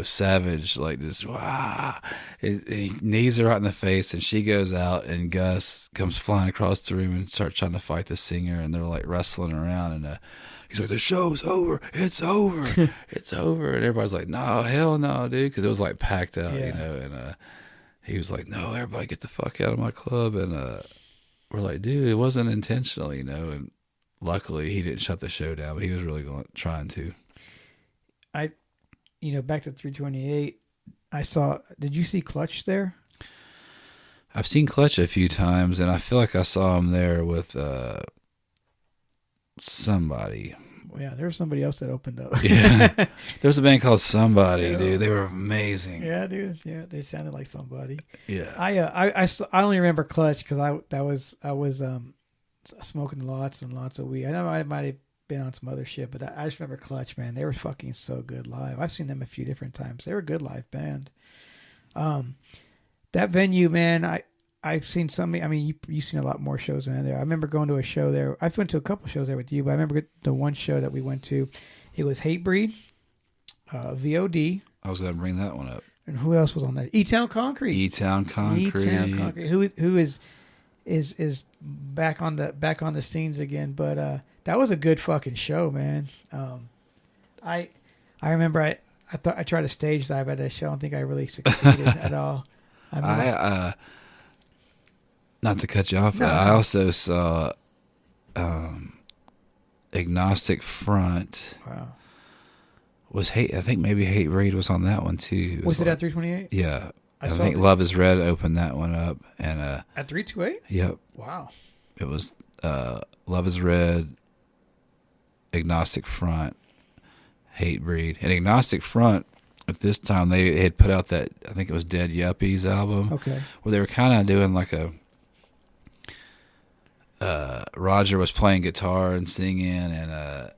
savage, like this. Wah! He knees her right in the face, and she goes out, and Gus comes flying across the room and starts trying to fight the singer, and they're like wrestling around, and he's like, the show's over, it's over, it's over, and everybody's like, no, hell no, dude, because it was like packed out, and he was like, no, everybody get the fuck out of my club, and we're like, dude, it wasn't intentional, and luckily he didn't shut the show down, but he was really trying to. Back to 328, did you see Clutch there? I've seen Clutch a few times, and I feel like I saw him there with somebody. Well, yeah, there was somebody else that opened up. Yeah, there was a band called Somebody, dude. They were amazing. Yeah, dude. Yeah, they sounded like somebody. Yeah. I only remember Clutch because I was smoking lots and lots of weed. I know I might have been on some other shit, but I just remember Clutch, man. They were fucking so good live. I've seen them a few different times. They were a good live band. That venue, man, I've seen you've seen a lot more shows than there. I remember going to a show there. I went to a couple shows there with you, but I remember the one show that we went to. It was Hatebreed, VOD. I was going to bring that one up. And who else was on that? E-Town Concrete. E-Town Concrete. Who is back on the scenes again, but that was a good fucking show, man. I remember I thought I tried to stage dive at that show. I don't think I really succeeded at all. Not to cut you off, no. I also saw Agnostic Front. Wow. Was Hate? I think maybe Hate Breed was on that one too. Was it at 328? Yeah, I think Love Is Red opened that one up, and at 328. Yep. Wow. It was Love Is Red, Agnostic Front, Hate Breed, and Agnostic Front. At this time, they had put out that, I think it was Dead Yuppies album. Okay. Where they were kind of doing like a. Roger was playing guitar and singing, and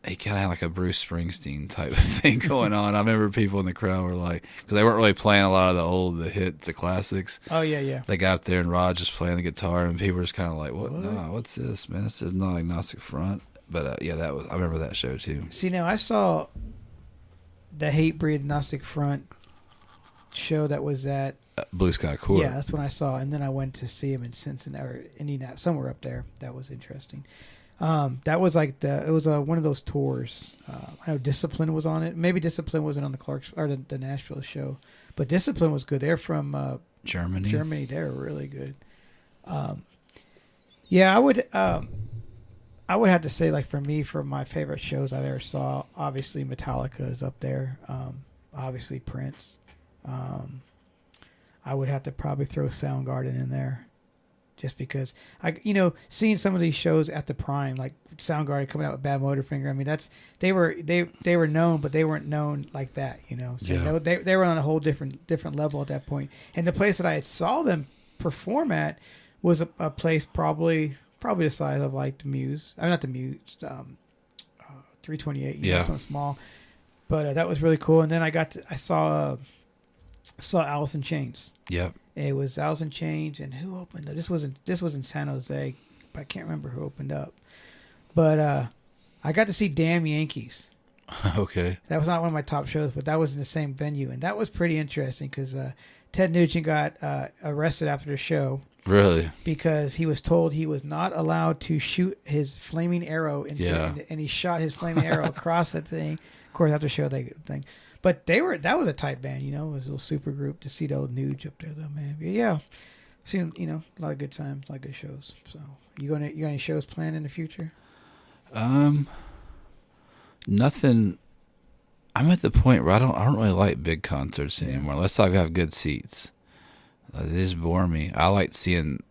he kind of had like a Bruce Springsteen type of thing going on. I remember people in the crowd were like, because they weren't really playing a lot of the classics. Oh yeah, yeah. They got up there and Rod just playing the guitar, and people were just kind of like, "What? No, what's this, man? This is not Agnostic Front." But yeah, I remember that show too. See, now I saw the Hate Breed Agnostic Front show that was at Blue Sky Court. Yeah, that's when I saw, and then I went to see him in Cincinnati or Indianapolis, somewhere up there. That was interesting. That was like it was one of those tours. I know Discipline was on it. Maybe Discipline wasn't on the Clarks or the Nashville show, but Discipline was good. They're from Germany. Germany, they're really good. Yeah, I would have to say, like, for me, for my favorite shows I've ever saw, obviously Metallica is up there. Obviously Prince. I would have to probably throw Soundgarden in there, just because seeing some of these shows at the prime, like Soundgarden coming out with Bad Motorfinger. I mean, they were known, but they weren't known like that. So yeah. they were on a whole different level at that point. And the place that I had saw them perform at was a place probably the size of like the Muse. Not the Muse. 328. Yeah. Something small. But that was really cool. And then I saw Alice in Chains. Yep. It was Alice in Chains, and who opened up? This was in San Jose, but I can't remember who opened up. But I got to see Damn Yankees. Okay. That was not one of my top shows, but that was in the same venue, and that was pretty interesting because Ted Nugent got arrested after the show. Really? Because he was told he was not allowed to shoot his flaming arrow and he shot his flaming arrow across that thing. Of course, after the show, thing. But that was a tight band, It was a little super group to see the old Nuge up there, though, man. But yeah, seen a lot of good times, a lot of good shows. So you got any shows planned in the future? Nothing. I'm at the point where I don't really like big concerts anymore, unless I have good seats. They just bore me. I like seeing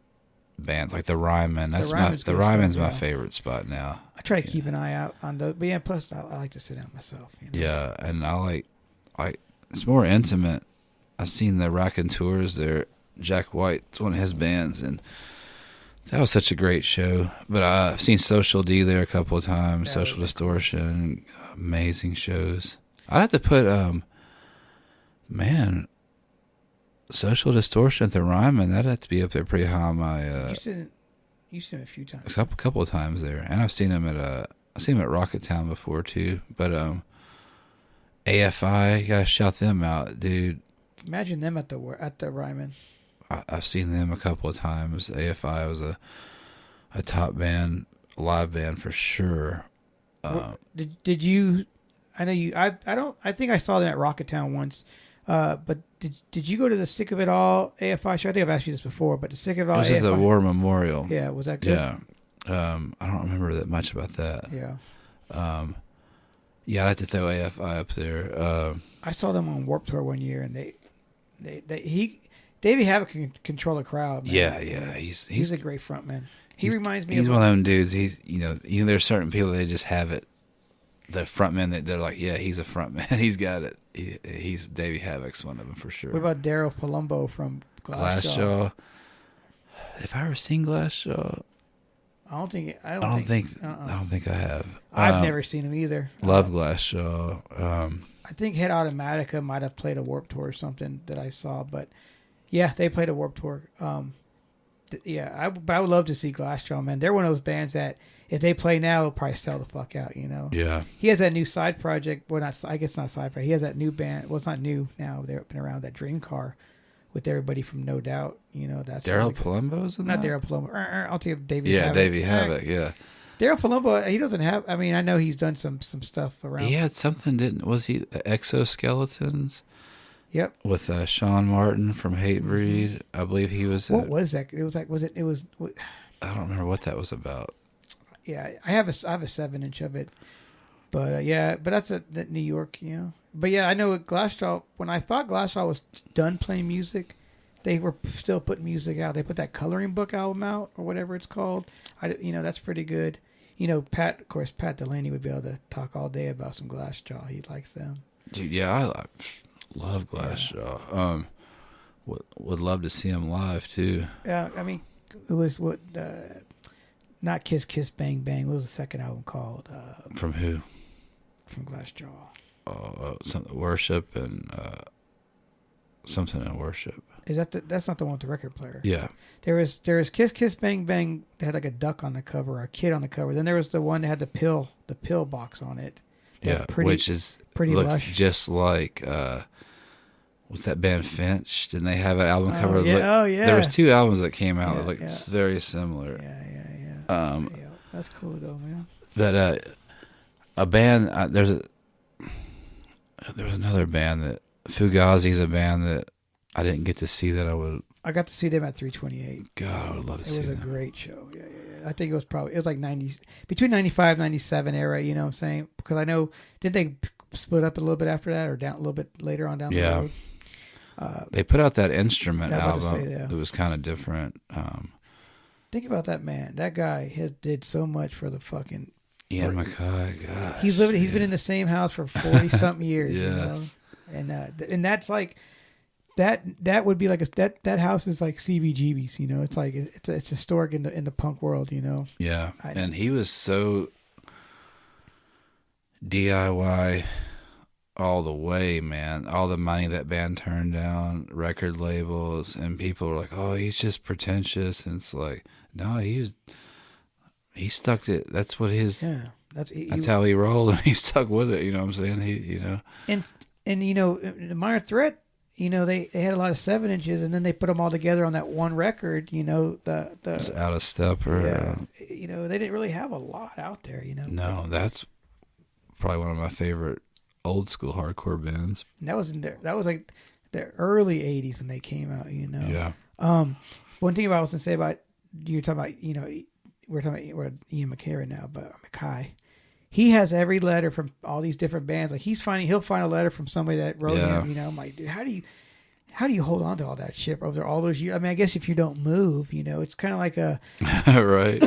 bands like the Ryman. The Ryman's my favorite spot now. I try to keep an eye out on those, but yeah, plus I like to sit down myself. Yeah, and I like it's more intimate. I've seen the Raconteurs there. Jack White's one of his bands, and that was such a great show. But I've seen Social D there a couple of times. Social Distortion, amazing shows. I'd have to put Social Distortion at the Ryman. That'd have to be up there pretty high on my. You've seen him a few times. A couple of times there, and I've seen him at Rocket Town before too. But AFI, you gotta shout them out, dude. Imagine them at the Ryman. I've seen them a couple of times. AFI was a top band, live band for sure. Did you? I know you. I think I saw them at Rocket Town once. But did you go to the Sick of It All AFI show? I think I've asked you this before, but the Sick of It All. It was at the War Memorial. Yeah, was that good? Yeah. I don't remember that much about that. Yeah. Yeah, I'd have to throw AFI up there. I saw them on Warped Tour one year, and Davey Havoc can control a crowd. Man. Yeah. He's a great front man. He reminds me. He's one of them dudes. He's there's certain people that just have it. The front men that they're like, yeah, he's a front man. He's got it. He's Davey Havoc's one of them for sure. What about Daryl Palumbo from Glassjaw? Have I ever seen Glassjaw? I don't think I have. I've never seen him either. Love Glassjaw. I think Head Automatica might have played a Warped Tour or something that I saw, but yeah, they played a Warped Tour. I would love to see Glassjaw, man. They're one of those bands that if they play now, they'll probably sell the fuck out, Yeah. He has that new side project. Well, I guess not side project. He has that new band. Well, it's not new now. They've been around, that Dream Car with everybody from No Doubt. That's Daryl Palumbo's in not that? Daryl Palumbo. I'll tell you Davey Havoc. Havoc. Davey Havoc, yeah. Daryl Palumbo, he doesn't have, I mean, I know he's done some stuff around. He had something, was he Exoskeletons? Yep. With Sean Martin from Hate Breed. I believe he was. What was that? It was like, I don't remember what that was about. Yeah, I have a 7-inch of it, but but that's that New York, But yeah, I know Glassjaw. When I thought Glassjaw was done playing music, they were still putting music out. They put that coloring book album out or whatever it's called. That's pretty good. Pat Delaney would be able to talk all day about some Glassjaw. He likes them. Dude, yeah, I love Glassjaw. Yeah. Would love to see him live too. Yeah, I mean, it was not Kiss Kiss Bang Bang. What was the second album called? From who? From Glassjaw. Something Worship and something in Worship. Is that's not the one with the record player? Yeah. There was Kiss Kiss Bang Bang that had like a duck on the cover, or a kid on the cover. Then there was the one that had the pill box on it. Yeah, which is pretty looks lush. Just like what's that band Finch? Didn't they have an album cover? Yeah. Yeah. There was 2 albums that came out that looked very similar. Yeah. That's cool though, man. But a band there was another band that Fugazi's a band that I didn't get to see that I got to see them at 328. God, I would love to see them. It was a great show. Yeah. I think it was like between 95 97 era, you know what I'm saying? Because I know, did they split up a little bit after that or down a little bit later on down the road? They put out that Instrument album that was kind of different. Think about that man. That guy did so much for the fucking Ian MacKaye. Gosh, he's been in the same house for 40 something years. Yes. And that's like that would be like that house is like CBGB's. It's like it's historic in the punk world. Yeah, and he was so DIY all the way, man. All the money that band turned down, record labels, and people were like, "Oh, he's just pretentious," and it's like, no, he stuck to it. That's what his. Yeah, that's how he rolled, and he stuck with it. You know what I'm saying? And Minor Threat, they had a lot of 7-inches, and then they put them all together on that one record. It's Out of Step, or they didn't really have a lot out there. No, that's probably one of my favorite old school hardcore bands. And that was like the early 80s when they came out. Yeah. One thing I was gonna say about you're talking about, we're talking about Ian MacKaye right now, but MacKaye, he has every letter from all these different bands. Like he'll find a letter from somebody that wrote him. I'm like, dude, how do you hold on to all that shit over all those years? I mean, I guess if you don't move, it's kind of like a right.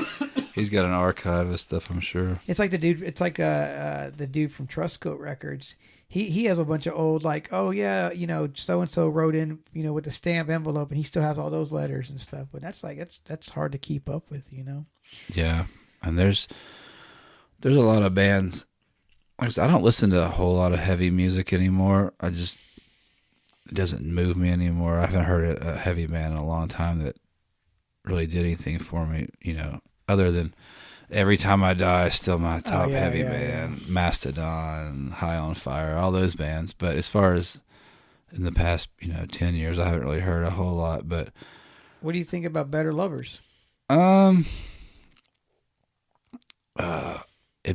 He's got an archive of stuff, I'm sure. It's like the dude. It's like the dude from Trustcoat Records. He has a bunch of old, like, oh yeah, so and so wrote in, with the stamp envelope, and he still has all those letters and stuff. But that's hard to keep up with, Yeah, and there's a lot of bands. Like I said, I don't listen to a whole lot of heavy music anymore. It doesn't move me anymore. I haven't heard a heavy band in a long time that really did anything for me, other than Every Time I Die is still my top heavy band. Yeah. Mastodon, High on Fire, all those bands. But as far as in the past, 10 years, I haven't really heard a whole lot. But what do you think about Better Lovers? It'd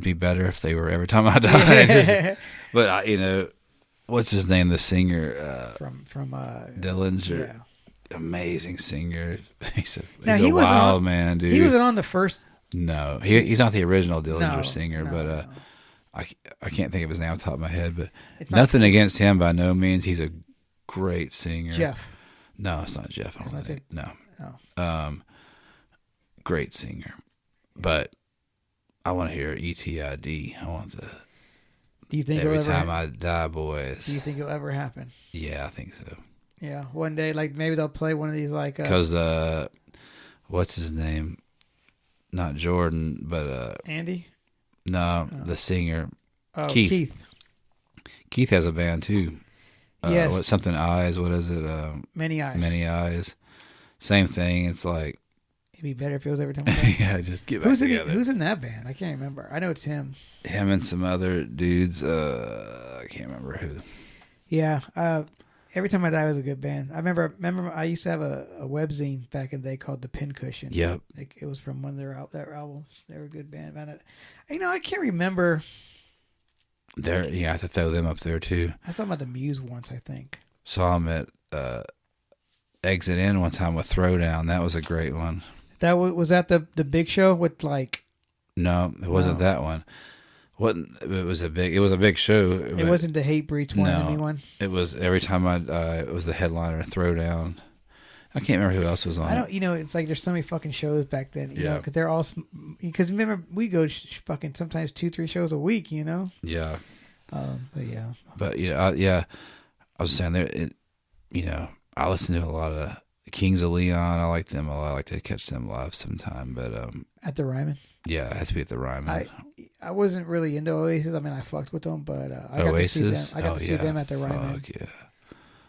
be better if they were Every Time I Die. But what's his name? The singer from Dillinger. Yeah. Amazing singer. He's a wild man, dude. He wasn't on the first. No, he's not the original Dillinger singer, but I can't think of his name off the top of my head. But nothing against him by no means. He's a great singer. Jeff. No, it's not Jeff. I don't think. No. Oh. Great singer, but I want to hear ETID. I want to. Do you think Every Time I Die, boys? Do you think it'll ever happen? Yeah, I think so. Yeah, one day, like maybe they'll play one of these, like because what's his name? Not Jordan, but Andy. No, the singer. Oh, Keith. Keith has a band too. Yes. Something Eyes. What is it? Many Eyes. Many Eyes. Same thing. It's like. It'd be better if it was Every Time. Yeah, just get back together. Who's in that band? I can't remember. I know it's him. Him and some other dudes. I can't remember who. Yeah. Every Time I Die was a good band. I remember I used to have a webzine back in the day called The Pincushion. Yep. It was from one of their albums. They were a good band. Man, I can't remember. You have to throw them up there too. I saw them at the Muse once, I think. Saw them at Exit In one time with Throwdown. That was a great one. Was that the big show with like? No, it wasn't that one. It was a big show. It wasn't the Hatebreed 20 one. It was every time it was the headliner Throwdown. I can't remember who else was on. It's like there's so many fucking shows back then. You know, because they're all. Because remember, we go fucking sometimes 2-3 shows a week. You know. Yeah. But yeah. But I was saying there. I listen to a lot of Kings of Leon. I like them a lot. I like to catch them live sometime. But at the Ryman. Yeah, it has to be at the Ryman. I wasn't really into Oasis. I mean, I fucked with them, but I got Oasis? to see them at the Ryman. Fuck yeah.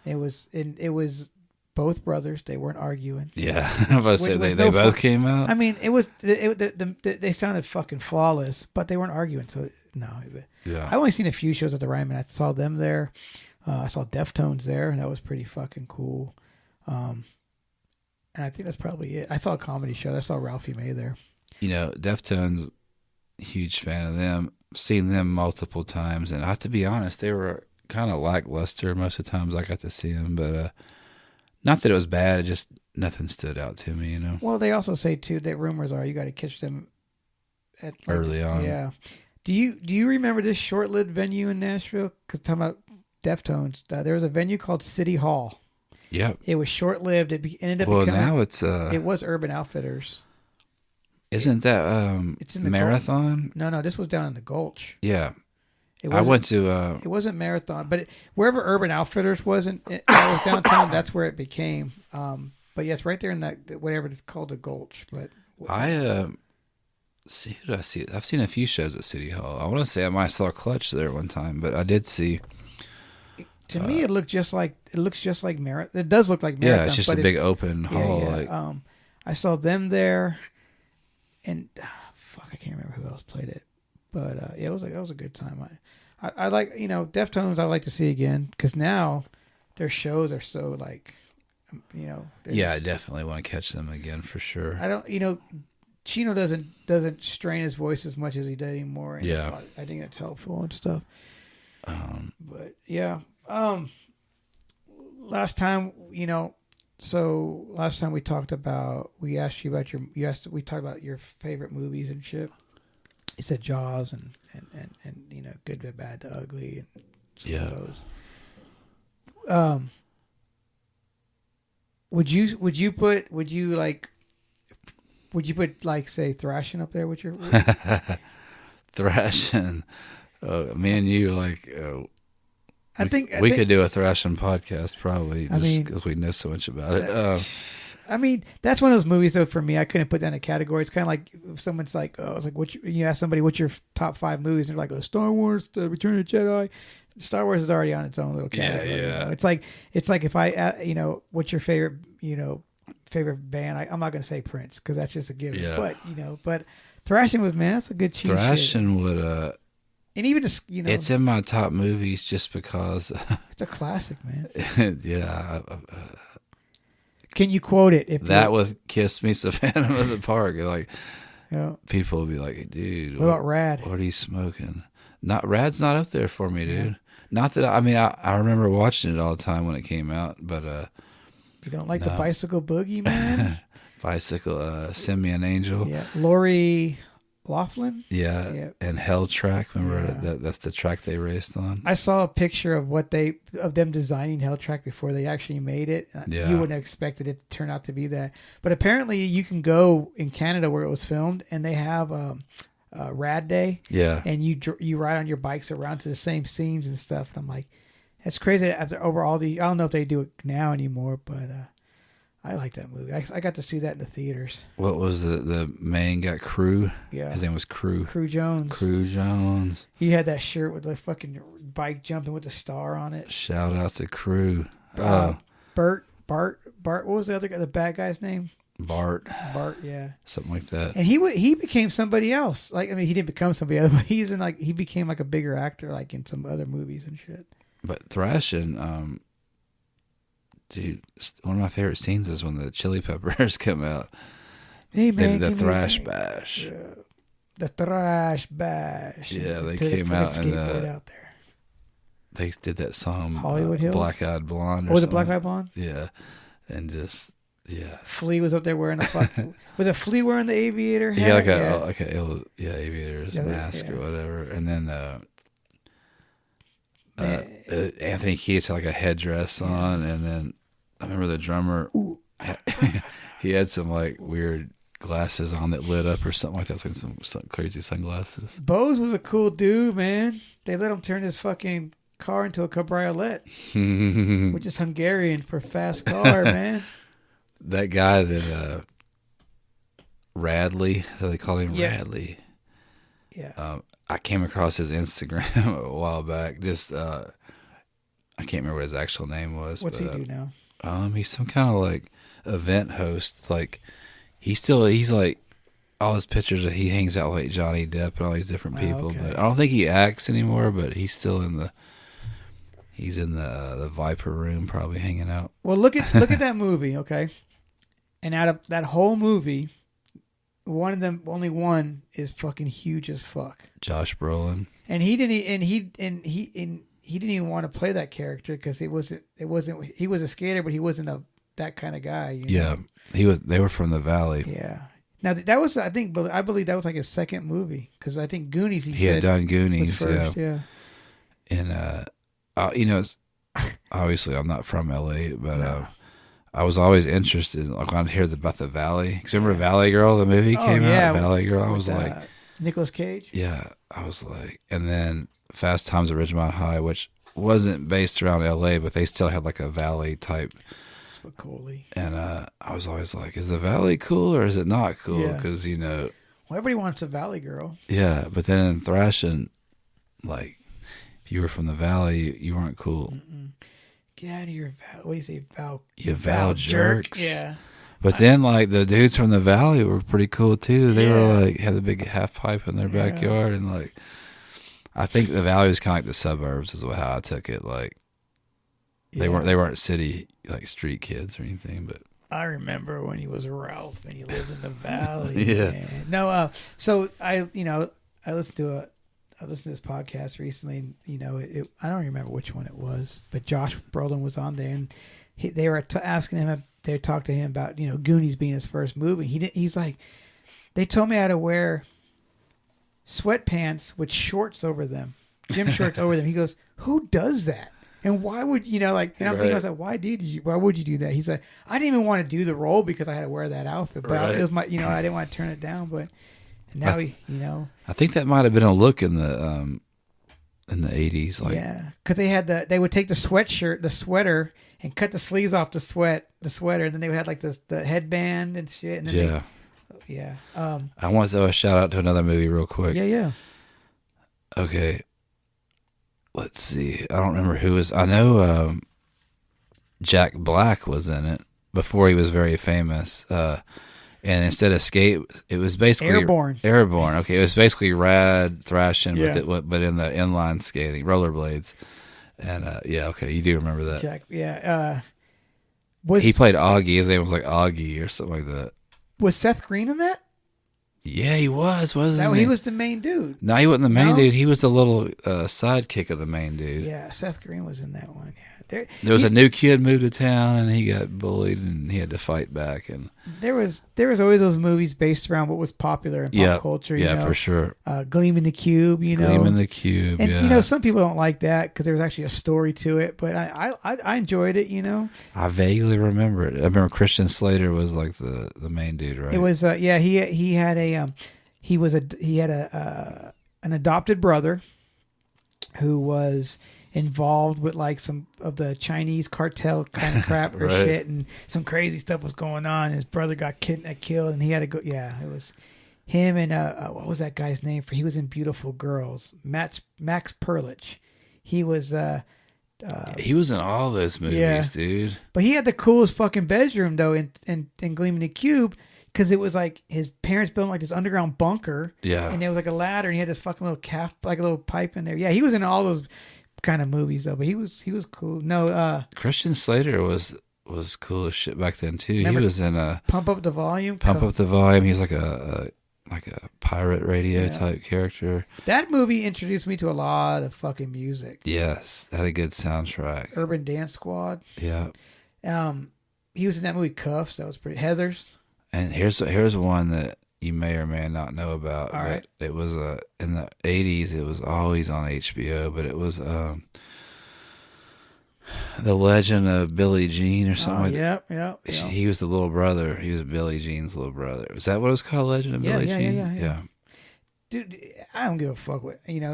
It was both brothers. They weren't arguing. Yeah, I was about to say they both came out. I mean, they sounded fucking flawless, but they weren't arguing. So no. Yeah. I only seen a few shows at the Ryman. I saw them there. I saw Deftones there, and that was pretty fucking cool. And I think that's probably it. I saw a comedy show. I saw Ralphie May there. Deftones, huge fan of them. Seen them multiple times, and I have to be honest, they were kind of lackluster most of the times I got to see them. But not that it was bad, just nothing stood out to me. Well, they also say too that rumors are you got to catch them at early on. Yeah. Do you remember this short-lived venue in Nashville? Because talking about Deftones, there was a venue called City Hall. Yep. It was short-lived. It ended up becoming. Now it's It was Urban Outfitters. Isn't that it's in the Marathon? No, this was down in the Gulch. Yeah. I went to. It wasn't Marathon, but wherever Urban Outfitters was was downtown. That's where it became. But yeah, it's right there in that whatever it's called, the Gulch. But see, who did I see? I've seen a few shows at City Hall. I want to say I might have saw Clutch there one time, but I did see. To me, it looks just like Marathon. It does look like Marathon. Yeah, it's just a big open hall. Yeah. Like, I saw them there, and I can't remember who else played it, but it was a good time. I like Deftones. I like to see again because now their shows are so like, I definitely want to catch them again for sure. I don't, Chino doesn't strain his voice as much as he did anymore. And I think that's helpful and stuff. But yeah. Last time we talked about, we asked you about we talked about your favorite movies and shit. You said Jaws and Good, the Bad, the Ugly, and those. Would you put like say Thrashing up there with your Thrashing? Me and you I think we could do a Thrashing podcast probably because we know so much about it. I mean, that's one of those movies though. For me, I couldn't put that in a category. It's kind of like if someone's like, "Oh, it's like you ask somebody what's your top 5 movies," and they're like, "Star Wars, The Return of the Jedi." Star Wars is already on its own little category. Yeah. It's like if I what's your favorite band? I'm not going to say Prince because that's just a given. Yeah. But Thrashing with that's a good cheese. Thrashing would and even just it's in my top movies just because it's a classic, man. Yeah. Can you quote it? With "Kiss Me, Savannah" of the Park, people will be like, "Dude, what about Rad? What are you smoking?" Rad's not up there for me, dude. Not that I remember watching it all the time when it came out, but you don't like the Bicycle Boogie, man? Bicycle, Send Me an Angel. Yeah, Lori Loughlin. Yeah, and Hell Track. Remember that's the track they raced on. I saw a picture of them designing Hell Track before they actually made it. You wouldn't have expected it to turn out to be that, but apparently you can go in Canada where it was filmed, and they have Rad Day. Yeah, and you ride on your bikes around to the same scenes and stuff. And I'm like, that's crazy. After over all I don't know if they do it now anymore, but I like that movie. I got to see that in the theaters. What was the main guy? Crew? Yeah. His name was Crew. Crew Jones. Crew Jones. He had that shirt with the fucking bike jumping with the star on it. Shout out to Crew. Bart. What was the other guy? The bad guy's name? Bart, yeah. Something like that. And he became somebody else. Like, I mean, he didn't become somebody else, but he became like a bigger actor, like in some other movies and shit. But Thrashing, dude, one of my favorite scenes is when the Chili Peppers come out. Hey, man, they did the Thrash Bash. Yeah. The Thrash Bash. Yeah, they came out and out there. They did that song Hollywood Hills? Black Eyed Blonde. Was it Black Eyed Blonde? Yeah, and just Yeah. Flea was up there wearing the fucking. Was it Flea wearing the aviator hat? Yeah, like a aviator's mask or whatever, and then Anthony Kiedis had like a headdress on, and then I remember the drummer. He had some like weird glasses on that lit up or something like that, like some crazy sunglasses. Bose was a cool dude, man. They let him turn his fucking car into a cabriolet, which is Hungarian for fast car, man. That guy that Radley, so they call him Radley. Yeah. I came across his Instagram a while back. Just I can't remember what his actual name was. What's he do now? He's some kind of like event host. Like he's like all his pictures that he hangs out with like Johnny Depp and all these different people. Okay. But I don't think he acts anymore. But he's still in the Viper room, probably hanging out. Well, look at that movie, okay? And out of that whole movie, one of them, only one is fucking huge as fuck. Josh Brolin. And he didn't even want to play that character because he was a skater, but he wasn't that kind of guy. You know? They were from the Valley. Yeah. Now that was, I believe that was like his second movie because I think Goonies. He had done Goonies, first, yeah. And obviously I'm not from LA, but I was always interested. Like when I hear about the Valley, because remember Valley Girl, the movie came out. Valley Girl, I was like, Nicolas Cage. Yeah, I was like, and then Fast Times at Ridgemont High, which wasn't based around LA, but they still had like a Valley type. Spicoli. And I was always like, is the Valley cool or is it not cool? Because well, everybody wants a Valley Girl. Yeah, but then in thrashing, like if you were from the Valley, you weren't cool. Mm-mm. Get out of your Val. What do you say, Val? You Val jerks. Yeah. But then, like the dudes from the Valley were pretty cool too. They were like had a big half pipe in their backyard, and like I think the Valley was kind of like the suburbs, is how I took it. Like they weren't city like street kids or anything. But I remember when he was Ralph and he lived in the Valley. Yeah. Man. No. So I listened to this podcast recently. And, I don't remember which one it was, but Josh Brolin was on there, and they were asking him. They talked to him about Goonies being his first movie. He's like, they told me how to wear sweatpants with shorts over them, gym shorts over them. He goes, who does that? And why would and I'm thinking, I was like, why would you do that? He's like, I didn't even want to do the role because I had to wear that outfit, but it was my, I didn't want to turn it down, but now I think that might have been a look in the 80s, like because they would take the sweater, and cut the sleeves off the sweater, and then they would have like the headband and shit. And then I want to throw a shout out to another movie real quick. Yeah. Okay. Let's see. I don't remember who was. I know Jack Black was in it before he was very famous. And instead of skate, it was basically Airborne. Okay, it was basically rad thrashing, but in the inline skating, rollerblades. And okay, you do remember that. Jack, he played Augie. His name was like Augie or something like that. Was Seth Green in that? Yeah, he wasn't he? He was the main dude. No, he wasn't the main dude. He was the little sidekick of the main dude. Yeah, Seth Green was in that one. Yeah, there was a new kid moved to town, and he got bullied, and he had to fight back. And there was always those movies based around what was popular in pop culture. Yeah, for sure. Gleam in the Cube. Gleam in the Cube. And some people don't like that because there was actually a story to it, but I enjoyed it. I vaguely remember it. I remember Christian Slater was like the main dude, right? It was he had an adopted brother who was involved with like some of the Chinese cartel kind of crap or shit, and some crazy stuff was going on. His brother got killed, and he had to go. Yeah, it was him and what was that guy's name? He was in Beautiful Girls. Max Perlich. He was he was in all those movies, dude. But he had the coolest fucking bedroom though in Gleam in the Cube. Because it was like his parents built like this underground bunker. Yeah. And there was like a ladder, and he had this fucking little calf, like a little pipe in there. Yeah, he was in all those kind of movies though, but he was cool. No, Christian Slater was cool as shit back then too. He was in Pump Up the Volume. He was like a pirate radio type character. That movie introduced me to a lot of fucking music. Yes, had a good soundtrack. Urban Dance Squad. Yeah. He was in that movie Cuffs. That was pretty. Heathers. And here's one that you may or may not know about. All right. It was in the 80s. It was always on HBO, but it was The Legend of Billie Jean or something. Yeah. He was the little brother. He was Billie Jean's little brother. Is that what it was called? Legend of Billie Jean? Yeah. Dude, I don't give a fuck what, and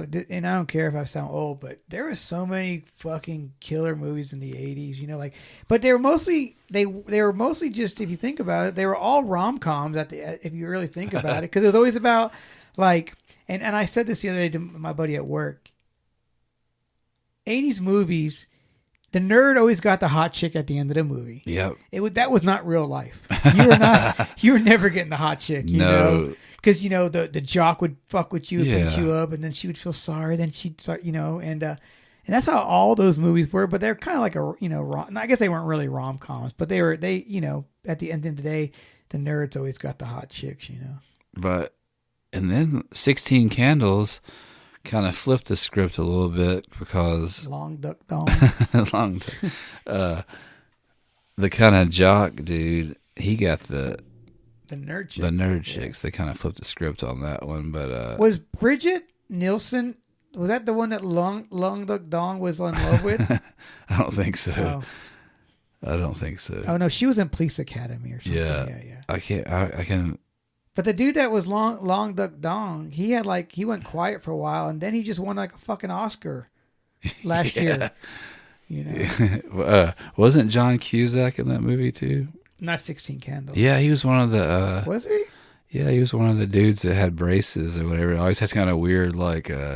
I don't care if I sound old, but there were so many fucking killer movies in the 80s, but they were mostly just, if you think about it, they were all rom-coms if you really think about it, because it was always about and I said this the other day to my buddy at work. 80s movies, the nerd always got the hot chick at the end of the movie. Yep. That was not real life. You were never getting the hot chick, you know? Because, the jock would fuck with you and beat you up, and then she would feel sorry. Then she'd start, and that's how all those movies were. But they're kind of like I guess they weren't really rom-coms, but they at the end of the day, the nerds always got the hot chicks, But, and then 16 Candles kind of flipped the script a little bit because... Long Duck Dong. The kind of jock dude, he got the nerd chick. The nerd chicks. They kind of flipped the script on that one, but was Bridget Nielsen? Was that the one that Long Duck Dong was in love with? I don't think so. Oh. I don't think so. Oh no, she was in Police Academy or something. Yeah. I can. But the dude that was Long Duck Dong, he went quiet for a while, and then he just won a fucking Oscar last year. Wasn't John Cusack in that movie too? Not 16 Candles. Yeah, he was one of the... was he? Yeah, he was one of the dudes that had braces or whatever. Always had kind of weird, Oh,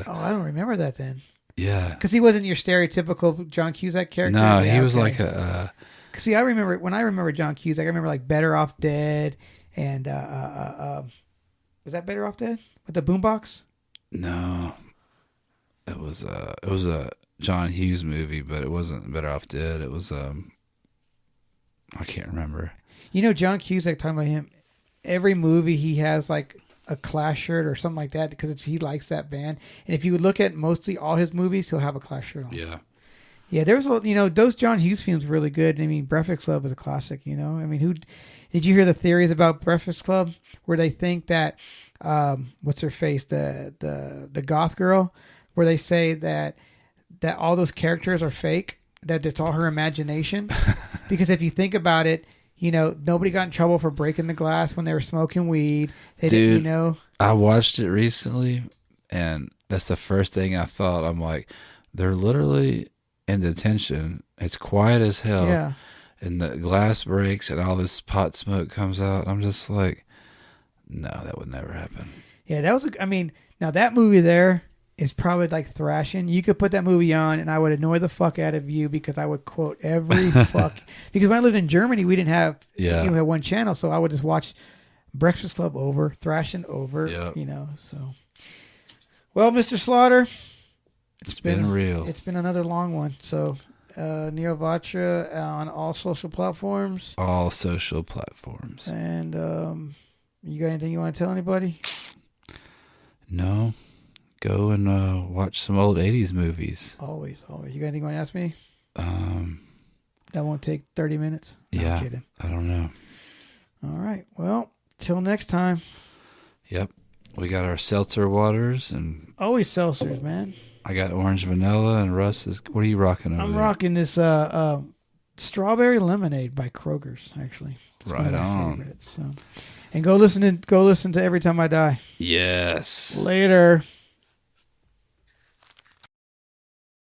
I don't remember that then. Yeah. Because he wasn't your stereotypical John Cusack character? No, he was like a... See, I remember John Cusack, I remember Better Off Dead and... was that Better Off Dead? With the boombox? No. It was a John Hughes movie, but it wasn't Better Off Dead. It was... I can't remember. John Cusack, talking about him, every movie he has a Clash shirt or something like that because he likes that band. And if you would look at mostly all his movies, he'll have a Clash shirt on. Yeah. Yeah, there's those John Hughes films were really good. I mean, Breakfast Club was a classic, I mean, who did you hear the theories about Breakfast Club where they think that what's her face, the goth girl, where they say that all those characters are fake, that it's all her imagination? Because if you think about it, nobody got in trouble for breaking the glass when they were smoking weed. They didn't, I watched it recently, and that's the first thing I thought. I'm like, they're literally in detention. It's quiet as hell. Yeah. And the glass breaks and all this pot smoke comes out. I'm just like, no, that would never happen. Yeah, now that movie there is probably like thrashing. You could put that movie on and I would annoy the fuck out of you because I would quote every fuck. Because when I lived in Germany, we didn't have one channel, so I would just watch Breakfast Club over, thrashing over, so. Well, Mr. Slaughter, it's been real. It's been another long one. So, Neo Vatra on all social platforms. All social platforms. And you got anything you want to tell anybody? No. Go and watch some old 80s movies. Always. You got anything you want to ask me? That won't take 30 minutes? No, yeah. I'm kidding. I don't know. All right. Well, till next time. Yep. We got our seltzer waters and... Always seltzers, man. I got orange vanilla and Russ is... What are you rocking over there? I'm rocking this strawberry lemonade by Kroger's, actually. It's right one of my on. favorites, so. And go listen to Every Time I Die. Yes. Later.